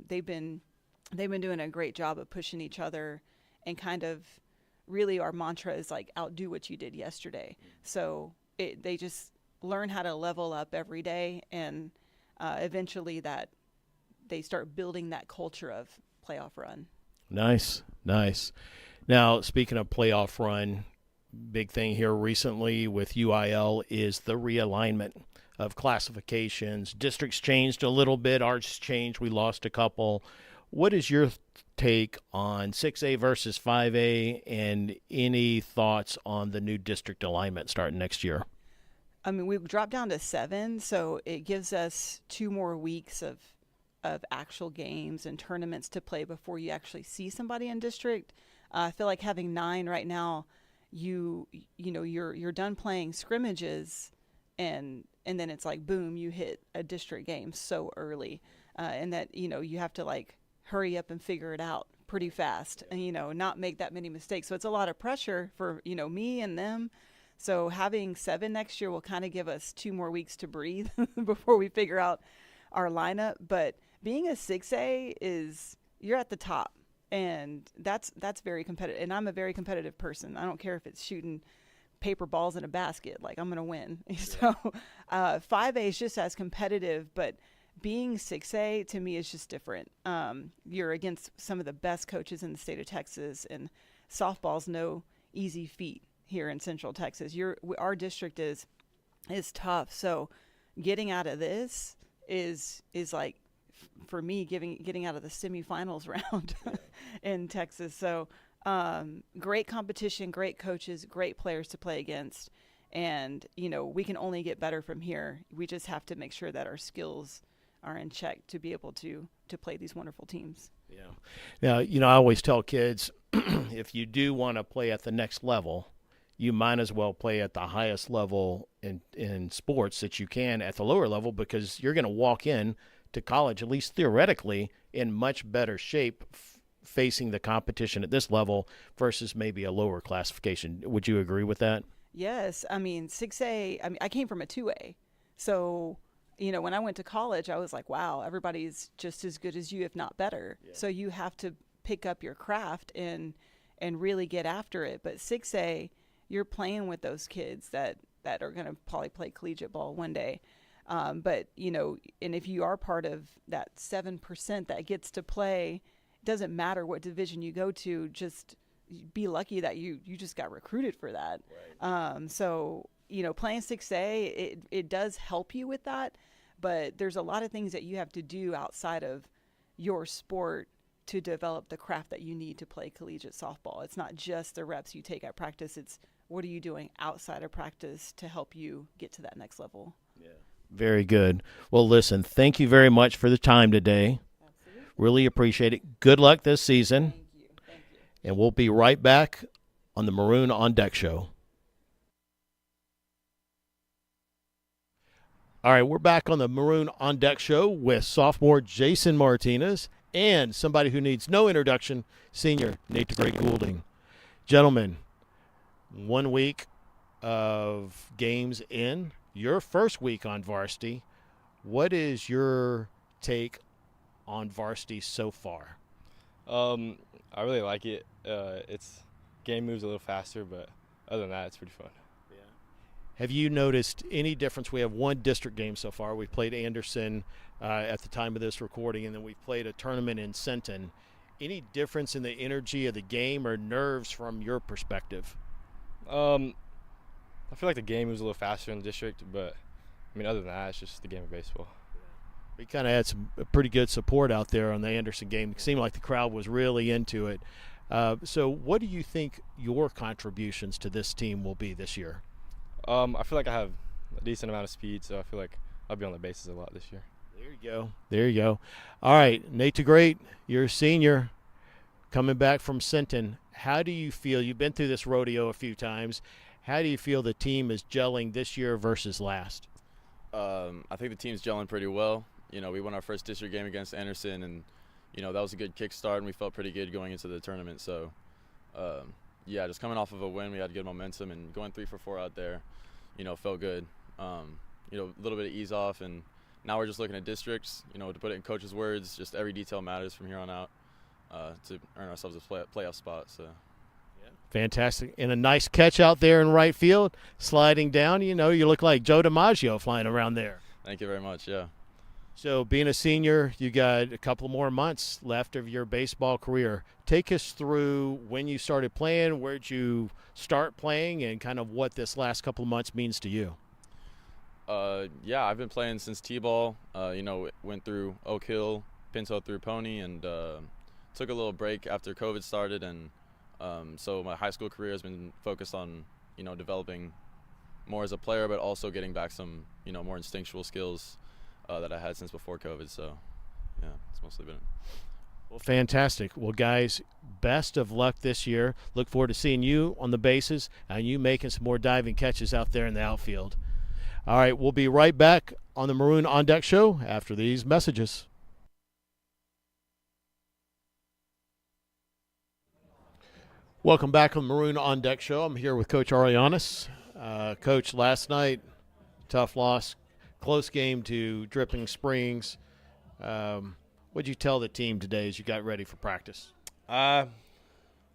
they've been doing a great job of pushing each other, and kind of really our mantra is like outdo what you did yesterday. So they just learn how to level up every day, and eventually that they start building that culture of playoff run. Nice. Now, speaking of playoff run, big thing here recently with UIL is the realignment of classifications. Districts changed a little bit. Ours changed. We lost a couple. What is your take on 6A versus 5A, and any thoughts on the new district alignment starting next year? I mean, we dropped down to 7, so it gives us 2 more weeks of actual games and tournaments to play before you actually see somebody in district. I feel like having 9 right now, you're done playing scrimmages, and then it's like boom, you hit a district game so early, and that you have to like hurry up and figure it out pretty fast, and not make that many mistakes. So it's a lot of pressure for me and them. So having 7 next year will kind of give us 2 more weeks to breathe before we figure out our lineup. But being a 6A is, you're at the top, and that's very competitive. And I'm a very competitive person. I don't care if it's shooting paper balls in a basket, like I'm going to win. Yeah. So 5A is just as competitive, but being 6A to me is just different. You're against some of the best coaches in the state of Texas, and softball's no easy feat here in Central Texas. Our district is tough. So getting out of this is like, for me, getting out of the semifinals round in Texas. So great competition, great coaches, great players to play against. And, we can only get better from here. We just have to make sure that our skills are in check to be able to play these wonderful teams. Yeah. Now, I always tell kids, if you do want to play at the next level, you might as well play at the highest level in sports that you can at the lower level, because you're going to walk in to college, at least theoretically, in much better shape facing the competition at this level versus maybe a lower classification. Would you agree with that? Yes. I mean, 6A, I came from a 2A. So, when I went to college, I was like, wow, everybody's just as good as you, if not better. Yeah. So you have to pick up your craft and really get after it. But 6A, you're playing with those kids that are going to probably play collegiate ball one day. But, and if you are part of that 7% that gets to play, it doesn't matter what division you go to, just be lucky that you just got recruited for that. Right. So, playing 6A, it does help you with that, but there's a lot of things that you have to do outside of your sport to develop the craft that you need to play collegiate softball. It's not just the reps you take at practice. It's what are you doing outside of practice to help you get to that next level. Yeah. Very good. Well, listen, thank you very much for the time today. Absolutely. Really appreciate it. Good luck this season. Thank you. And we'll be right back on the Maroon on Deck show. All right, we're back on the Maroon on Deck show with sophomore Jason Martinez and somebody who needs no introduction, senior Nate DeGray Goulding. Gentlemen, 1 week of games in, your first week on varsity. What is your take on varsity so far? I really like it. It's game moves a little faster, but other than that, it's pretty fun. Yeah. Have you noticed any difference? We have one district game so far. We played Anderson at the time of this recording, and then we've played a tournament in Centon. Any difference in the energy of the game or nerves from your perspective? I feel like the game moves a little faster in the district, but other than that, it's just the game of baseball. We kind of had some pretty good support out there on the Anderson game. It seemed like the crowd was really into it. So what do you think your contributions to this team will be this year? I feel like I have a decent amount of speed, so I feel like I'll be on the bases a lot this year. There you go. All right, Nate DeGray, you're a senior coming back from Centon. How do you feel? You've been through this rodeo a few times. How do you feel the team is gelling this year versus last? I think the team's gelling pretty well. We won our first district game against Anderson, and, that was a good kickstart, and we felt pretty good going into the tournament. So, just coming off of a win, we had good momentum, and going 3 for 4 out there, felt good. A little bit of ease off, and now we're just looking at districts, to put it in coach's words, just every detail matters from here on out to earn ourselves a playoff spot. So. Fantastic. And a nice catch out there in right field, sliding down. You look like Joe DiMaggio flying around there. Thank you very much, yeah. So being a senior, you got a couple more months left of your baseball career. Take us through when you started playing, where'd you start playing, and kind of what this last couple of months means to you. Yeah, I've been playing since T-ball. Went through Oak Hill, Pinto through Pony, and took a little break after COVID started. And so my high school career has been focused on, developing more as a player, but also getting back some, more instinctual skills that I had since before COVID. So, yeah, it's mostly been it. Well, fantastic. Well, guys, best of luck this year. Look forward to seeing you on the bases and you making some more diving catches out there in the outfield. All right, we'll be right back on the Maroon On Deck Show after these messages. Welcome back on the Maroon On Deck Show. I'm here with Coach Arianis. Coach, last night, tough loss, close game to Dripping Springs. What'd you tell the team today as you got ready for practice? Let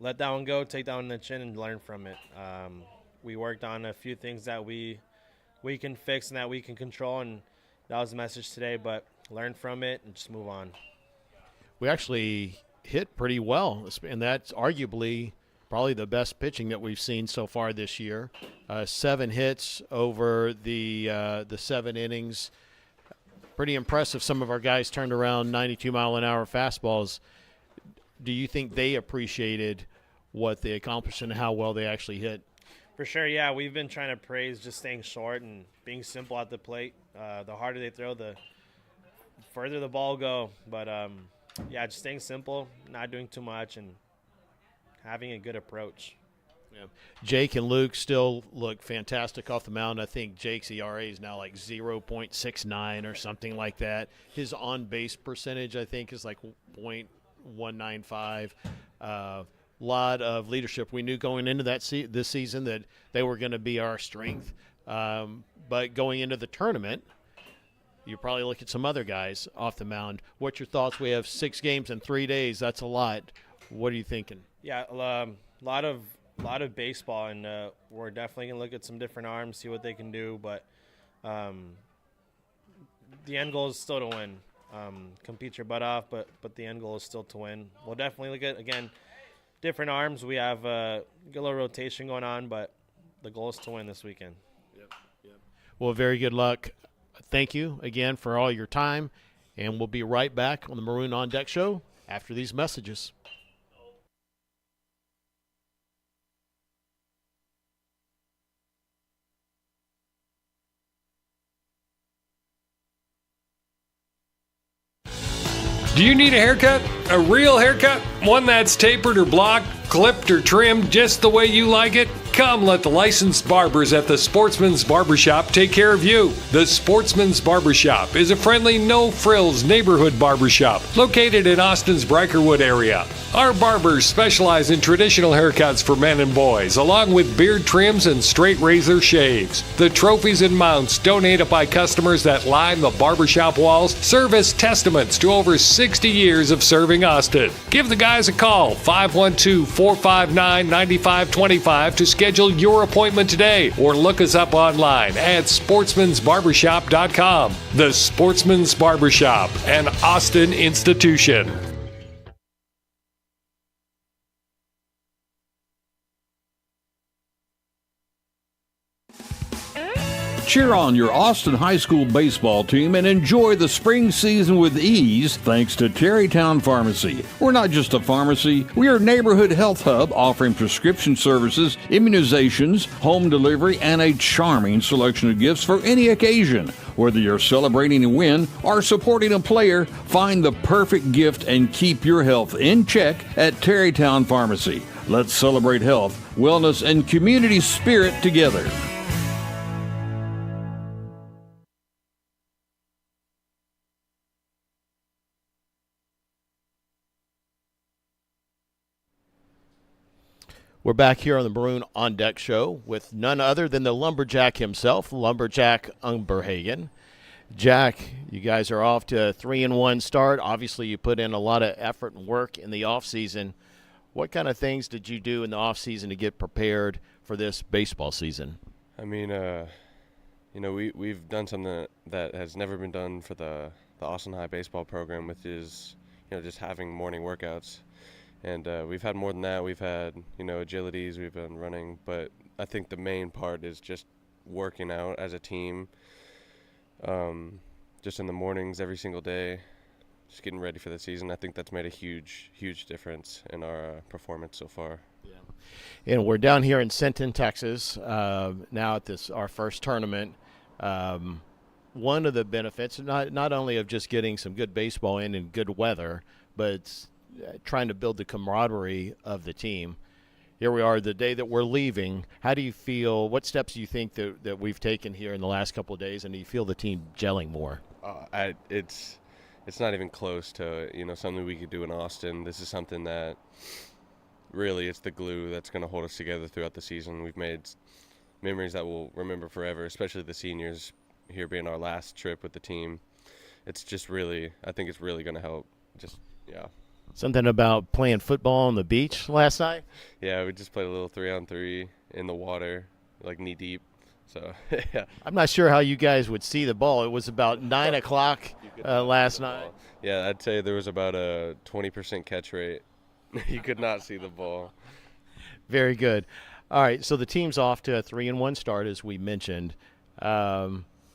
that one go, take that one in the chin, and learn from it. We worked on a few things that we can fix and that we can control, and that was the message today. But learn from it and just move on. We actually hit pretty well, and that's arguably probably the best pitching that we've seen so far this year. 7 hits over the 7 innings. Pretty impressive. Some of our guys turned around 92-mile-an-hour fastballs. Do you think they appreciated what they accomplished and how well they actually hit? For sure, yeah. We've been trying to praise just staying short and being simple at the plate. The harder they throw, the further the ball go. But, yeah, just staying simple, not doing too much, and having a good approach. Yeah. Jake and Luke still look fantastic off the mound. I think Jake's ERA is now like 0.69 or something like that. His on-base percentage, I think, is like 0.195. Lot of leadership. We knew going into this season that they were going to be our strength. But going into the tournament, you probably look at some other guys off the mound. What's your thoughts? We have 6 games in 3 days. That's a lot. What are you thinking? Yeah, a lot of baseball, and we're definitely going to look at some different arms, see what they can do. But the end goal is still to win. Compete your butt off, but the end goal is still to win. We'll definitely look at, again, different arms. We have a little rotation going on, but the goal is to win this weekend. Yep. Well, very good luck. Thank you again for all your time, and we'll be right back on the Maroon On Deck Show after these messages. Do you need a haircut? A real haircut? One that's tapered or blocked, clipped or trimmed just the way you like it? Come let the licensed barbers at the Sportsman's Barbershop take care of you. The Sportsman's Barbershop is a friendly, no-frills neighborhood barbershop located in Austin's Brykerwood area. Our barbers specialize in traditional haircuts for men and boys, along with beard trims and straight razor shaves. The trophies and mounts donated by customers that line the barbershop walls serve as testaments to over 60 years of serving Austin. Give the guys a call, 512-459-9525 to schedule your appointment today, or look us up online at sportsmansbarbershop.com. The Sportsman's Barbershop, an Austin institution. Cheer on your Austin High School baseball team and enjoy the spring season with ease thanks to Terrytown Pharmacy. We're not just a pharmacy, we are a neighborhood health hub offering prescription services, immunizations, home delivery, and a charming selection of gifts for any occasion. Whether you're celebrating a win or supporting a player, find the perfect gift and keep your health in check at Terrytown Pharmacy. Let's celebrate health, wellness, and community spirit together. We're back here on the Maroon On Deck Show with none other than the Lumberjack himself, Lumberjack Umberhagen. Jack, you guys are off to a 3-1 start. Obviously, you put in a lot of effort and work in the offseason. What kind of things did you do in the offseason to get prepared for this baseball season? I mean, we've done something that has never been done for the Austin High baseball program, which is, just having morning workouts. And we've had more than that. We've had, agilities, we've been running. But I think the main part is just working out as a team, just in the mornings every single day, just getting ready for the season. I think that's made a huge, huge difference in our performance so far. Yeah. And we're down here in Sinton, Texas, now at our first tournament. One of the benefits, not only of just getting some good baseball in good weather, but it's trying to build the camaraderie of the team. Here we are the day that we're leaving. How do you feel? What steps do you think that we've taken here in the last couple of days, and do you feel the team gelling more? It's not even close to something we could do in Austin. This is something that really it's the glue that's going to hold us together throughout the season. We've made memories that we'll remember forever, especially the seniors here being our last trip with the team. It's just really, I think it's really going to help. Something about playing football on the beach last night? Yeah, we just played a little 3-on-3 in the water, like knee deep. So, yeah. I'm not sure how you guys would see the ball. It was about 9 o'clock last night. Yeah, I'd say there was about a 20% catch rate. You could not see the ball. Very good. All right, so the team's off to a 3-1 start, as we mentioned.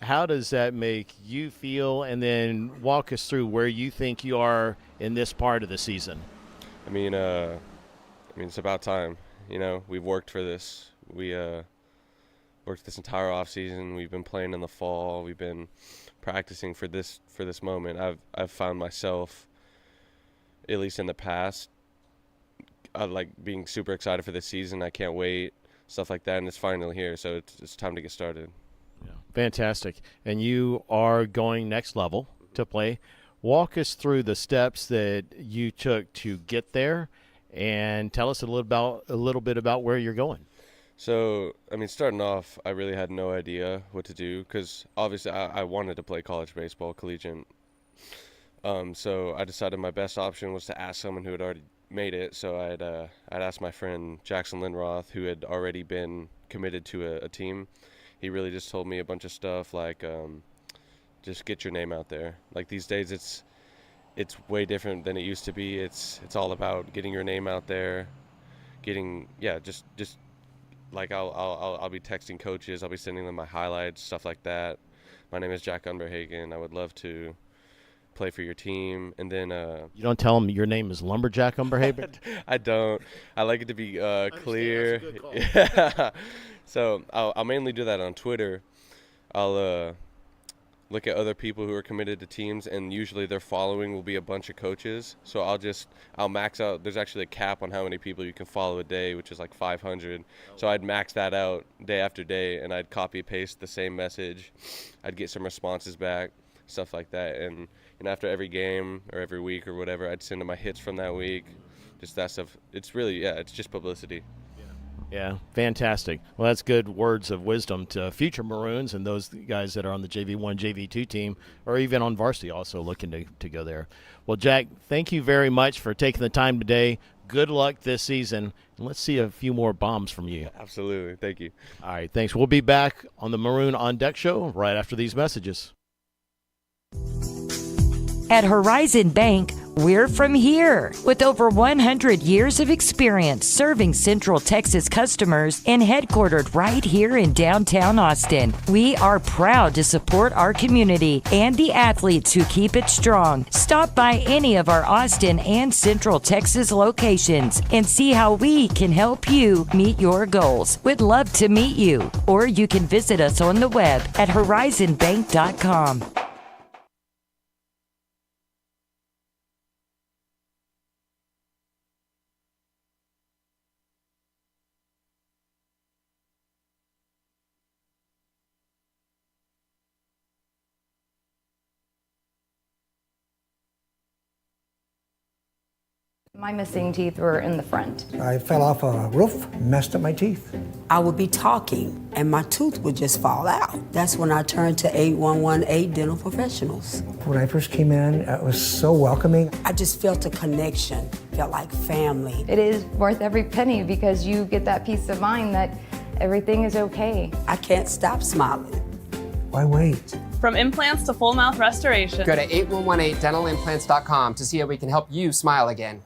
How does that make you feel? And then walk us through where you think you are in this part of the season. I mean, it's about time. We've worked for this. We worked this entire off season. We've been playing in the fall. We've been practicing for this moment. I've found myself, at least in the past, like being super excited for this season. I can't wait, stuff like that, and it's finally here. So it's time to get started. Yeah. Fantastic. And you are going next level to play. Walk us through the steps that you took to get there, and tell us a little bit about where you're going. So, starting off, I really had no idea what to do because obviously I wanted to play college baseball, collegiate. So I decided my best option was to ask someone who had already made it. So I'd asked my friend Jackson Lindroth, who had already been committed to a team. He really just told me a bunch of stuff like just get your name out there. Like these days it's way different than it used to be. It's all about getting your name out there, just like I'll be texting coaches, I'll be sending them my highlights, stuff like that. My name is Jack Umberhagen. I would love to play for your team. And then you don't tell them your name is Lumberjack Umberhagen? I don't. I like it to be clear. That's a good call. Yeah. So I'll mainly do that on Twitter. I'll look at other people who are committed to teams, and usually their following will be a bunch of coaches. So I'll max out. There's actually a cap on how many people you can follow a day, which is like 500. So I'd max that out day after day, and I'd copy paste the same message. I'd get some responses back, stuff like that. And after every game or every week or whatever, I'd send them my hits from that week, just that stuff. It's really, it's just publicity. Yeah, fantastic. Well, that's good words of wisdom to future Maroons and those guys that are on the JV1, JV2 team, or even on varsity also looking to go there. Well, Jack, thank you very much for taking the time today. Good luck this season, and let's see a few more bombs from you. Absolutely. Thank you. All right, thanks. We'll be back on the Maroon On Deck show right after these messages. At Horizon Bank, we're from here. With over 100 years of experience serving Central Texas customers and headquartered right here in downtown Austin, we are proud to support our community and the athletes who keep it strong. Stop by any of our Austin and Central Texas locations and see how we can help you meet your goals. We'd love to meet you. Or you can visit us on the web at horizonbank.com. My missing teeth were in the front. I fell off a roof, messed up my teeth. I would be talking and my tooth would just fall out. That's when I turned to 8118 Dental Professionals. When I first came in, it was so welcoming. I just felt a connection, felt like family. It is worth every penny because you get that peace of mind that everything is okay. I can't stop smiling Why wait? From implants to full mouth restoration. Go to 8118dentalimplants.com to see how we can help you smile again.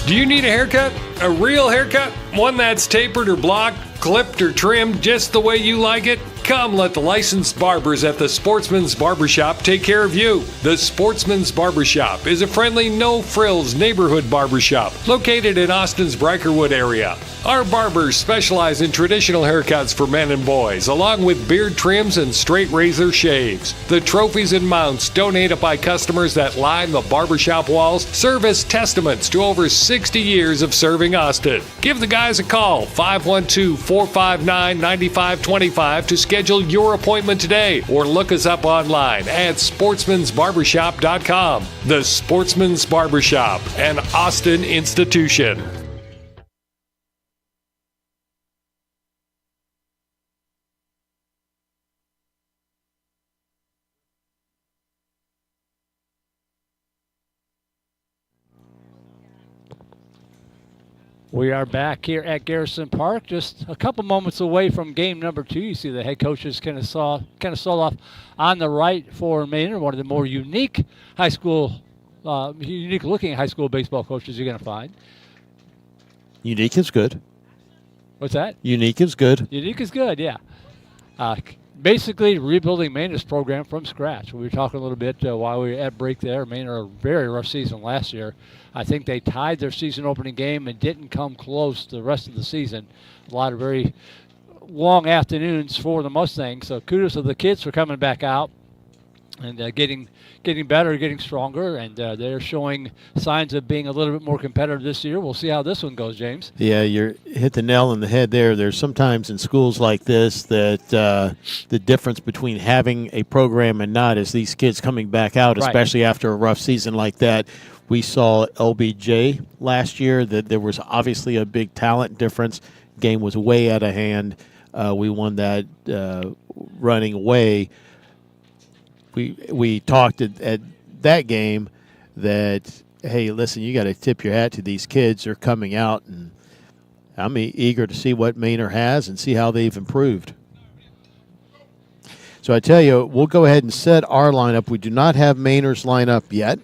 Do you need a haircut? A real haircut? One that's tapered or blocked, clipped or trimmed just the way you like it? Come let the licensed barbers at the Sportsman's Barbershop take care of you. The Sportsman's Barbershop is a friendly, no-frills neighborhood barbershop located in Austin's Brikerwood area. Our barbers specialize in traditional haircuts for men and boys, along with beard trims and straight razor shaves. The trophies and mounts donated by customers that line the barbershop walls serve as testaments to over 60 years of serving Austin. Give the guys a call, 512-459-9525 to schedule your appointment today, or look us up online at sportsmansbarbershop.com. The Sportsman's Barbershop, an Austin institution. We are back here at Garrison Park, just a couple moments away from game number 2. You see the head coaches kind of stalled off on the right for Manor, one of the more unique looking high school baseball coaches you're going to find. Unique is good. What's that? Unique is good. Unique is good, yeah. Basically rebuilding Manor's program from scratch. We were talking a little bit while we were at break there. Manor, a very rough season last year. I think they tied their season opening game and didn't come close the rest of the season. A lot of very long afternoons for the Mustangs. So kudos to the kids for coming back out and getting better, getting stronger, and they're showing signs of being a little bit more competitive this year. We'll see how this one goes, James. Yeah, you hit the nail on the head there. There's sometimes in schools like this that the difference between having a program and not is these kids coming back out, especially after a rough season like that. We saw LBJ last year that there was obviously a big talent difference. Game was way out of hand. We won that running away. We talked at that game that, hey, listen, you got to tip your hat to these kids. They're coming out, and I'm eager to see what Manor has and see how they've improved. So I tell you, we'll go ahead and set our lineup. We do not have Manor's lineup yet,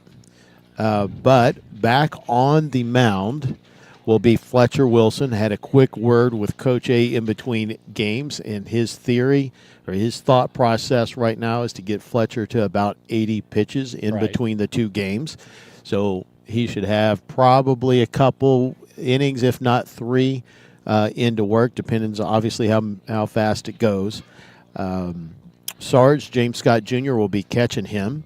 but back on the mound will be Fletcher Wilson. Had a quick word with Coach A in between games, and his theory or his thought process right now is to get Fletcher to about 80 pitches in between the two games. So he should have probably a couple innings, if not 3, into work, depending on obviously how fast it goes. Sarge, James Scott Jr. will be catching him.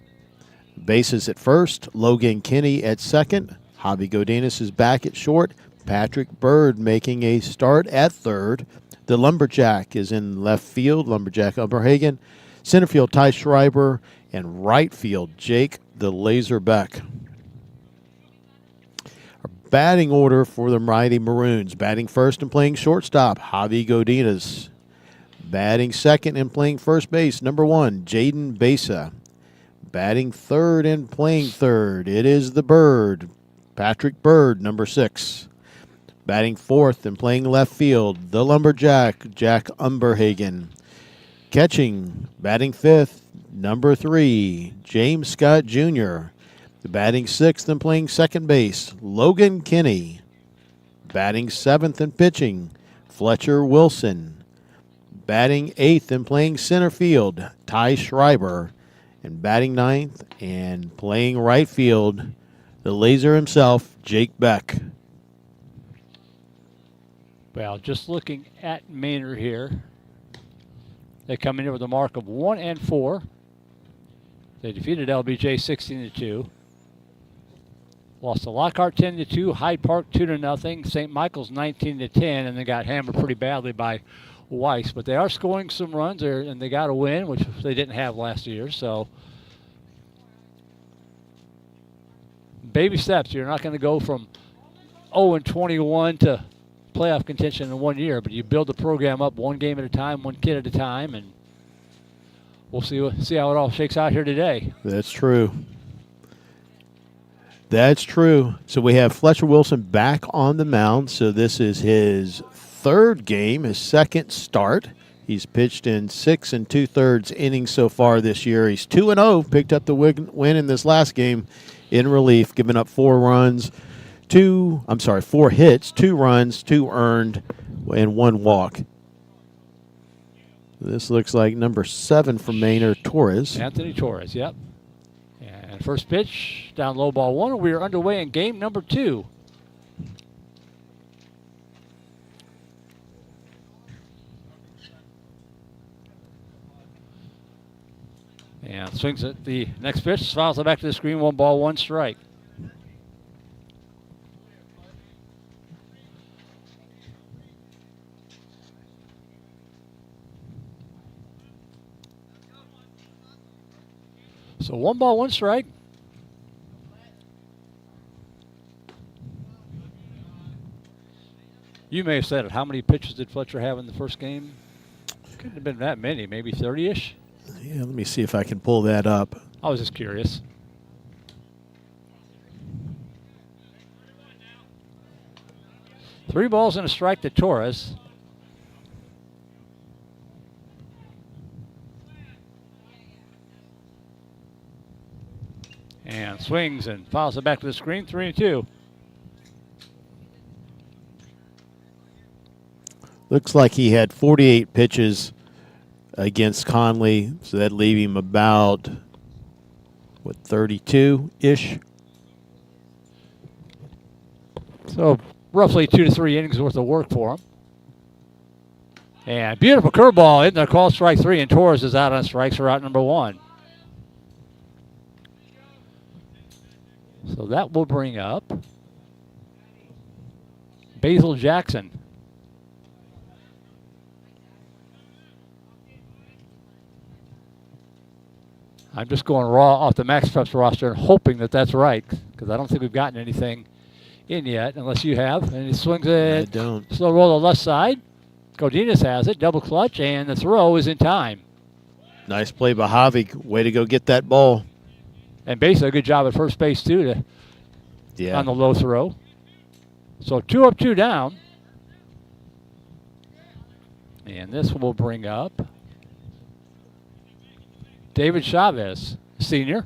Bases at first, Logan Kinney at second. Javi Godinez is back at short. Patrick Bird making a start at third. The Lumberjack is in left field, Lumberjack Umberhagen. Center field, Ty Schreiber. And right field, Jake the Laser Beck. Our batting order for the Mighty Maroons. Batting first and playing shortstop, Javi Godinez. Batting second and playing first base, number 1, Jaden Besa. Batting third and playing third, it is the Bird, Patrick Bird, number 6. Batting fourth and playing left field, the Lumberjack, Jack Umberhagen. Catching, batting fifth, number 3, James Scott Jr. Batting sixth and playing second base, Logan Kinney. Batting seventh and pitching, Fletcher Wilson. Batting eighth and playing center field, Ty Schreiber. And batting ninth and playing right field, the Laser himself, Jake Beck. Well, just looking at Manor here, they come in here with a mark of 1-4. They defeated LBJ 16-2. Lost to Lockhart 10-2, Hyde Park 2-0, St. Michael's 19-10, and they got hammered pretty badly by Weiss. But they are scoring some runs there, and they got a win, which they didn't have last year. So baby steps. You're not going to go from 0-21 to playoff contention in 1 year, but you build the program up one game at a time, one kid at a time, and we'll see how it all shakes out here today. That's true. That's true. So we have Fletcher Wilson back on the mound. So this is his third game, his second start. He's pitched in 6 2/3 innings so far this year. He's 2-0, picked up the win in this last game in relief, giving up 4 hits, 2 runs, 2 earned, and 1 walk. This looks like number 7 for Manor, Torres. Anthony Torres, yep. And first pitch, down low, ball 1. We are underway in game number 2. And swings at the next pitch, fouls it back to the screen, 1 ball, 1 strike. So 1 ball, 1 strike. You may have said it. How many pitches did Fletcher have in the first game? Couldn't have been that many, maybe 30-ish. Yeah, let me see if I can pull that up. I was just curious. Three balls and a strike to Torres. And swings and fouls it back to the screen, 3-2. Looks like he had 48 pitches against Connally, so that'd leave him about, 32-ish? So roughly 2 to 3 innings worth of work for him. And beautiful curveball in there, called strike 3, and Torres is out on strikes for out number 1. So that will bring up Basil Jackson. I'm just going raw off the Max Preps roster and hoping that that's right, because I don't think we've gotten anything in yet, unless you have. And he swings it. I don't. Slow roll to the left side. Godinez has it, double clutch, and the throw is in time. Nice play by Javi. Way to go get that ball. And basically a good job at first base, too, Yeah. on the low throw. So 2 up, 2 down. And this will bring up David Chavez, senior.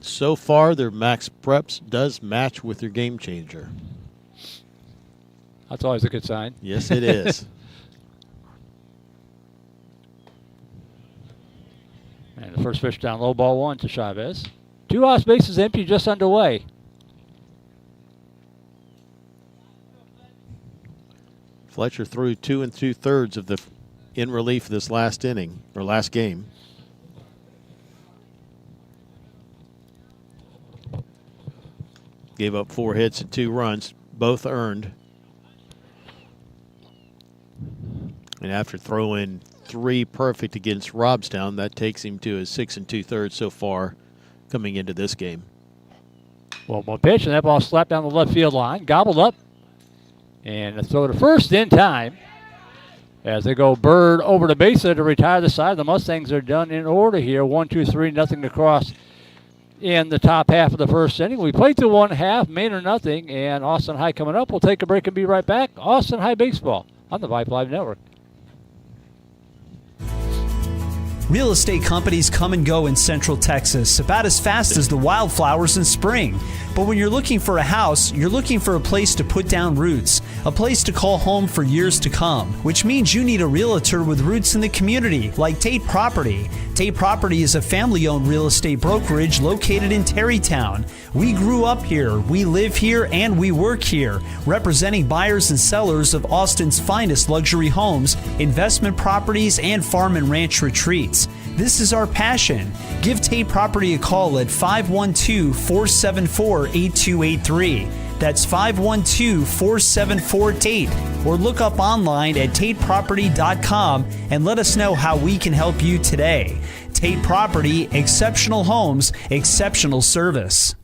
So far, their Max Preps does match with their Game Changer. That's always a good sign. Yes, it is. And the first pitch down low, ball 1 to Chavez. 2 outs, bases empty, just underway. Fletcher threw 2 2/3 of the in relief this last inning, or last game. Gave up 4 hits and 2 runs, both earned. And after throwing 3 perfect against Robstown, that takes him to his 6 2/3 so far coming into this game. Well, one pitch, and that ball slapped down the left field line, gobbled up. And a throw to first in time. As they go Bird over to base to retire the side. The Mustangs are done in order here. 1, 2, 3, nothing across in the top half of the first inning. We played to 1/2, Manor nothing, and Austin High coming up. We'll take a break and be right back. Austin High Baseball on the Vibe Live Network. Real estate companies come and go in Central Texas about as fast as the wildflowers in spring. But when you're looking for a house, you're looking for a place to put down roots, a place to call home for years to come, which means you need a realtor with roots in the community, like Tate Property. Tate Property is a family-owned real estate brokerage located in Terrytown. We grew up here, we live here, and we work here, representing buyers and sellers of Austin's finest luxury homes, investment properties, and farm and ranch retreats. This is our passion. Give Tate Property a call at 512-474-8283. That's 512-474-TATE. Or look up online at tateproperty.com and let us know how we can help you today. Tate Property, exceptional homes, exceptional service.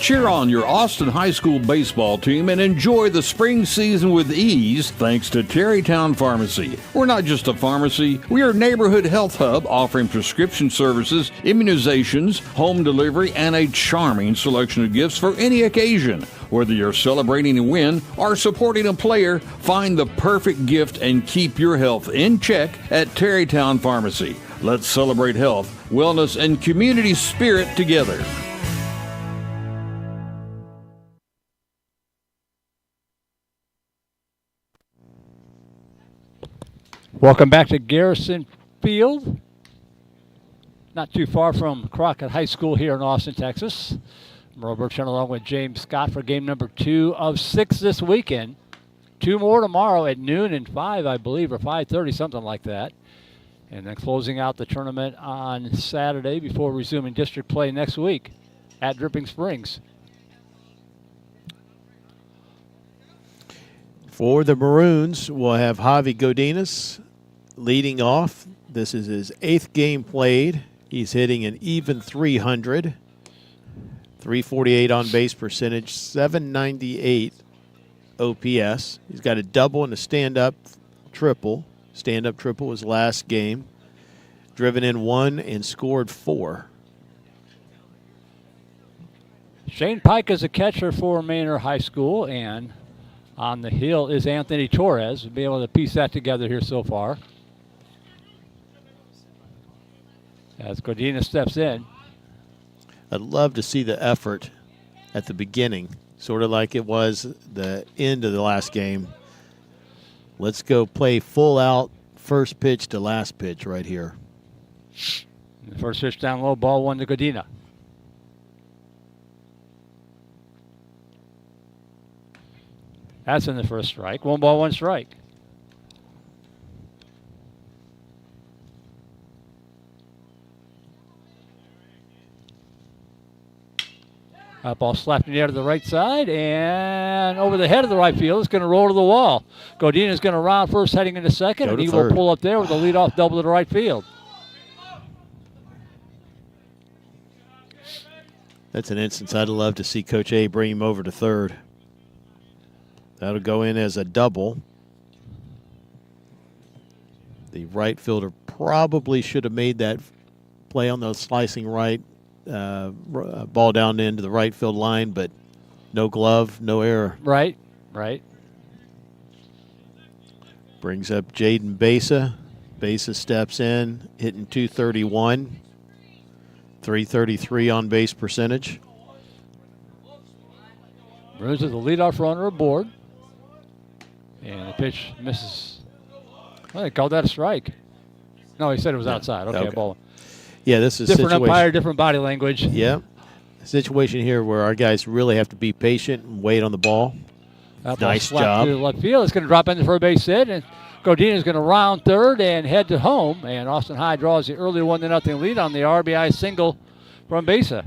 Cheer on your Austin High School baseball team and enjoy the spring season with ease thanks to Terrytown Pharmacy. We're not just a pharmacy, we are a neighborhood health hub offering prescription services, immunizations, home delivery, and a charming selection of gifts for any occasion. Whether you're celebrating a win or supporting a player, find the perfect gift and keep your health in check at Terrytown Pharmacy. Let's celebrate health, wellness, and community spirit together. Welcome back to Garrison Field. Not too far from Crockett High School here in Austin, Texas. Merle Bertrand along with James Scott for game number 2 of 6 this weekend. 2 more tomorrow at noon and 5, I believe, or 5:30, something like that. And then closing out the tournament on Saturday before resuming district play next week at Dripping Springs. For the Maroons, we'll have Javi Godinez leading off. This is his 8th game played. He's hitting an even 300. 348 on base percentage, 798 OPS. He's got a double and a stand-up triple. Stand-up triple was last game. Driven in 1 and scored 4. Shane Pike is a catcher for Manor High School, and on the hill is Anthony Torres. We'll be able to piece that together here so far. As Godinez steps in. I'd love to see the effort at the beginning, sort of like it was the end of the last game. Let's go play full out first pitch to last pitch right here. The first pitch down low, ball 1 to Godinez. That's in the first strike. 1 ball, 1 strike. That ball slapped in the air to the right side and over the head of the right field. It's going to roll to the wall. Godinez is going to round first, heading into second, and he will pull up there with a leadoff double to the right field. That's an instance I'd love to see Coach A bring him over to third. That'll go in as a double. The right fielder probably should have made that play on the slicing right. Ball down into the right field line, but no glove, no error. Right. Brings up Jaden Besa. Besa steps in, hitting 231. 333 on base percentage. Maroons with the leadoff runner aboard. And the pitch misses. Well, they called that a strike. No, he said it was outside. Okay, ball. Yeah, this is different umpire, different body language. Yeah. A situation here where our guys really have to be patient and wait on the ball. Nice job. To left field. It's going to drop into for a base hit, and Godinez is going to round third and head to home. And Austin High draws the early 1-0 lead on the RBI single from Besa.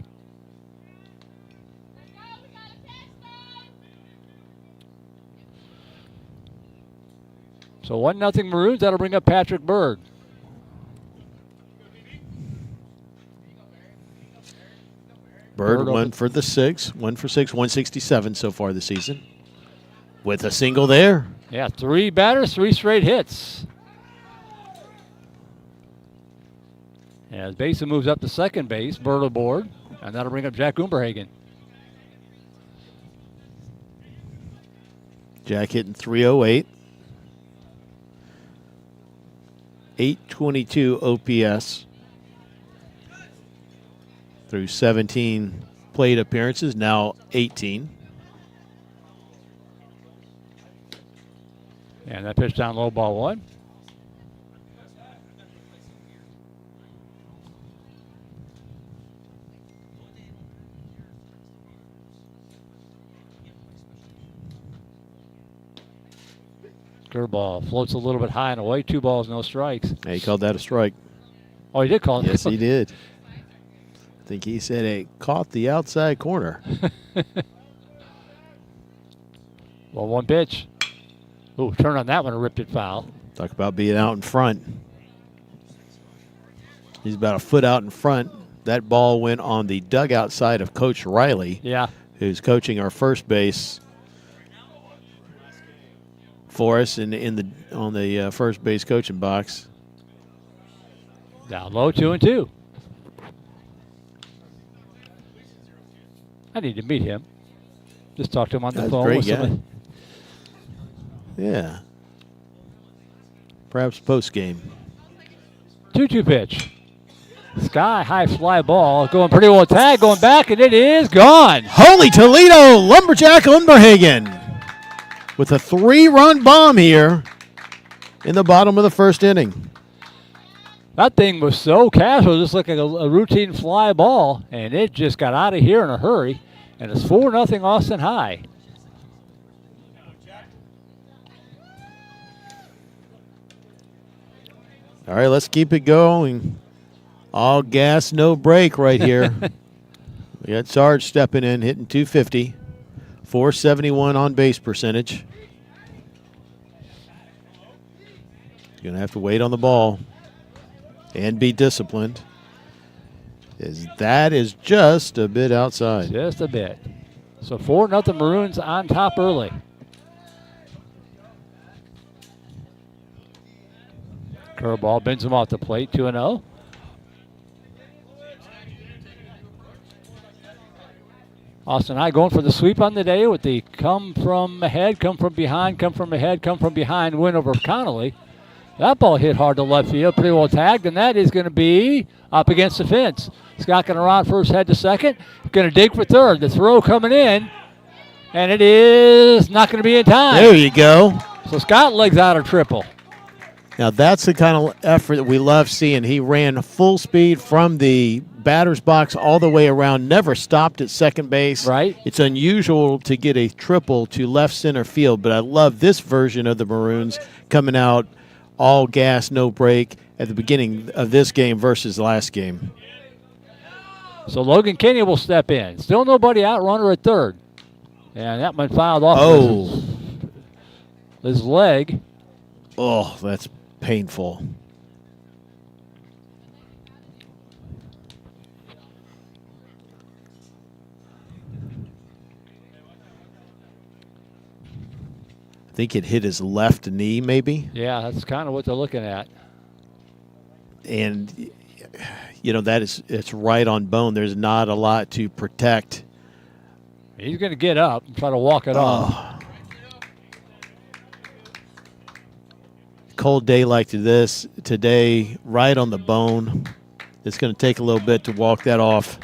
So 1-0 Maroons. That'll bring up Patrick Bird. Bird 1 for 6, 167 so far this season. With a single there. Yeah, 3 batters, 3 straight hits. As Besa moves up to second base, Bird aboard, and that'll bring up Jack Umberhagen. Jack hitting 308. 822 OPS. Through 17 plate appearances, now 18. And that pitch down low, ball 1. Curveball floats a little bit high and away. 2 balls, no strikes. Yeah, he called that a strike. Oh, he did call it. Yes, he did. I think he said it caught the outside corner. Well, 1 pitch. Ooh, turn on that one and ripped it foul. Talk about being out in front. He's about a foot out in front. That ball went on the dugout side of Coach Riley. Yeah. who's coaching our first base for us on the first base coaching box. Down low, 2-2. I need to meet him. Just talk to him on the phone. Great guy. Yeah. Perhaps post game. 2-2 pitch. Sky high fly ball going pretty well tag, going back, and it is gone. Holy Toledo, Lumberjack Unberhagen with a 3-run bomb here in the bottom of the first inning. That thing was so casual, just like a routine fly ball, and it just got out of here in a hurry, and it's 4-0 Austin High. All right, let's keep it going. All gas, no brake right here. We got Sarge stepping in, hitting 250, 471 on base percentage. Going to have to wait on the ball and be disciplined. That is just a bit outside. Just a bit. So 4-0 Maroons on top early. Curveball bends him off the plate, 2-0. Austin High going for the sweep on the day with the come from ahead, come from behind, come from ahead, come from behind win over Connally. That ball hit hard to left field, pretty well tagged, and that is going to be up against the fence. Scott going to run first, head to second. Going to dig for third. The throw coming in, and it is not going to be in time. There you go. So Scott legs out a triple. Now that's the kind of effort that we love seeing. He ran full speed from the batter's box all the way around, never stopped at second base. Right. It's unusual to get a triple to left center field, but I love this version of the Maroons coming out all gas, no brake at the beginning of this game versus last game. So Logan Kenny will step in. Still nobody out, runner at third. And that one fouled off his leg. Oh, that's painful. I think it hit his left knee, maybe. Yeah, that's kind of what they're looking at. And, you know, it's right on bone. There's not a lot to protect. He's going to get up and try to walk it off. Cold day like this today, right on the bone. It's going to take a little bit to walk that off.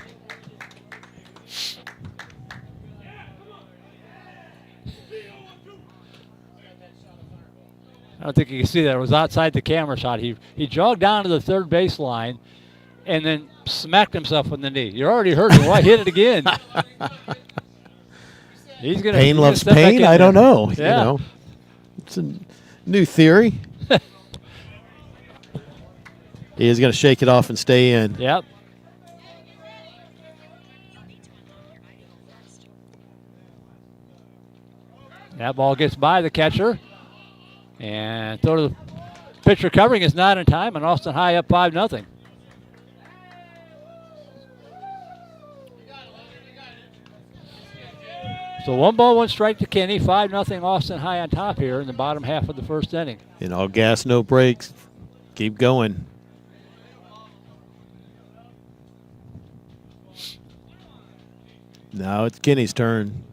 I don't think you can see that. It was outside the camera shot. He jogged down to the third baseline and then smacked himself in the knee. You're already hurting. Why hit it again? He's gonna pain loves pain. I don't know. Yeah. You know, it's a new theory. He is going to shake it off and stay in. Yep. That ball gets by the catcher. And throw to the pitcher covering is not in time, and Austin High up 5-0. So 1 ball, 1 strike to Kenny. 5-0 Austin High on top here in the bottom half of the first inning. And all gas, no brakes. Keep going. Now it's Kenny's turn.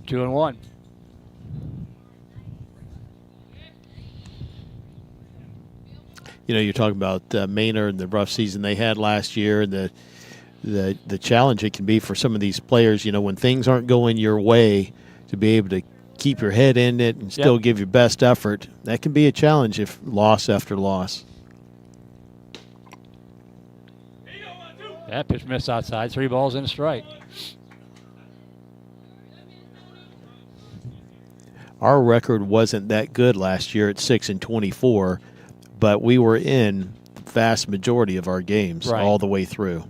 Two and one. You know, you're talking about Manor and the rough season they had last year, and the challenge it can be for some of these players. You know, when things aren't going your way, to be able to keep your head in it and still give your best effort, that can be a challenge if loss after loss. That pitch missed outside. 3 balls and a strike. Our record wasn't that good last year at 6-24, but we were in the vast majority of our games all the way through.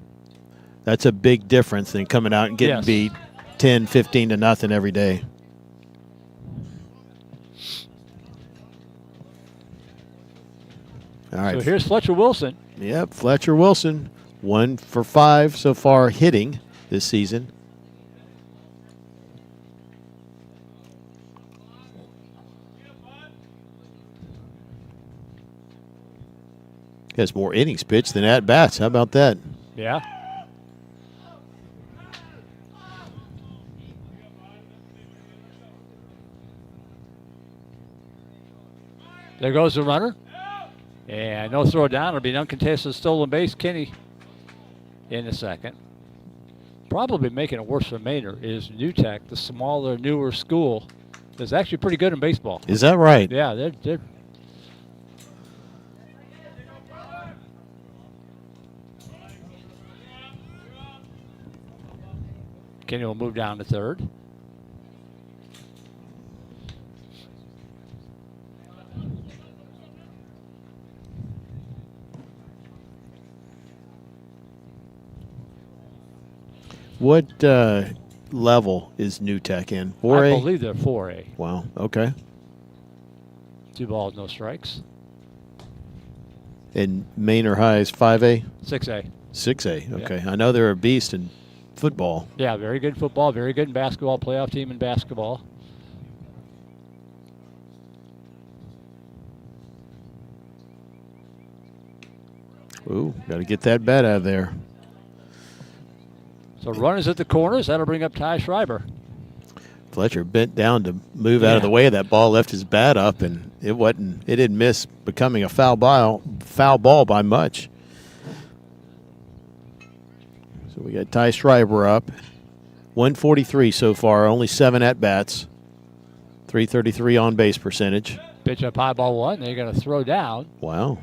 That's a big difference than coming out and getting beat 10, 15-0 every day. All right. So here's Fletcher Wilson. Yep, Fletcher Wilson, 1 for 5 so far hitting this season. Has more innings pitched than at-bats. How about that? Yeah. There goes the runner. And no throw down. It'll be an uncontested stolen base. Kenny in the second. Probably making it worse for Manor is New Tech, the smaller, newer school, is actually pretty good in baseball. Is that right? Yeah, they're Kenny will move down to third. What level is New Tech in? 4A? I believe they're 4A. Wow, okay. 2 balls, no strikes. And Manor High is 5A? 6A. 6A, okay. Yeah. I know they're a beast in football. Yeah, very good in football, very good in basketball, playoff team in basketball. Ooh, got to get that bat out of there. So runners at the corners. That'll bring up Ty Schreiber. Fletcher bent down to move out of the way of that ball, left his bat up, and it didn't miss becoming a foul ball by much. So we got Ty Schreiber up. 143 so far, only 7 at-bats. 333 on-base percentage. Pitch up high, ball 1. They're going to throw down. Wow.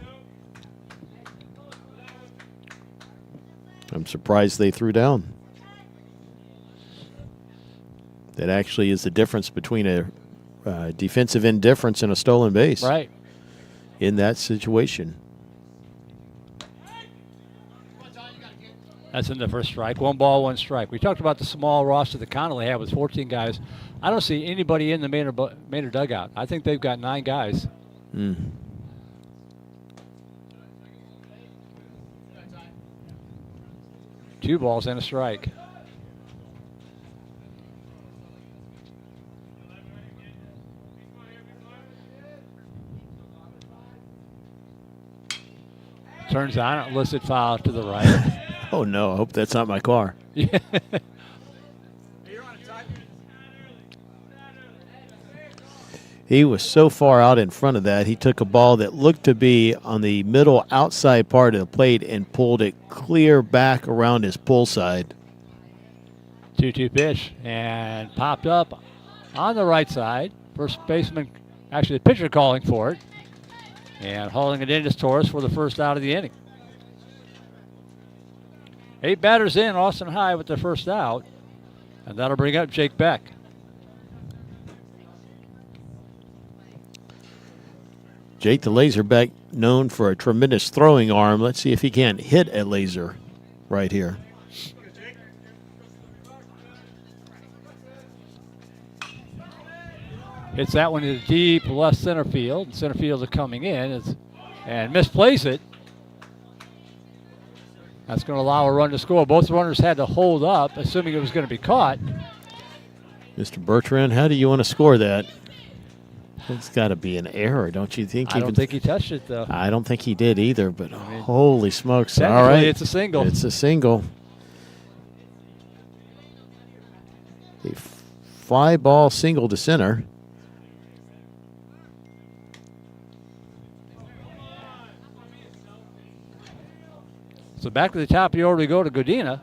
I'm surprised they threw down. That actually is the difference between a defensive indifference and a stolen base. Right. In that situation. That's in the first strike. 1 ball, 1 strike. We talked about the small roster that Connally had with 14 guys. I don't see anybody in the Manor dugout. I think they've got 9 guys. Mm. Two balls and a strike. Turns on, illicit foul to the right. Oh no, I hope that's not my car. Yeah. He was so far out in front of that, he took a ball that looked to be on the middle outside part of the plate and pulled it clear back around his pull side. 2-2 pitch and popped up on the right side. First baseman, actually the pitcher calling for it. And hauling it in is Torres for the first out of the inning. 8 batters in, Austin High with the first out. And that'll bring up Jake Beck. Jake the Laserback, known for a tremendous throwing arm. Let's see if he can't hit a laser right here. Hits that one into deep left center field. Center field is coming in and misplace it. That's going to allow a run to score. Both runners had to hold up, assuming it was going to be caught. Mr. Bertrand, how do you want to score that? It's got to be an error, don't you think? I don't think he touched it, though. I don't think he did either, but holy smokes. All Technically, right. it's a single. It's a single. A fly ball single to center. So back to the top of the order we go to Godina.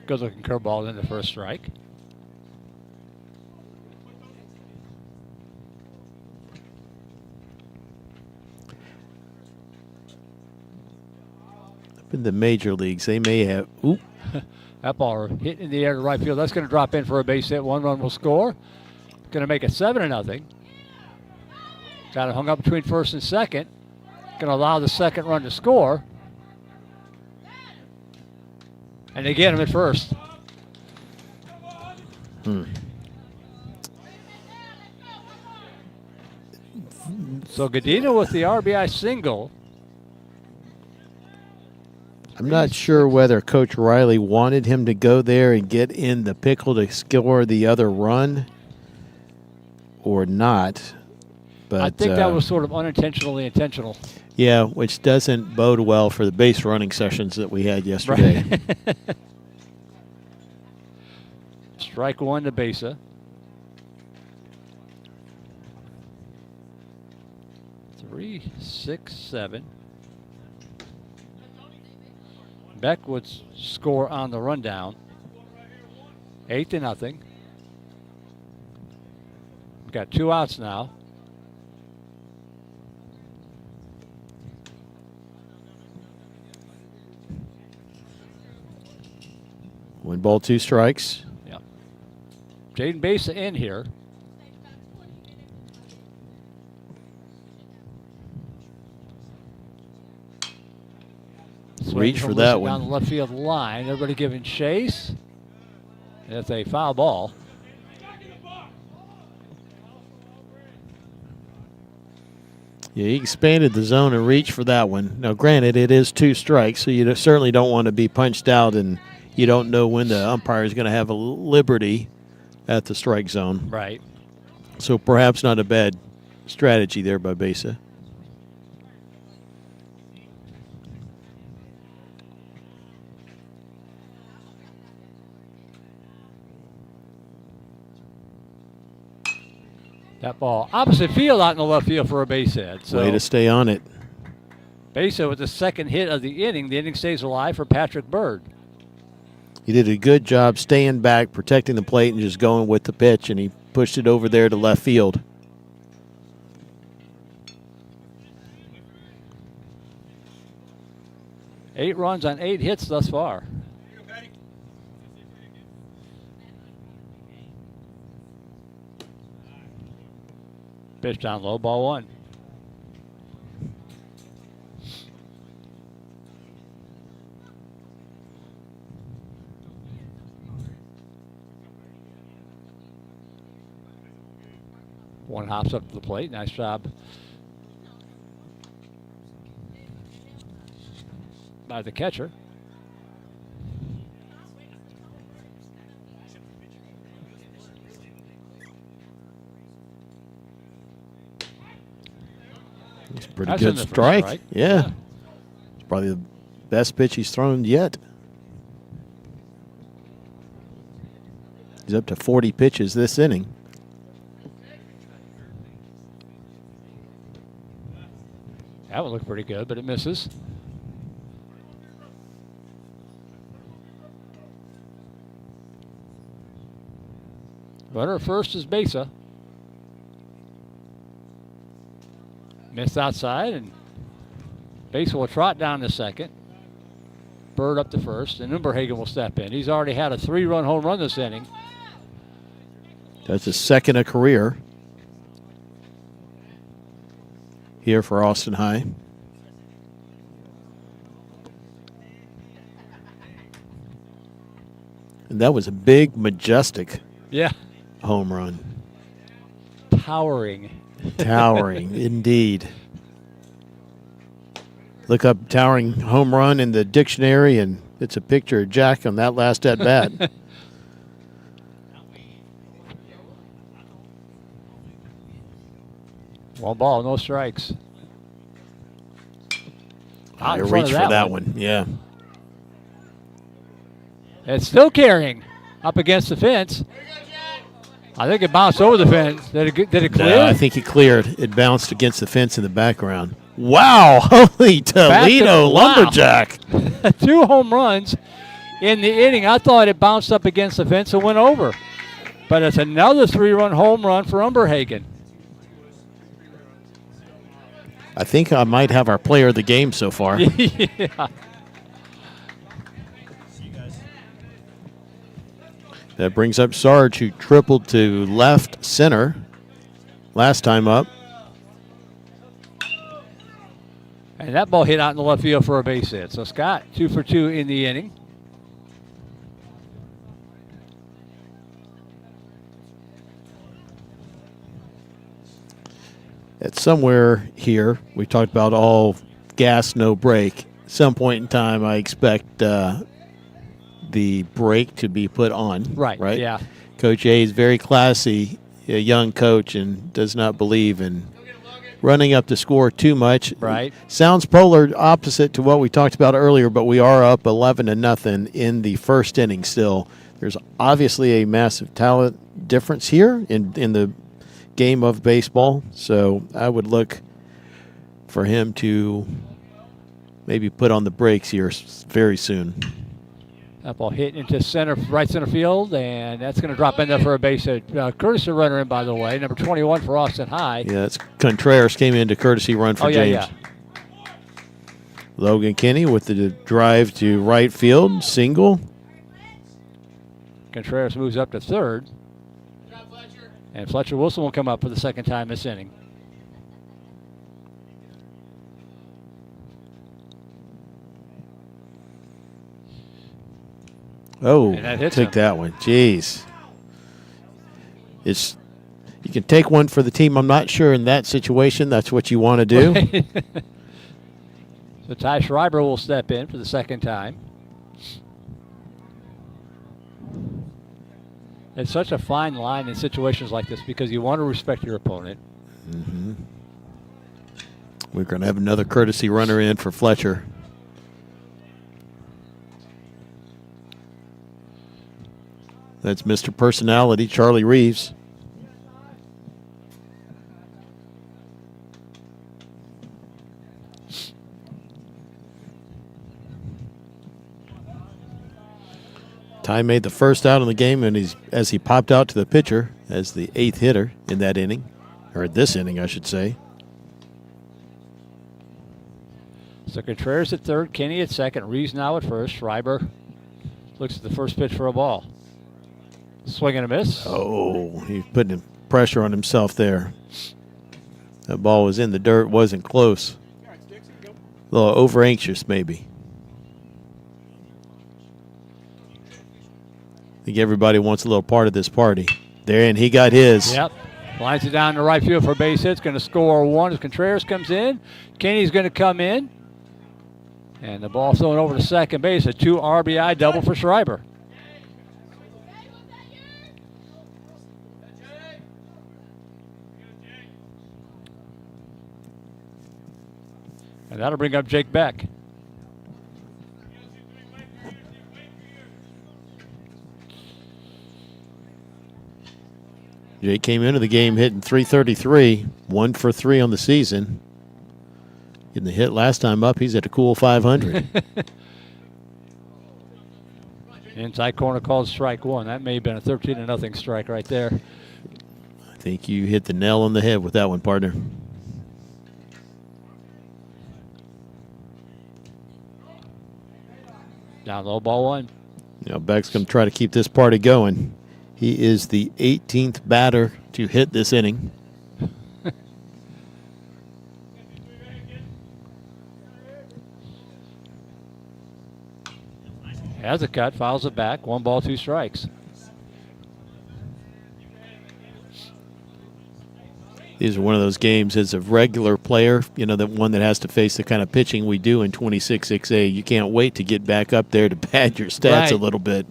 Good looking curveball in the first strike. Up in the major leagues, they may have. Oop. That ball hit in the air to right field. That's going to drop in for a base hit. 1 run will score. Going to make it 7-0. Got it hung up between first and second. Going to allow the second run to score. And they get him at first. So Godino with the RBI single. I'm not sure whether Coach Riley wanted him to go there and get in the pickle to score the other run or not. But I think that was sort of unintentionally intentional. Yeah, which doesn't bode well for the base running sessions that we had yesterday. Right. Strike one to Besa. Three, 6, 7. Beck would score on the rundown. 8-0. We've got 2 outs now. One ball, 2 strikes. Yeah. Jaden Besa in here. Reach for that one. Down the left field line. Everybody giving chase. It's a foul ball. Yeah, he expanded the zone and reached for that one. Now, granted, it is 2 strikes, so you certainly don't want to be punched out, and you don't know when the umpire is going to have a liberty at the strike zone. Right. So perhaps not a bad strategy there by Besa. That ball opposite field out in the left field for a base hit. So Way to stay on it. Besa with the second hit of the inning. The inning stays alive for Patrick Bird. He did a good job staying back, protecting the plate, and just going with the pitch, and he pushed it over there to left field. Eight runs on 8 hits thus far. Pitch down low, ball 1. One hops up to the plate. Nice job by the catcher. It's a pretty That's in good the first strike. strike. Yeah. It's probably the best pitch he's thrown yet. He's up to 40 pitches this inning. That would look pretty good, but it misses. Runner at first is Besa. Missed outside, and Besa will trot down to second. Bird up to first, and Umberhagen will step in. He's already had a 3-run home run this inning. That's his second of career here for Austin High. And that was a big, majestic home run. Towering. Towering, indeed. Look up towering home run in the dictionary, and it's a picture of Jack on that last at bat. One ball, no strikes. Out in front Reach of for that one. Yeah. It's still carrying up against the fence. I think it bounced over the fence. Did it clear? No, I think it cleared. It bounced against the fence in the background. Wow. Holy Toledo lumberjack. 2 home runs in the inning. I thought it bounced up against the fence and went over. But it's another 3-run home run for Umberhagen. I think I might have our player of the game so far. Yeah. That brings up Sarge, who tripled to left center last time up. And that ball hit out in the left field for a base hit. So Scott, 2 for 2 in the inning. at somewhere here, we talked about all gas, no brake. At some point in time, I expect the brake to be put on. Right, Right. yeah. Coach A is very classy, a young coach, and does not believe in running up the score too much. Right. Sounds polar opposite to what we talked about earlier, but we are up 11-0 in the first inning still. There's obviously a massive talent difference here in the game of baseball, so I would look for him to maybe put on the brakes here very soon. That ball hit into right center field, and that's going to drop in there for a base hit. Courtesy runner in, by the way, number 21 for Austin High. Yeah, that's Contreras came in to courtesy run for James. Yeah. Logan Kinney with the drive to right field, single. Contreras moves up to third. And Fletcher Wilson will come up for the second time this inning. Oh, And that hits take him. that one. Jeez. You can take one for the team. I'm not sure in that situation that's what you want to do. So Ty Schreiber will step in for the second time. It's such a fine line in situations like this because you want to respect your opponent. Mm-hmm. We're going to have another courtesy runner in for Fletcher. That's Mr. Personality, Charlie Reeves. Ty made the first out in the game, and as he popped out to the pitcher as the 8th hitter in that inning, or this inning, I should say. So Contreras at third, Kinney at second, Reeves now at first. Schreiber looks at the first pitch for a ball. Swing and a miss. Oh, he's putting pressure on himself there. That ball was in the dirt, wasn't close. A little over anxious, maybe. I think everybody wants a little part of this party. There, and he got his. Yep. Lines it down to right field for a base hit. It's going to score one as Contreras comes in. Kinney's going to come in. And the ball thrown over to second base. A 2 RBI double for Schreiber. And that'll bring up Jake Beck. Jake came into the game hitting .333, 1 for 3 on the season. Getting the hit last time up, he's at a cool 500. Inside corner called strike one. That may have been a 13-0 strike right there. I think you hit the nail on the head with that one, partner. Down low, ball one. Now Beck's going to try to keep this party going. He is the 18th batter to hit this inning. Has a cut, fouls it back. 1 ball, 2 strikes. These are one of those games as a regular player, you know, the one that has to face the kind of pitching we do in 26-6A. You can't wait to get back up there to pad your stats a little bit.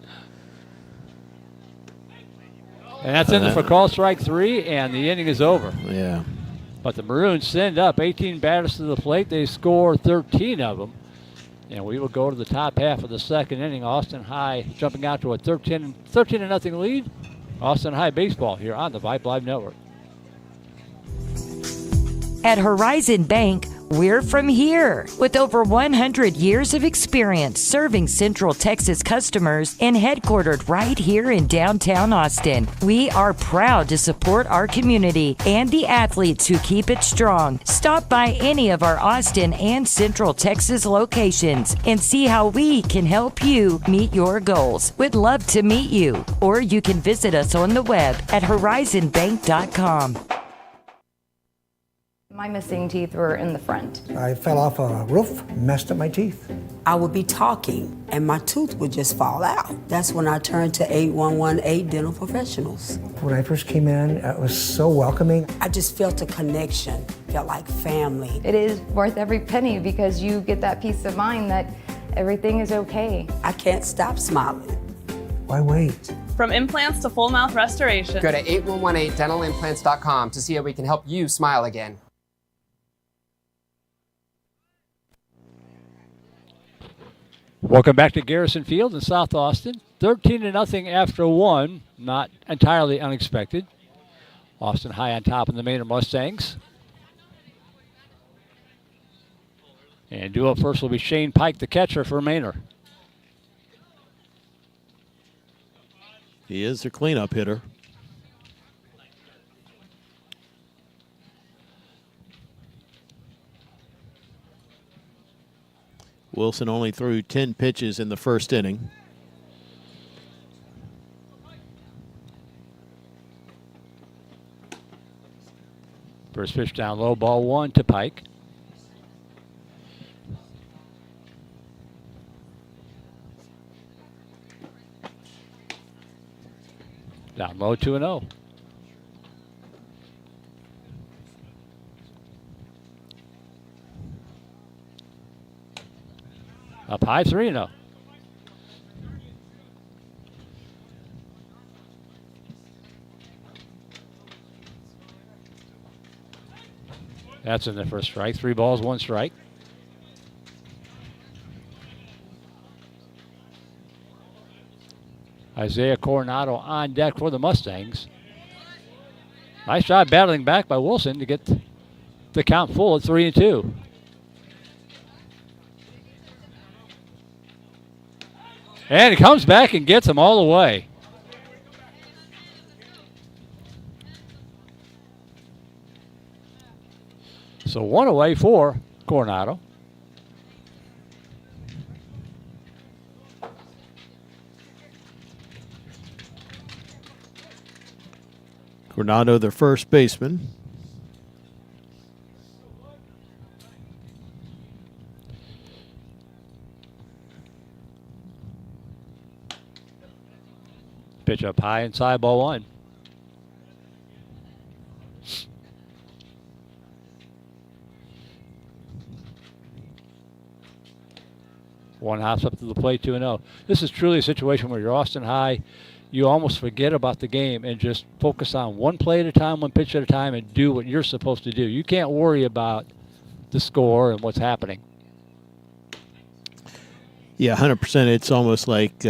And that's in for call strike 3, and the inning is over. Yeah. But the Maroons send up 18 batters to the plate. They score 13 of them. And we will go to the top half of the second inning. Austin High jumping out to a 13-0 lead. Austin High baseball here on the Vibe Live Network. At Horizon Bank, we're from here. With over 100 years of experience serving Central Texas customers and headquartered right here in downtown Austin, we are proud to support our community and the athletes who keep it strong. Stop by any of our Austin and Central Texas locations and see how we can help you meet your goals. We'd love to meet you, or you can visit us on the web at horizonbank.com. My missing teeth were in the front. I fell off a roof, messed up my teeth. I would be talking and my tooth would just fall out. That's when I turned to 8118 Dental Professionals. When I first came in, it was so welcoming. I just felt a connection, felt like family. It is worth every penny because you get that peace of mind that everything is okay. I can't stop smiling. Why wait? From implants to full mouth restoration. Go to 8118dentalimplants.com to see how we can help you smile again. Welcome back to Garrison Field in South Austin. 13-0 after one, not entirely unexpected. Austin High on top of the Manor Mustangs. And due up first will be Shane Pike, the catcher for Manor. He is their cleanup hitter. Wilson only threw 10 pitches in the first inning. First pitch down low, ball one to Pike. Down low, 2-0. Up high, 3-0. That's in there for a strike. 3 balls, 1 strike. Isaiah Coronado on deck for the Mustangs. Nice job battling back by Wilson to get the count full at 3-2. And he comes back and gets them all the way. So 1 away for Coronado. Coronado, their first baseman. Pitch up high inside, ball 1. One hops up to the plate, 2-0. This is truly a situation where you're Austin High. You almost forget about the game and just focus on one play at a time, one pitch at a time, and do what you're supposed to do. You can't worry about the score and what's happening. Yeah, 100%. It's almost like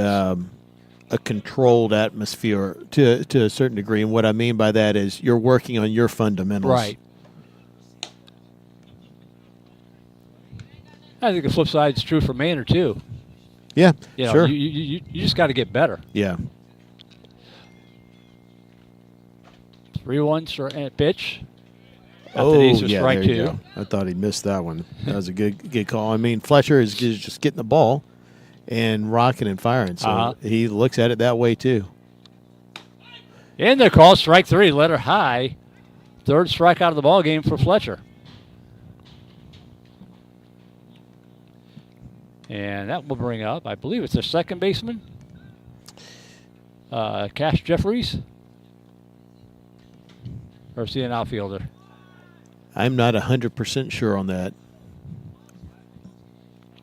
a controlled atmosphere to a certain degree. And what I mean by that is you're working on your fundamentals. Right. I think the flip side is true for Manor, too. Yeah, You know, sure. You just got to get better. Yeah. 3-1 pitch. Oh, yeah, strike there you 2. go. I thought he missed that one. That was a good call. I mean, Fletcher is just getting the ball and rocking and firing, so he looks at it that way too. In the call, strike 3, letter high. Third strike out of the ball game for Fletcher. And that will bring up, I believe it's their second baseman, Cash Jeffries. Or is he an outfielder? I'm not 100% sure on that.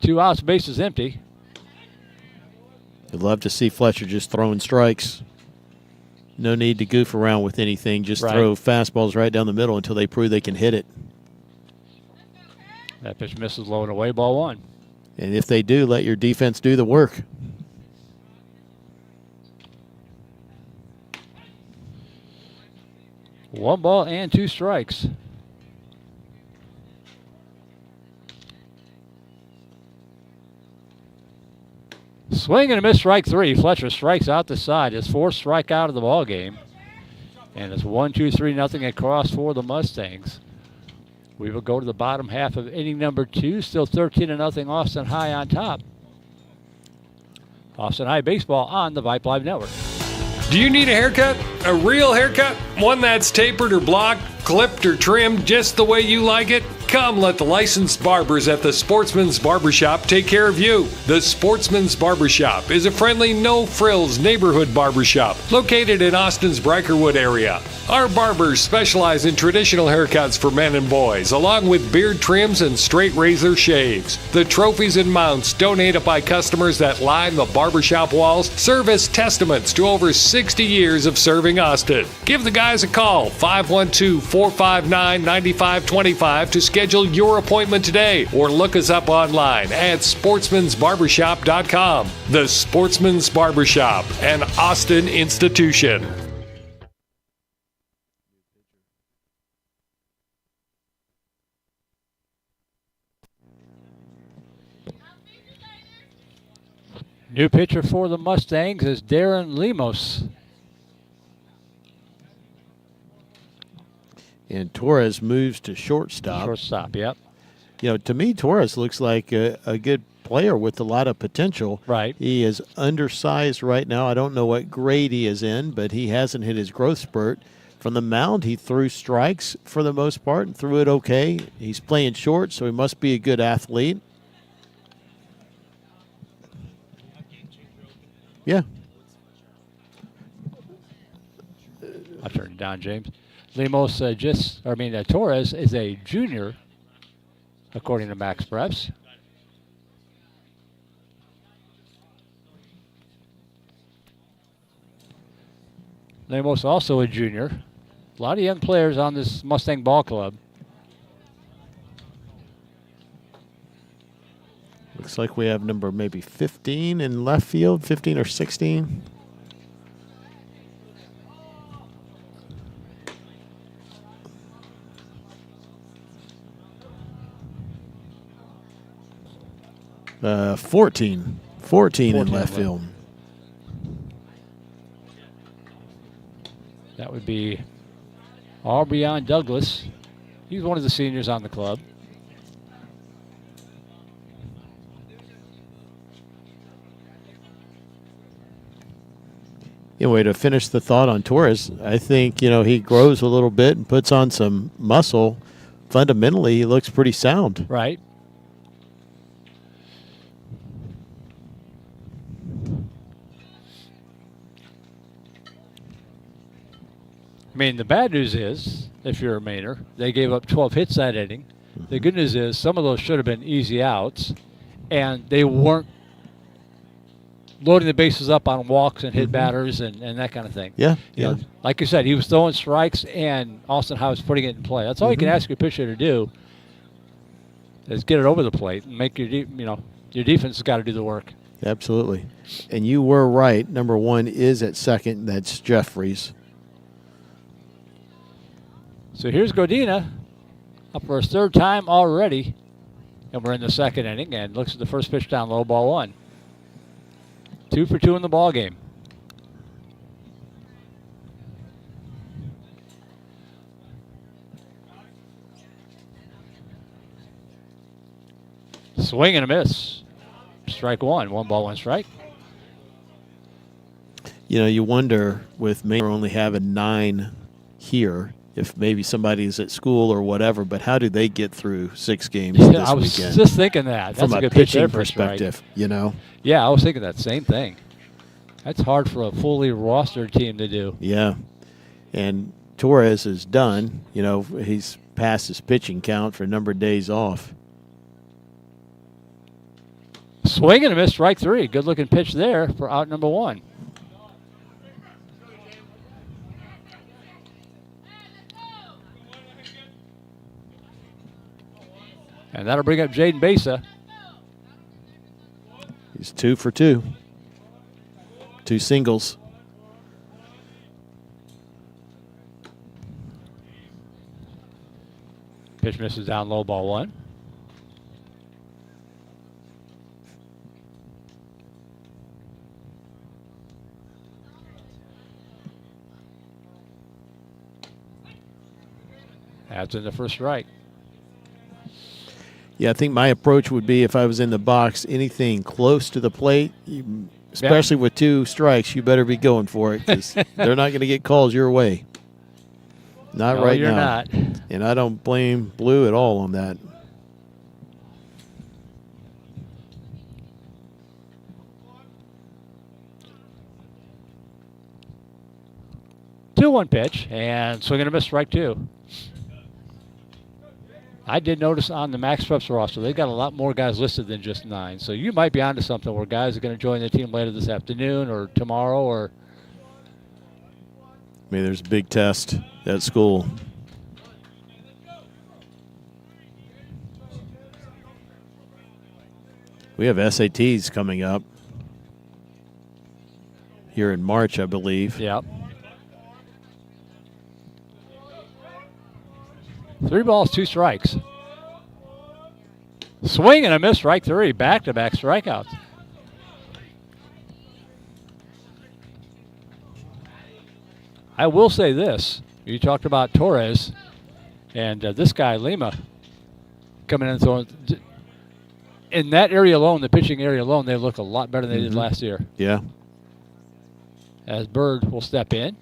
2 outs, base is empty. I'd love to see Fletcher just throwing strikes. No need to goof around with anything. Just throw fastballs right down the middle until they prove they can hit it. That pitch misses low and away, ball 1. And if they do, let your defense do the work. One ball and 2 strikes. Swing and a miss, strike 3. Fletcher strikes out the side. His 4th strikeout of the ball game. And it's 1-2-3-0 across for the Mustangs. We will go to the bottom half of inning number 2. Still 13-0 Austin High on top. Austin High baseball on the Vibe Live Network. Do you need a haircut? A real haircut? One that's tapered or blocked, clipped or trimmed just the way you like it? Come let the licensed barbers at the Sportsman's Barbershop take care of you. The Sportsman's Barbershop is a friendly, no-frills neighborhood barbershop located in Austin's Brykerwood area. Our barbers specialize in traditional haircuts for men and boys, along with beard trims and straight razor shaves. The trophies and mounts donated by customers that line the barbershop walls serve as testaments to over 60 years of serving Austin. Give the guys a call, 512-459-9525 to schedule your appointment today, or look us up online at sportsmansbarbershop.com. The Sportsman's Barbershop, an Austin institution. New pitcher for the Mustangs is Darren Lemos. And Torres moves to shortstop. Shortstop, yep. You know, to me, Torres looks like a good player with a lot of potential. Right. He is undersized right now. I don't know what grade he is in, but he hasn't hit his growth spurt. From the mound, he threw strikes for the most part and threw it okay. He's playing short, so he must be a good athlete. Yeah. I'll turn it down, James. Lemos Torres is a junior, according to Max Preps. Lemos also a junior. A lot of young players on this Mustang ball club. Looks like we have number maybe 15 in left field, 15 or 16. Uh, 14 in left field. That would be Aubryon Douglas. He's one of the seniors on the club. Anyway, to finish the thought on Torres, I think, you know, he grows a little bit and puts on some muscle. Fundamentally, he looks pretty sound. Right. I mean, the bad news is, if you're a Manor, they gave up 12 hits that inning. The good news is some of those should have been easy outs, and they weren't loading the bases up on walks and hit batters and that kind of thing. Yeah, You know, like you said, he was throwing strikes, and Austin High was putting it in play. That's all you can ask your pitcher to do is get it over the plate and make your defense has got to do the work. Absolutely. And you were right. Number one is at second. That's Jeffries. So here's Godina up for his third time already. And we're in the second inning, and looks at the first pitch down low, ball one. 2 for 2 in the ball game. Swing and a miss. Strike one. 1 ball, 1 strike. You know, you wonder with Manor only having 9 here, if maybe somebody's at school or whatever, but how do they get through 6 games this I was weekend? just thinking that. That's From a a good pitch pitching there for a strike. perspective, you know? Yeah, I was thinking that same thing. That's hard for a fully rostered team to do. Yeah. And Torres is done. You know, he's past his pitching count for a number of days off. Swing and a miss, strike 3. Good looking pitch there for out number 1. And that'll bring up Jaden Besa. He's 2 for 2. 2 singles. Pitch misses down low, ball 1. That's in the first strike. Yeah, I think my approach would be if I was in the box, anything close to the plate, especially with 2 strikes, you better be going for it because they're not going to get calls your way. Not No, right you're now. not. And I don't blame Blue at all on that. Two one pitch, and swinging a miss, strike 2. I did notice on the Max Preps roster, they've got a lot more guys listed than just 9. So you might be onto something where guys are going to join the team later this afternoon or tomorrow. Or I mean, there's a big test at school. We have SATs coming up here in March, I believe. Yep. 3 balls, 2 strikes. Swing and a miss, strike 3. Back-to-back strikeouts. I will say this. You talked about Torres and this guy, Lima, coming in and throwing. In that area alone, the pitching area alone, they look a lot better than they did last year. Yeah. As Bird will step in.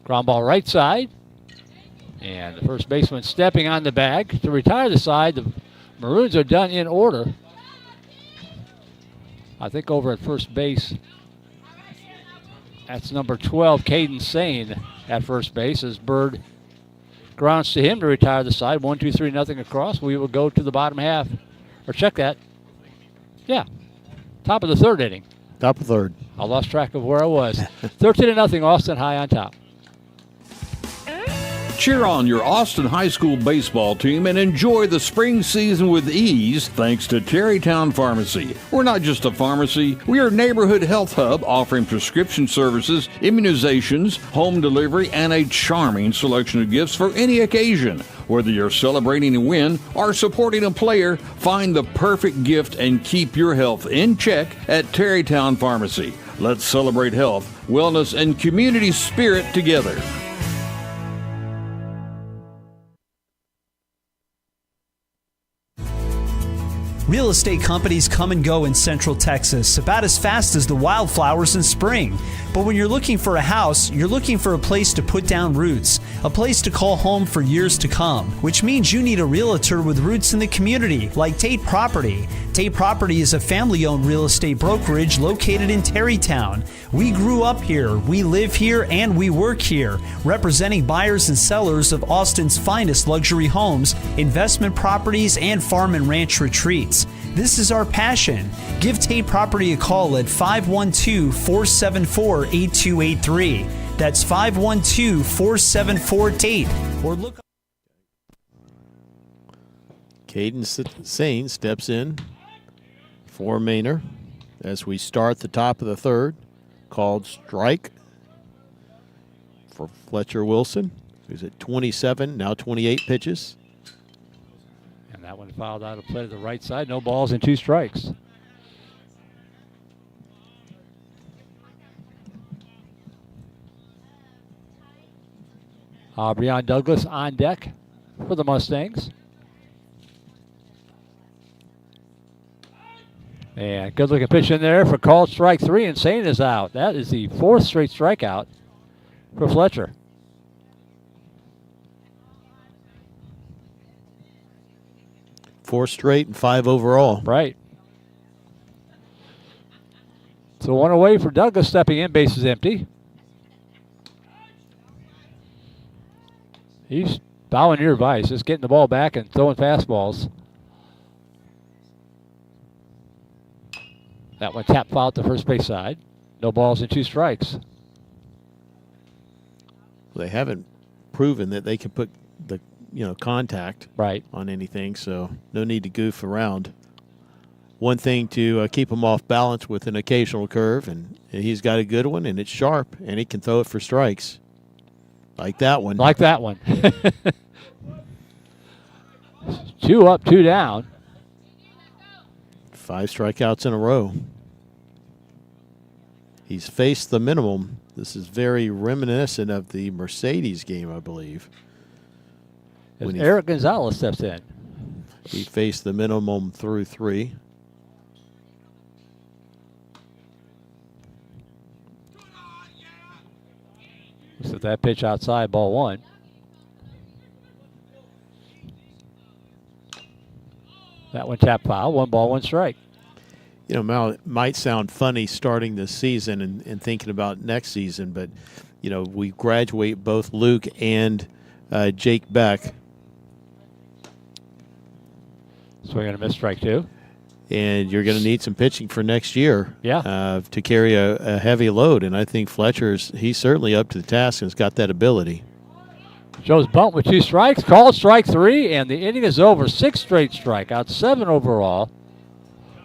Ground ball right side. And the first baseman stepping on the bag to retire the side. The Maroons are done in order. I think over at first base, that's number 12, Caden Sane at first base as Bird grounds to him to retire the side. 1-2-3 nothing across. We will go to the bottom half. Or check that. Yeah. Top of the 3rd inning. Top of 3rd. I lost track of where I was. 13-0, Austin High on top. Cheer on your Austin High School baseball team and enjoy the spring season with ease thanks to Terrytown Pharmacy. We're not just a pharmacy, we are a neighborhood health hub offering prescription services, immunizations, home delivery, and a charming selection of gifts for any occasion. Whether you're celebrating a win or supporting a player, find the perfect gift and keep your health in check at Terrytown Pharmacy. Let's celebrate health, wellness, and community spirit together. Real estate companies come and go in Central Texas about as fast as the wildflowers in spring. But when you're looking for a house, you're looking for a place to put down roots, a place to call home for years to come, which means you need a realtor with roots in the community, like Tate Property. Tate Property is a family-owned real estate brokerage located in Terrytown. We grew up here, we live here, and we work here, representing buyers and sellers of Austin's finest luxury homes, investment properties, and farm and ranch retreats. This is our passion. Give Tate Property a call at 512-474-8283. That's 512-474-TATE. Or look. Caden Sane steps in for Manor as we start the top of the 3rd. Called strike for Fletcher Wilson, who's at 27, now 28 pitches. And that one fouled out of play to the right side. No balls and 2 strikes. Breon Douglas on deck for the Mustangs. And good looking pitch in there for called strike 3, and Sane is out. That is the 4th straight strikeout for Fletcher. Four straight and 5 overall. Right. So 1 away for Douglas stepping in, bases empty. He's bowing your advice, just getting the ball back and throwing fastballs. That one tapped foul to first base side. No balls and 2 strikes. They haven't proven that they can put the contact on anything, so no need to goof around. One thing to keep him off balance with an occasional curve, and he's got a good one, and it's sharp, and he can throw it for strikes. Like that one. Like that one. 2 up, 2 down. 5 strikeouts in a row. He's faced the minimum This is very reminiscent of the Mercedes game, I believe. As Eric Gonzalez steps in. He faced the minimum through 3. So that pitch outside, ball 1. That one tap foul, 1 ball, 1 strike. You know, Mal, it might sound funny starting this season and thinking about next season, but, you know, we graduate both Luke and Jake Beck. Swing and a miss, strike 2. And you're going to need some pitching for next year. Yeah. To carry a heavy load, and I think he's certainly up to the task and has got that ability. Joe's bunt with 2 strikes, called strike 3, and the inning is over. 6 straight strikeouts, 7 overall.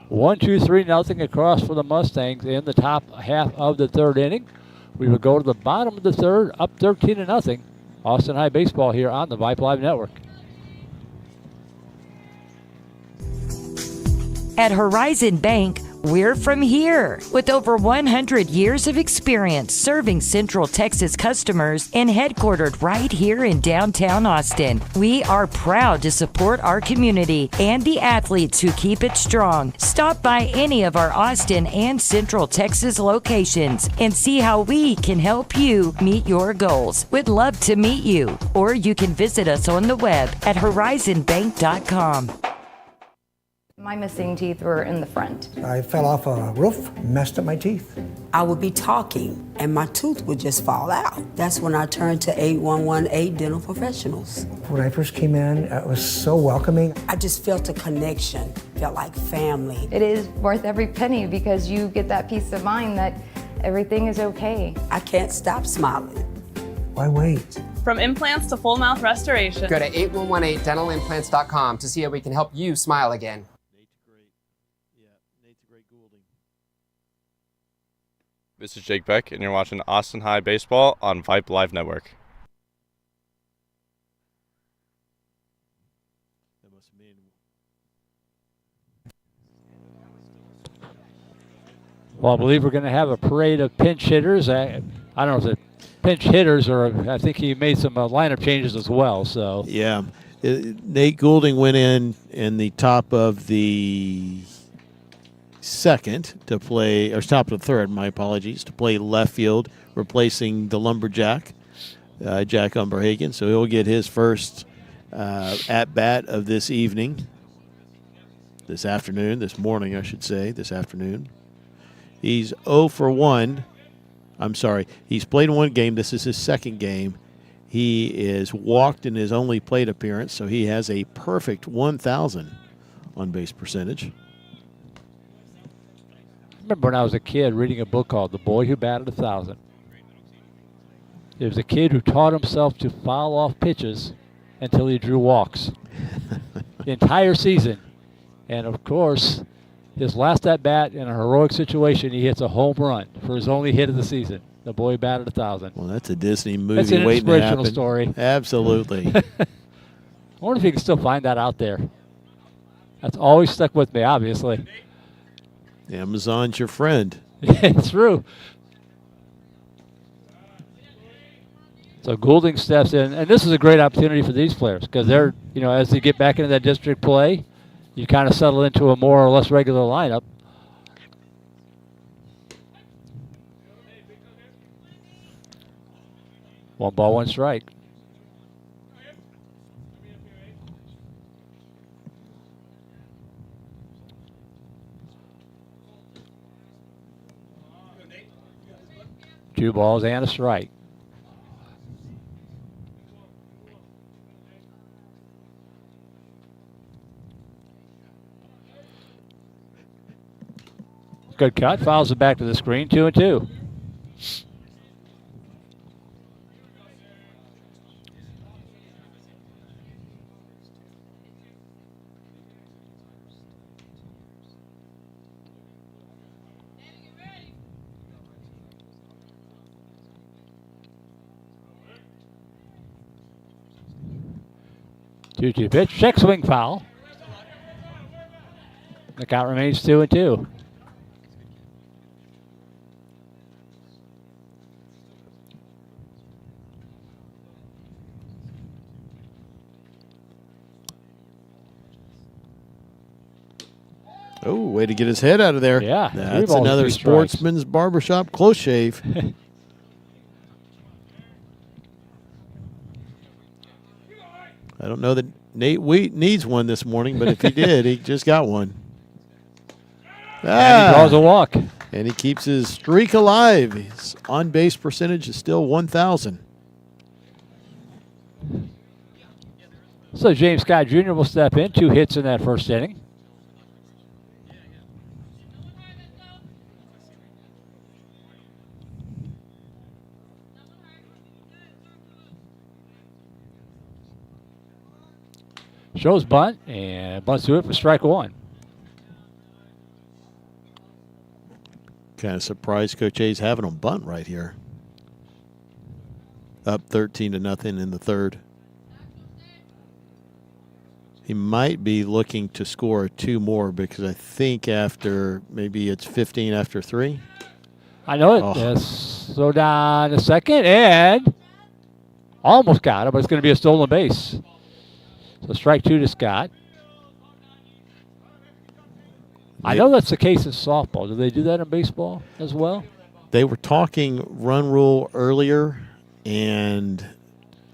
1, 2, 3, nothing across for the Mustangs in the top half of the 3rd inning. We will go to the bottom of the 3rd, up 13-0. Austin High Baseball here on the Vibe Live Network. At Horizon Bank, we're from here. With over 100 years of experience serving Central Texas customers and headquartered right here in downtown Austin, we are proud to support our community and the athletes who keep it strong. Stop by any of our Austin and Central Texas locations and see how we can help you meet your goals. We'd love to meet you, or you can visit us on the web at horizonbank.com. My missing teeth were in the front. I fell off a roof, messed up my teeth. I would be talking and my tooth would just fall out. That's when I turned to 8118 Dental Professionals. When I first came in, it was so welcoming. I just felt a connection, felt like family. It is worth every penny because you get that peace of mind that everything is okay. I can't stop smiling. Why wait? From implants to full mouth restoration. Go to 8118dentalimplants.com to see how we can help you smile again. This is Jake Beck, and you're watching Austin High Baseball on Vibe Live Network. Well, I believe we're going to have a parade of pinch hitters. I don't know if it's pinch hitters or I think he made some lineup changes as well. So yeah, Nate Goulding went in the top of the second to play, or top of the 3rd, my apologies, to play left field, replacing the lumberjack, Jack Umberhagen. So he'll get his first at-bat of this evening, this morning, I should say, this afternoon. He's 0 for 1. I'm sorry, he's played 1 game. This is his 2nd game. He is walked in his only plate appearance, so he has a perfect 1,000 on-base percentage. I remember when I was a kid reading a book called The Boy Who Batted 1,000. It was a kid who taught himself to foul off pitches until he drew walks. The entire season. And, of course, his last at-bat in a heroic situation, he hits a home run for his only hit of the season. The Boy Who Batted 1,000. Well, that's a Disney movie That's an waiting to happen. inspirational story. Absolutely. I wonder if you can still find that out there. That's always stuck with me, obviously. Amazon's your friend. It's true. So Goulding steps in, and this is a great opportunity for these players because they're, as they get back into that district play, you kind of settle into a more or less regular lineup. One ball, 1 strike. Two balls and a strike. Good cut. Fouls it back to the screen. 2-2. Two-two pitch. Check swing foul. The count remains 2-2. Oh, way to get his head out of there. Yeah. That's another Sportsman's Barbershop close shave. I don't know that Nate Wheat needs one this morning, but if he did, he just got one. And he draws a walk. And he keeps his streak alive. His on-base percentage is still 1,000. So James Scott Jr. will step in. 2 hits in that first inning. Shows bunt, and bunts to it for strike 1. Kind of surprised Coach A's having him bunt right here. Up 13-0 in the third. He might be looking to score 2 more because I think after, maybe it's 15 after 3. I know it. Yes. Slow down a second, and almost got it, but it's going to be a stolen base. So strike 2 to Scott. I know that's the case in softball. Do they do that in baseball as well? They were talking run rule earlier, and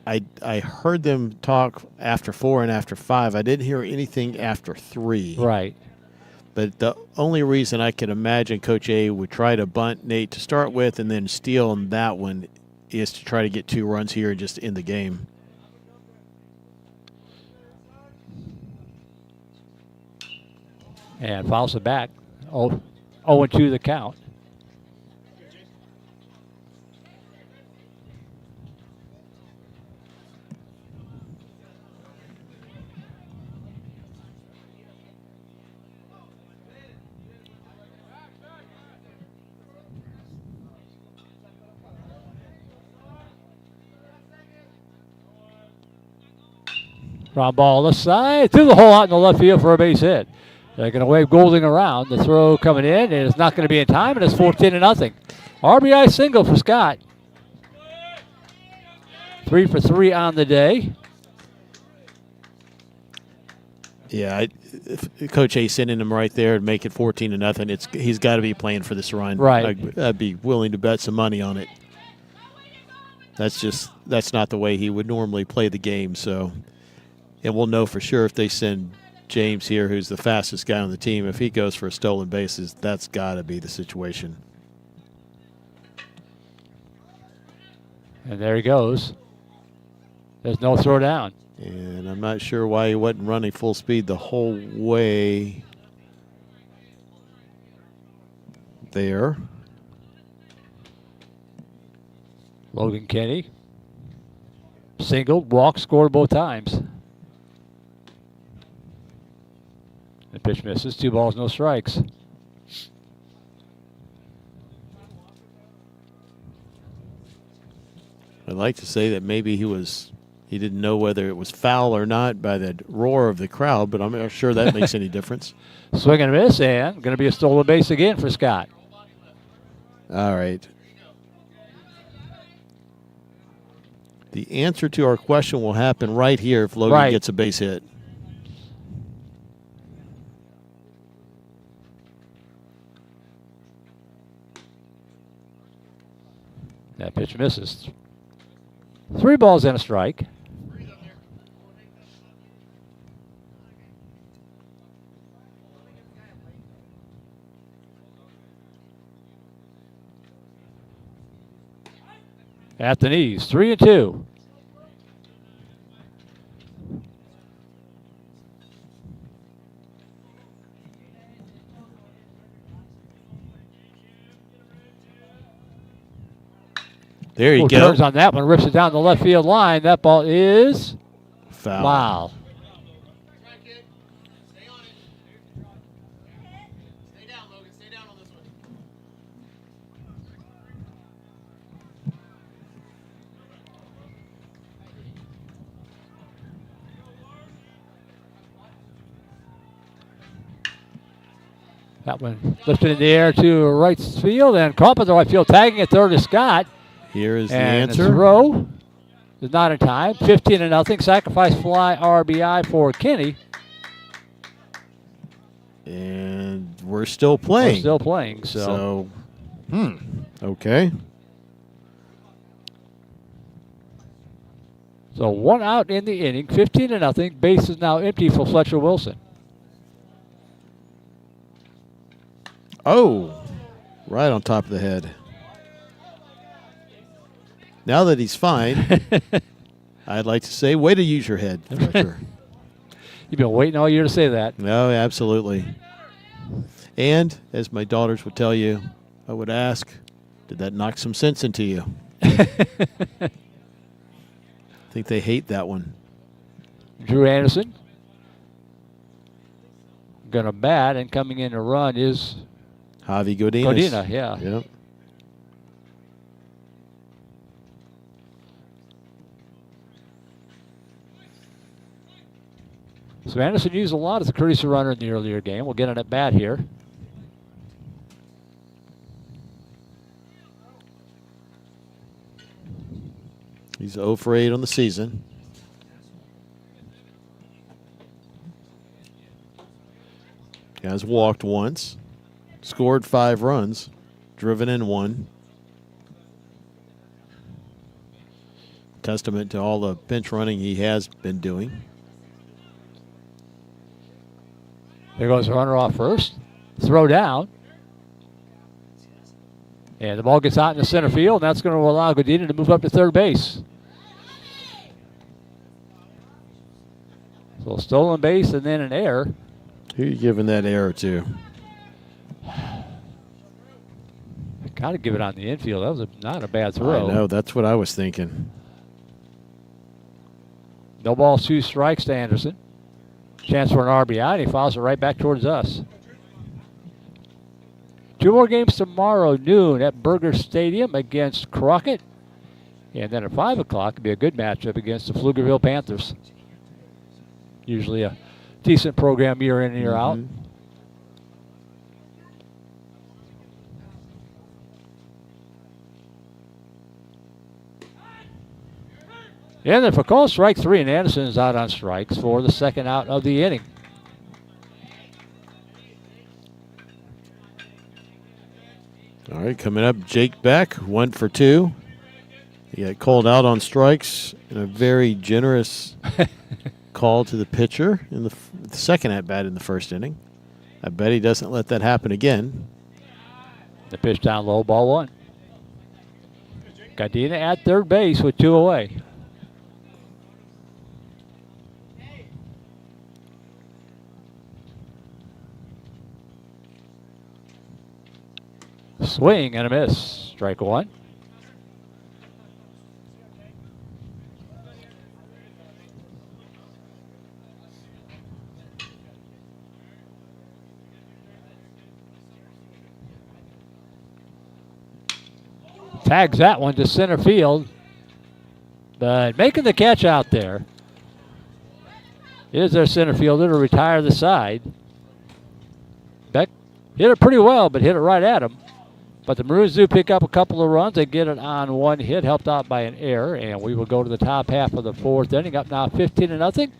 I heard them talk after 4 and after 5. I didn't hear anything after 3. Right. But the only reason I could imagine Coach A would try to bunt Nate to start with and then steal on that one is to try to get 2 runs here and just end the game. And fouls it back. 0-2 the count. Ground ball left side, through the hole out in the left field for a base hit. They're going to wave Golding around. The throw coming in, and it's not going to be in time, and it's 14-0. RBI single for Scott. 3 for 3 on the day. Yeah, if Coach A sending him right there and make it 14-0. He's got to be playing for this run. Right. I'd be willing to bet some money on it. That's not the way he would normally play the game. So, and we'll know for sure if they send James here, who's the fastest guy on the team, if he goes for a stolen bases, that's got to be the situation. And there he goes. There's no throw down. And I'm not sure why he wasn't running full speed the whole way there. Logan Kenny. Singled, walked, scored both times. The pitch misses. 2 balls, no strikes. I'd like to say that maybe he didn't know whether it was foul or not by the roar of the crowd, but I'm not sure that makes any difference. Swing and miss, and going to be a stolen base again for Scott. All right. The answer to our question will happen right here if Logan gets a base hit. That pitch misses. 3 balls and a strike. At the knees, 3-2. There you go. Turns on that one, rips it down the left field line. That ball is foul. Wow. That one lifted in the air to right field and caught by the right field, tagging at third to Scott. Here is the and answer. The throw is not in time. 15-0. Sacrifice fly RBI for Kenny. And we're still playing. We're still playing. So okay. So 1 out in the inning, 15-0. Base is now empty for Fletcher Wilson. Oh, right on top of the head. Now that he's fine, I'd like to say, way to use your head, Fletcher. You've been waiting all year to say that. No, absolutely. And as my daughters would tell you, I would ask, did that knock some sense into you? I think they hate that one. Drew Anderson going to bat, and coming in to run is Javi Godinez. Godina, yeah. Yep. So Anderson used a lot as a courtesy runner in the earlier game. We'll get an at bat here. He's 0 for 8 on the season. He has walked once, scored 5 runs, driven in 1. Testament to all the pinch running he has been doing. There goes the runner off first. Throw down. And the ball gets out in the center field, and that's going to allow Godina to move up to third base. So stolen base and then an error. Who are you giving that error to? Got to give it on the infield. That was not a bad throw. I know, that's what I was thinking. No balls, 2 strikes to Anderson. Chance for an RBI, and he fouls it right back towards us. 2 more games tomorrow noon at Burger Stadium against Crockett. And then at 5 o'clock, it'll be a good matchup against the Pflugerville Panthers. Usually a decent program year in and year out. And then for call strike 3, and Anderson is out on strikes for the second out of the inning. All right, coming up, Jake Beck, 1 for 2. He got called out on strikes in a very generous call to the pitcher in the second at bat in the first inning. I bet he doesn't let that happen again. The pitch down low, ball 1. Godina at third base with 2 away. Swing and a miss. Strike 1. Tags that one to center field. But making the catch out there is their center fielder to retire the side. Beck hit it pretty well, but hit it right at him. But the Maroons do pick up a couple of runs. They get it on 1 hit, helped out by an error, and we will go to the top half of the 4th inning. Up now 15-0.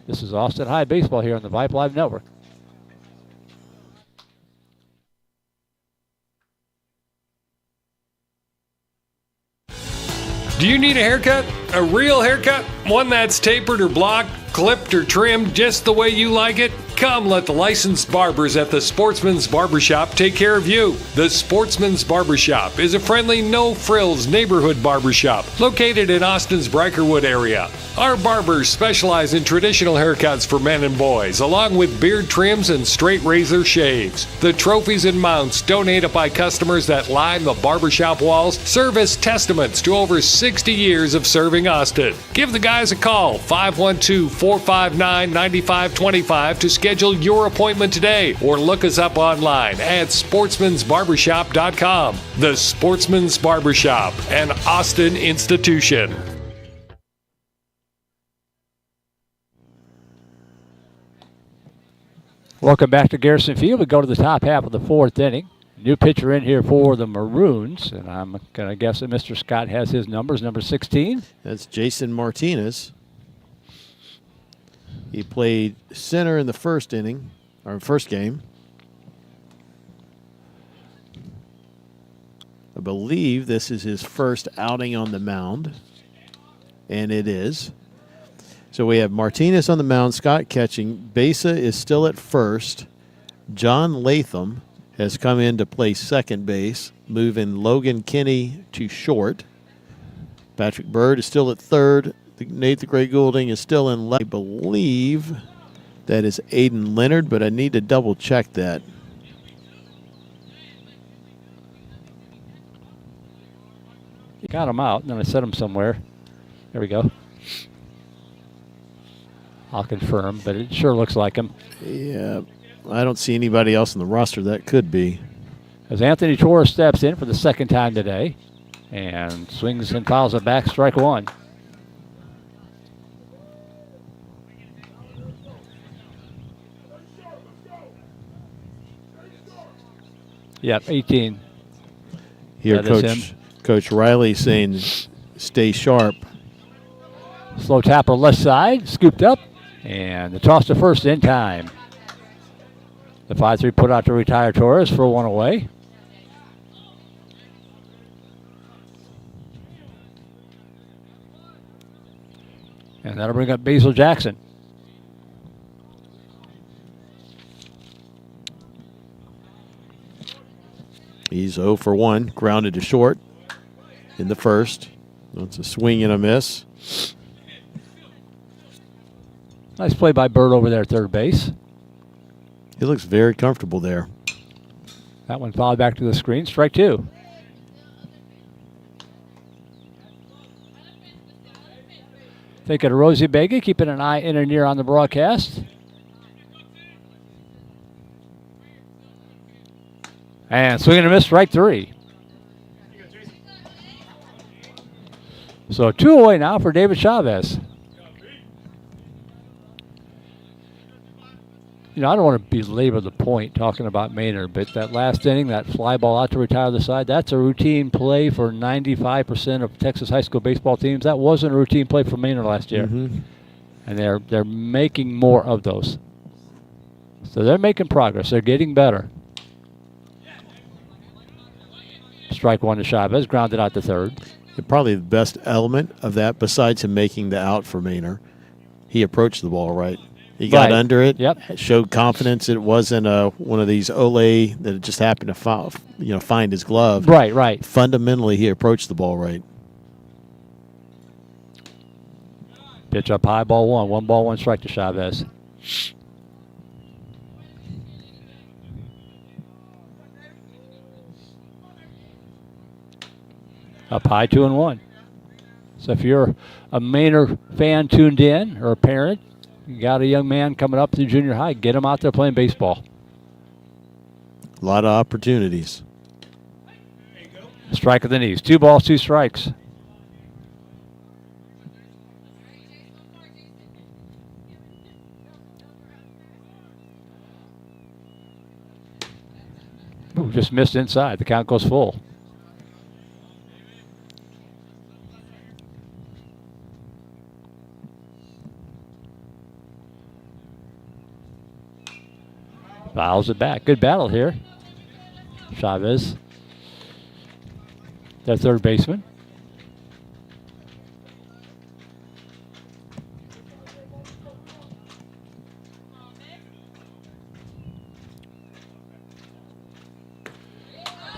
This is Austin High Baseball here on the Vibe Live Network. Do you need a haircut? A real haircut? One that's tapered or blocked, clipped or trimmed just the way you like it? Come let the licensed barbers at the Sportsman's Barbershop take care of you. The Sportsman's Barbershop is a friendly, no-frills neighborhood barbershop located in Austin's Brikerwood area. Our barbers specialize in traditional haircuts for men and boys, along with beard trims and straight razor shaves. The trophies and mounts donated by customers that line the barbershop walls serve as testaments to over 60 years of serving Austin. Give the guys a call, 512-459-9525 to schedule your appointment today, or look us up online at sportsmansbarbershop.com. The Sportsman's Barbershop, an Austin institution. Welcome back to Garrison Field. We go to the top half of the 4th inning. New pitcher in here for the Maroons, and I'm going to guess that Mr. Scott has his numbers, number 16. That's Jason Martinez. He played center in the first inning, or first game. I believe this is his first outing on the mound, and it is. So we have Martinez on the mound, Scott catching. Besa is still at first. John Latham has come in to play second base, moving Logan Kinney to short. Patrick Bird is still at third. Nate the Great Goulding is still in left. I believe that is Aiden Leonard, but I need to double check that. Got him out, and then I set him somewhere. There we go. I'll confirm, but it sure looks like him. Yeah, I don't see anybody else on the roster that could be. As Anthony Torres steps in for the second time today and swings and fouls it back, strike one. Yep, 18. Here, That is him. Coach Riley saying stay sharp. Slow tapper left side, scooped up, and the toss to first in time. The 5-3 put out to retire Torres for one away. And that'll bring up Basil Jackson. He's 0 for 1, grounded to short in the first. That's a swing and a miss. Nice play by Bird over there at third base. He looks very comfortable there. That one fouled back to the screen. Strike two. Thinking of Rosie Bega, keeping an eye in and near on the broadcast. And swinging and a miss, strike three. So 2 away now for David Chavez. You know, I don't want to belabor the point talking about Manor, but that last inning, that fly ball out to retire the side, that's a routine play for 95% of Texas high school baseball teams. That wasn't a routine play for Manor last year. Mm-hmm. And they're making more of those. So they're making progress. They're getting better. Strike one to Chavez, grounded out to third. Probably the best element of that, besides him making the out for Manor, he approached the ball right. He got under it. Yep. Showed confidence. It wasn't one of these Olay that just happened to find his glove. Right. Fundamentally, he approached the ball right. Pitch up high, ball one. 1 ball, 1 strike to Chavez. Up high, 2-1. So if you're a Manor fan tuned in or a parent, you got a young man coming up through junior high, get him out there playing baseball. A lot of opportunities. Strike of the knees. 2 balls, 2 strikes. Ooh, just missed inside. The count goes full. Fouls it back. Good battle here. Chavez, their third baseman.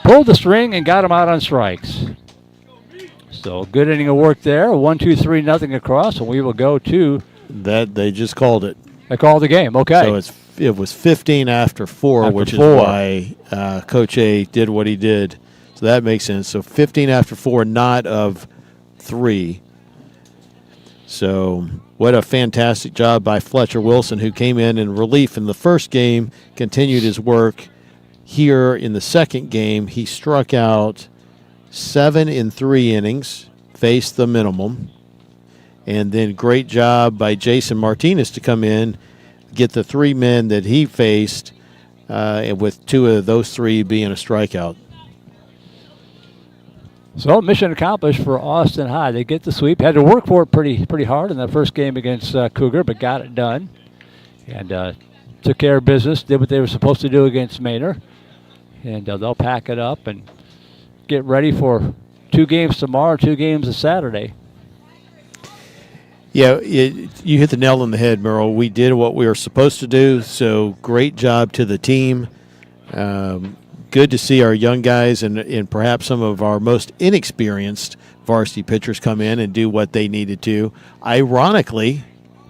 Pulled the string and got him out on strikes. So good inning of work there. 1-2-3 nothing across, and we will go to that. They just called it. They called the game. Okay. So it was 15 after 4, which is why Coach A did what he did. So that makes sense. So 15 after 4, not of 3. So what a fantastic job by Fletcher Wilson, who came in relief in the first game, continued his work here in the second game. He struck out 7 in 3 innings, faced the minimum. And then great job by Jason Martinez to come in, get the 3 men that he faced, and with 2 of those 3 being a strikeout. So mission accomplished for Austin High. They get the sweep. Had to work for it pretty hard in that first game against Cougar, but got it done. And took care of business, did what they were supposed to do against Manor. And they'll pack it up and get ready for 2 games tomorrow, 2 games this Saturday. Yeah, you hit the nail on the head, Merle. We did what we were supposed to do, so great job to the team. Good to see our young guys and perhaps some of our most inexperienced varsity pitchers come in and do what they needed to. Ironically,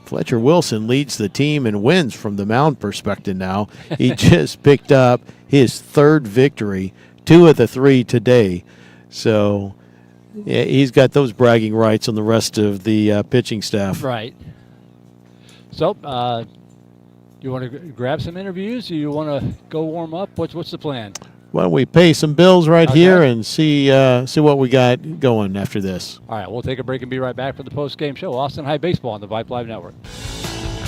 Fletcher Wilson leads the team and wins from the mound perspective now. He just picked up his 3rd victory, 2 of the 3 today. So yeah, he's got those bragging rights on the rest of the pitching staff. Right. So, you want to grab some interviews? Or you want to go warm up? What's the plan? Why don't we pay some bills right here and see what we got going after this? All right, we'll take a break and be right back for the post-game show. Austin High Baseball on the Vibe Live Network.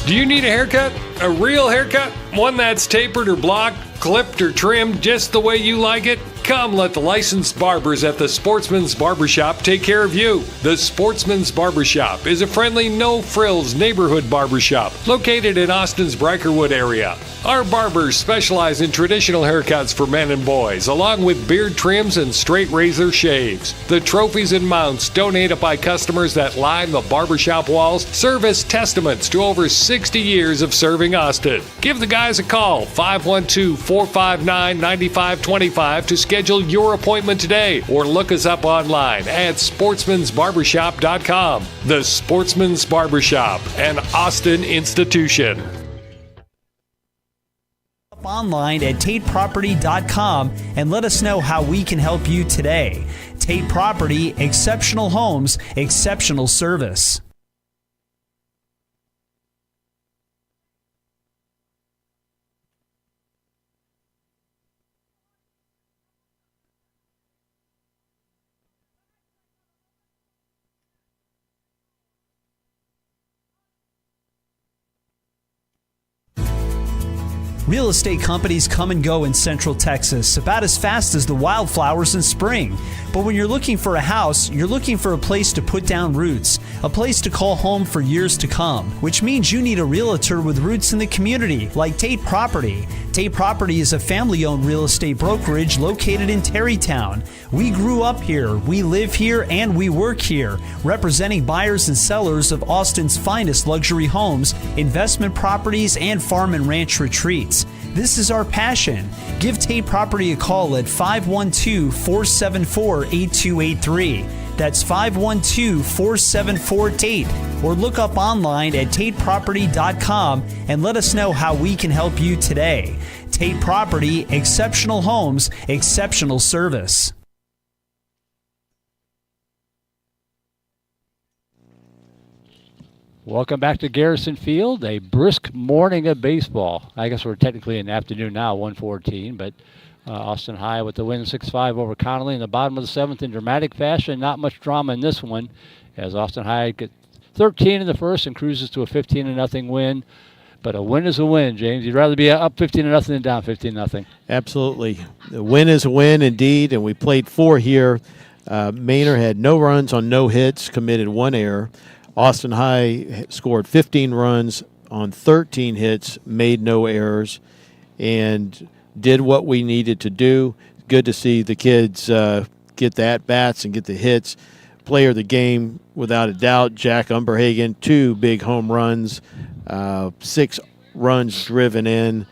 Do you need a haircut? A real haircut? One that's tapered or blocked, clipped or trimmed just the way you like it? Come let the licensed barbers at the Sportsman's Barbershop take care of you. The Sportsman's Barbershop is a friendly, no-frills neighborhood barbershop located in Austin's Brykerwood area. Our barbers specialize in traditional haircuts for men and boys, along with beard trims and straight razor shaves. The trophies and mounts donated by customers that line the barbershop walls serve as testaments to over 60 years of serving Austin. Give the guys a call, 512-459-9525 to schedule your appointment today, or look us up online at sportsmansbarbershop.com. The Sportsman's Barbershop, an Austin institution. Online at tateproperty.com and let us know how we can help you today. Tate Property, exceptional homes, exceptional service. Real estate companies come and go in Central Texas about as fast as the wildflowers in spring. But when you're looking for a house, you're looking for a place to put down roots, a place to call home for years to come, which means you need a realtor with roots in the community, like Tate Property. Tate Property is a family-owned real estate brokerage located in Terrytown. We grew up here, we live here, and we work here, representing buyers and sellers of Austin's finest luxury homes, investment properties, and farm and ranch retreats. This is our passion. Give Tate Property a call at 512-474-8283. That's 512-474-TATE. Or look up online at tateproperty.com and let us know how we can help you today. Tate Property, exceptional homes, exceptional service. Welcome back to Garrison Field, a brisk morning of baseball. I guess we're technically in the afternoon now, 1:14, but Austin High with the win 6-5 over Connally in the bottom of the 7th in dramatic fashion. Not much drama in this one, as Austin High gets 13 in the first and cruises to a 15-0 win. But a win is a win, James. You'd rather be up 15-0 than down 15-0. Absolutely. The win is a win indeed, and we played 4 here. Manor had no runs on no hits, committed 1 error. Austin High scored 15 runs on 13 hits, made no errors, and did what we needed to do. Good to see the kids get the at-bats and get the hits. Player of the game, without a doubt, Jack Umberhagen, 2 big home runs, 6 runs driven in,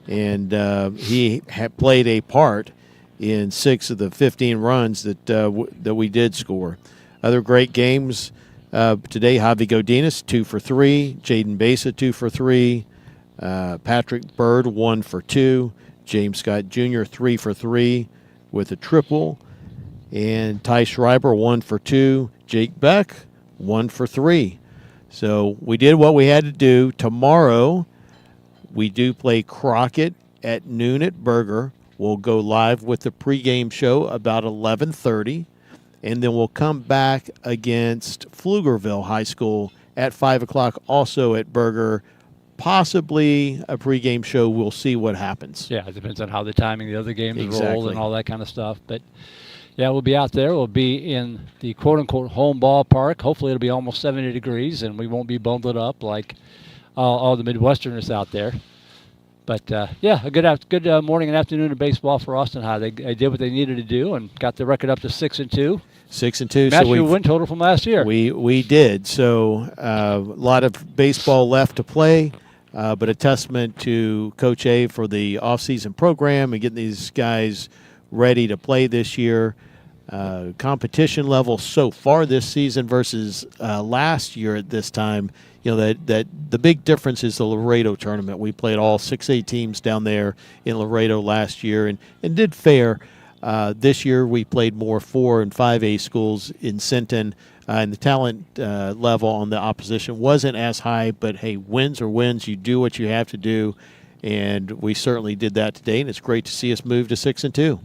and he had played a part in 6 of the 15 runs that we did score. Other great games. Today, Javi Godinez, 2 for 3. Jaden Besa, 2 for 3. Patrick Bird, 1 for 2. James Scott Jr., 3 for 3 with a triple. And Ty Schreiber, 1 for 2. Jake Beck, 1 for 3. So we did what we had to do. Tomorrow, we do play Crockett at noon at Berger. We'll go live with the pregame show about 11:30. And then we'll come back against Pflugerville High School at 5 o'clock, also at Berger. Possibly a pregame show. We'll see what happens. Yeah, it depends on how the timing of the other games roll Exactly. and all that kind of stuff. But, yeah, we'll be out there. We'll be in the quote-unquote home ballpark. Hopefully it'll be almost 70 degrees, and we won't be bundled up like all the Midwesterners out there. But yeah, a good morning and afternoon of baseball for Austin High. They did what they needed to do and got the record up to 6-2. 6-2. Matched So your win total from last year. We did. So a lot of baseball left to play, but a testament to Coach A for the offseason program and getting these guys ready to play this year. Competition level so far this season versus last year at this time, that the big difference is the Laredo tournament. We played all 6A teams down there in Laredo last year and did fair. This year we played more 4 and 5A schools in Sinton, and the talent level on the opposition wasn't as high, but hey, wins are wins. You do what you have to do, and we certainly did that today, and it's great to see us move to 6-2.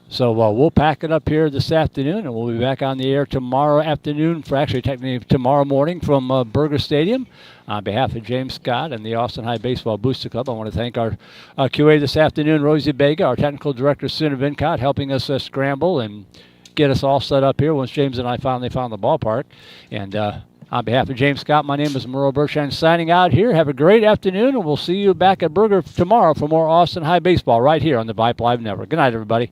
So we'll pack it up here this afternoon, and we'll be back on the air tomorrow afternoon, technically tomorrow morning from Burger Stadium. On behalf of James Scott and the Austin High Baseball Booster Club, I want to thank our QA this afternoon, Rosie Bega, our technical director, Suna Vincott, helping us scramble and get us all set up here once James and I finally found the ballpark. And on behalf of James Scott, my name is Merle Bershine signing out here. Have a great afternoon, and we'll see you back at Burger tomorrow for more Austin High Baseball right here on the Vibe Live Network. Good night, everybody.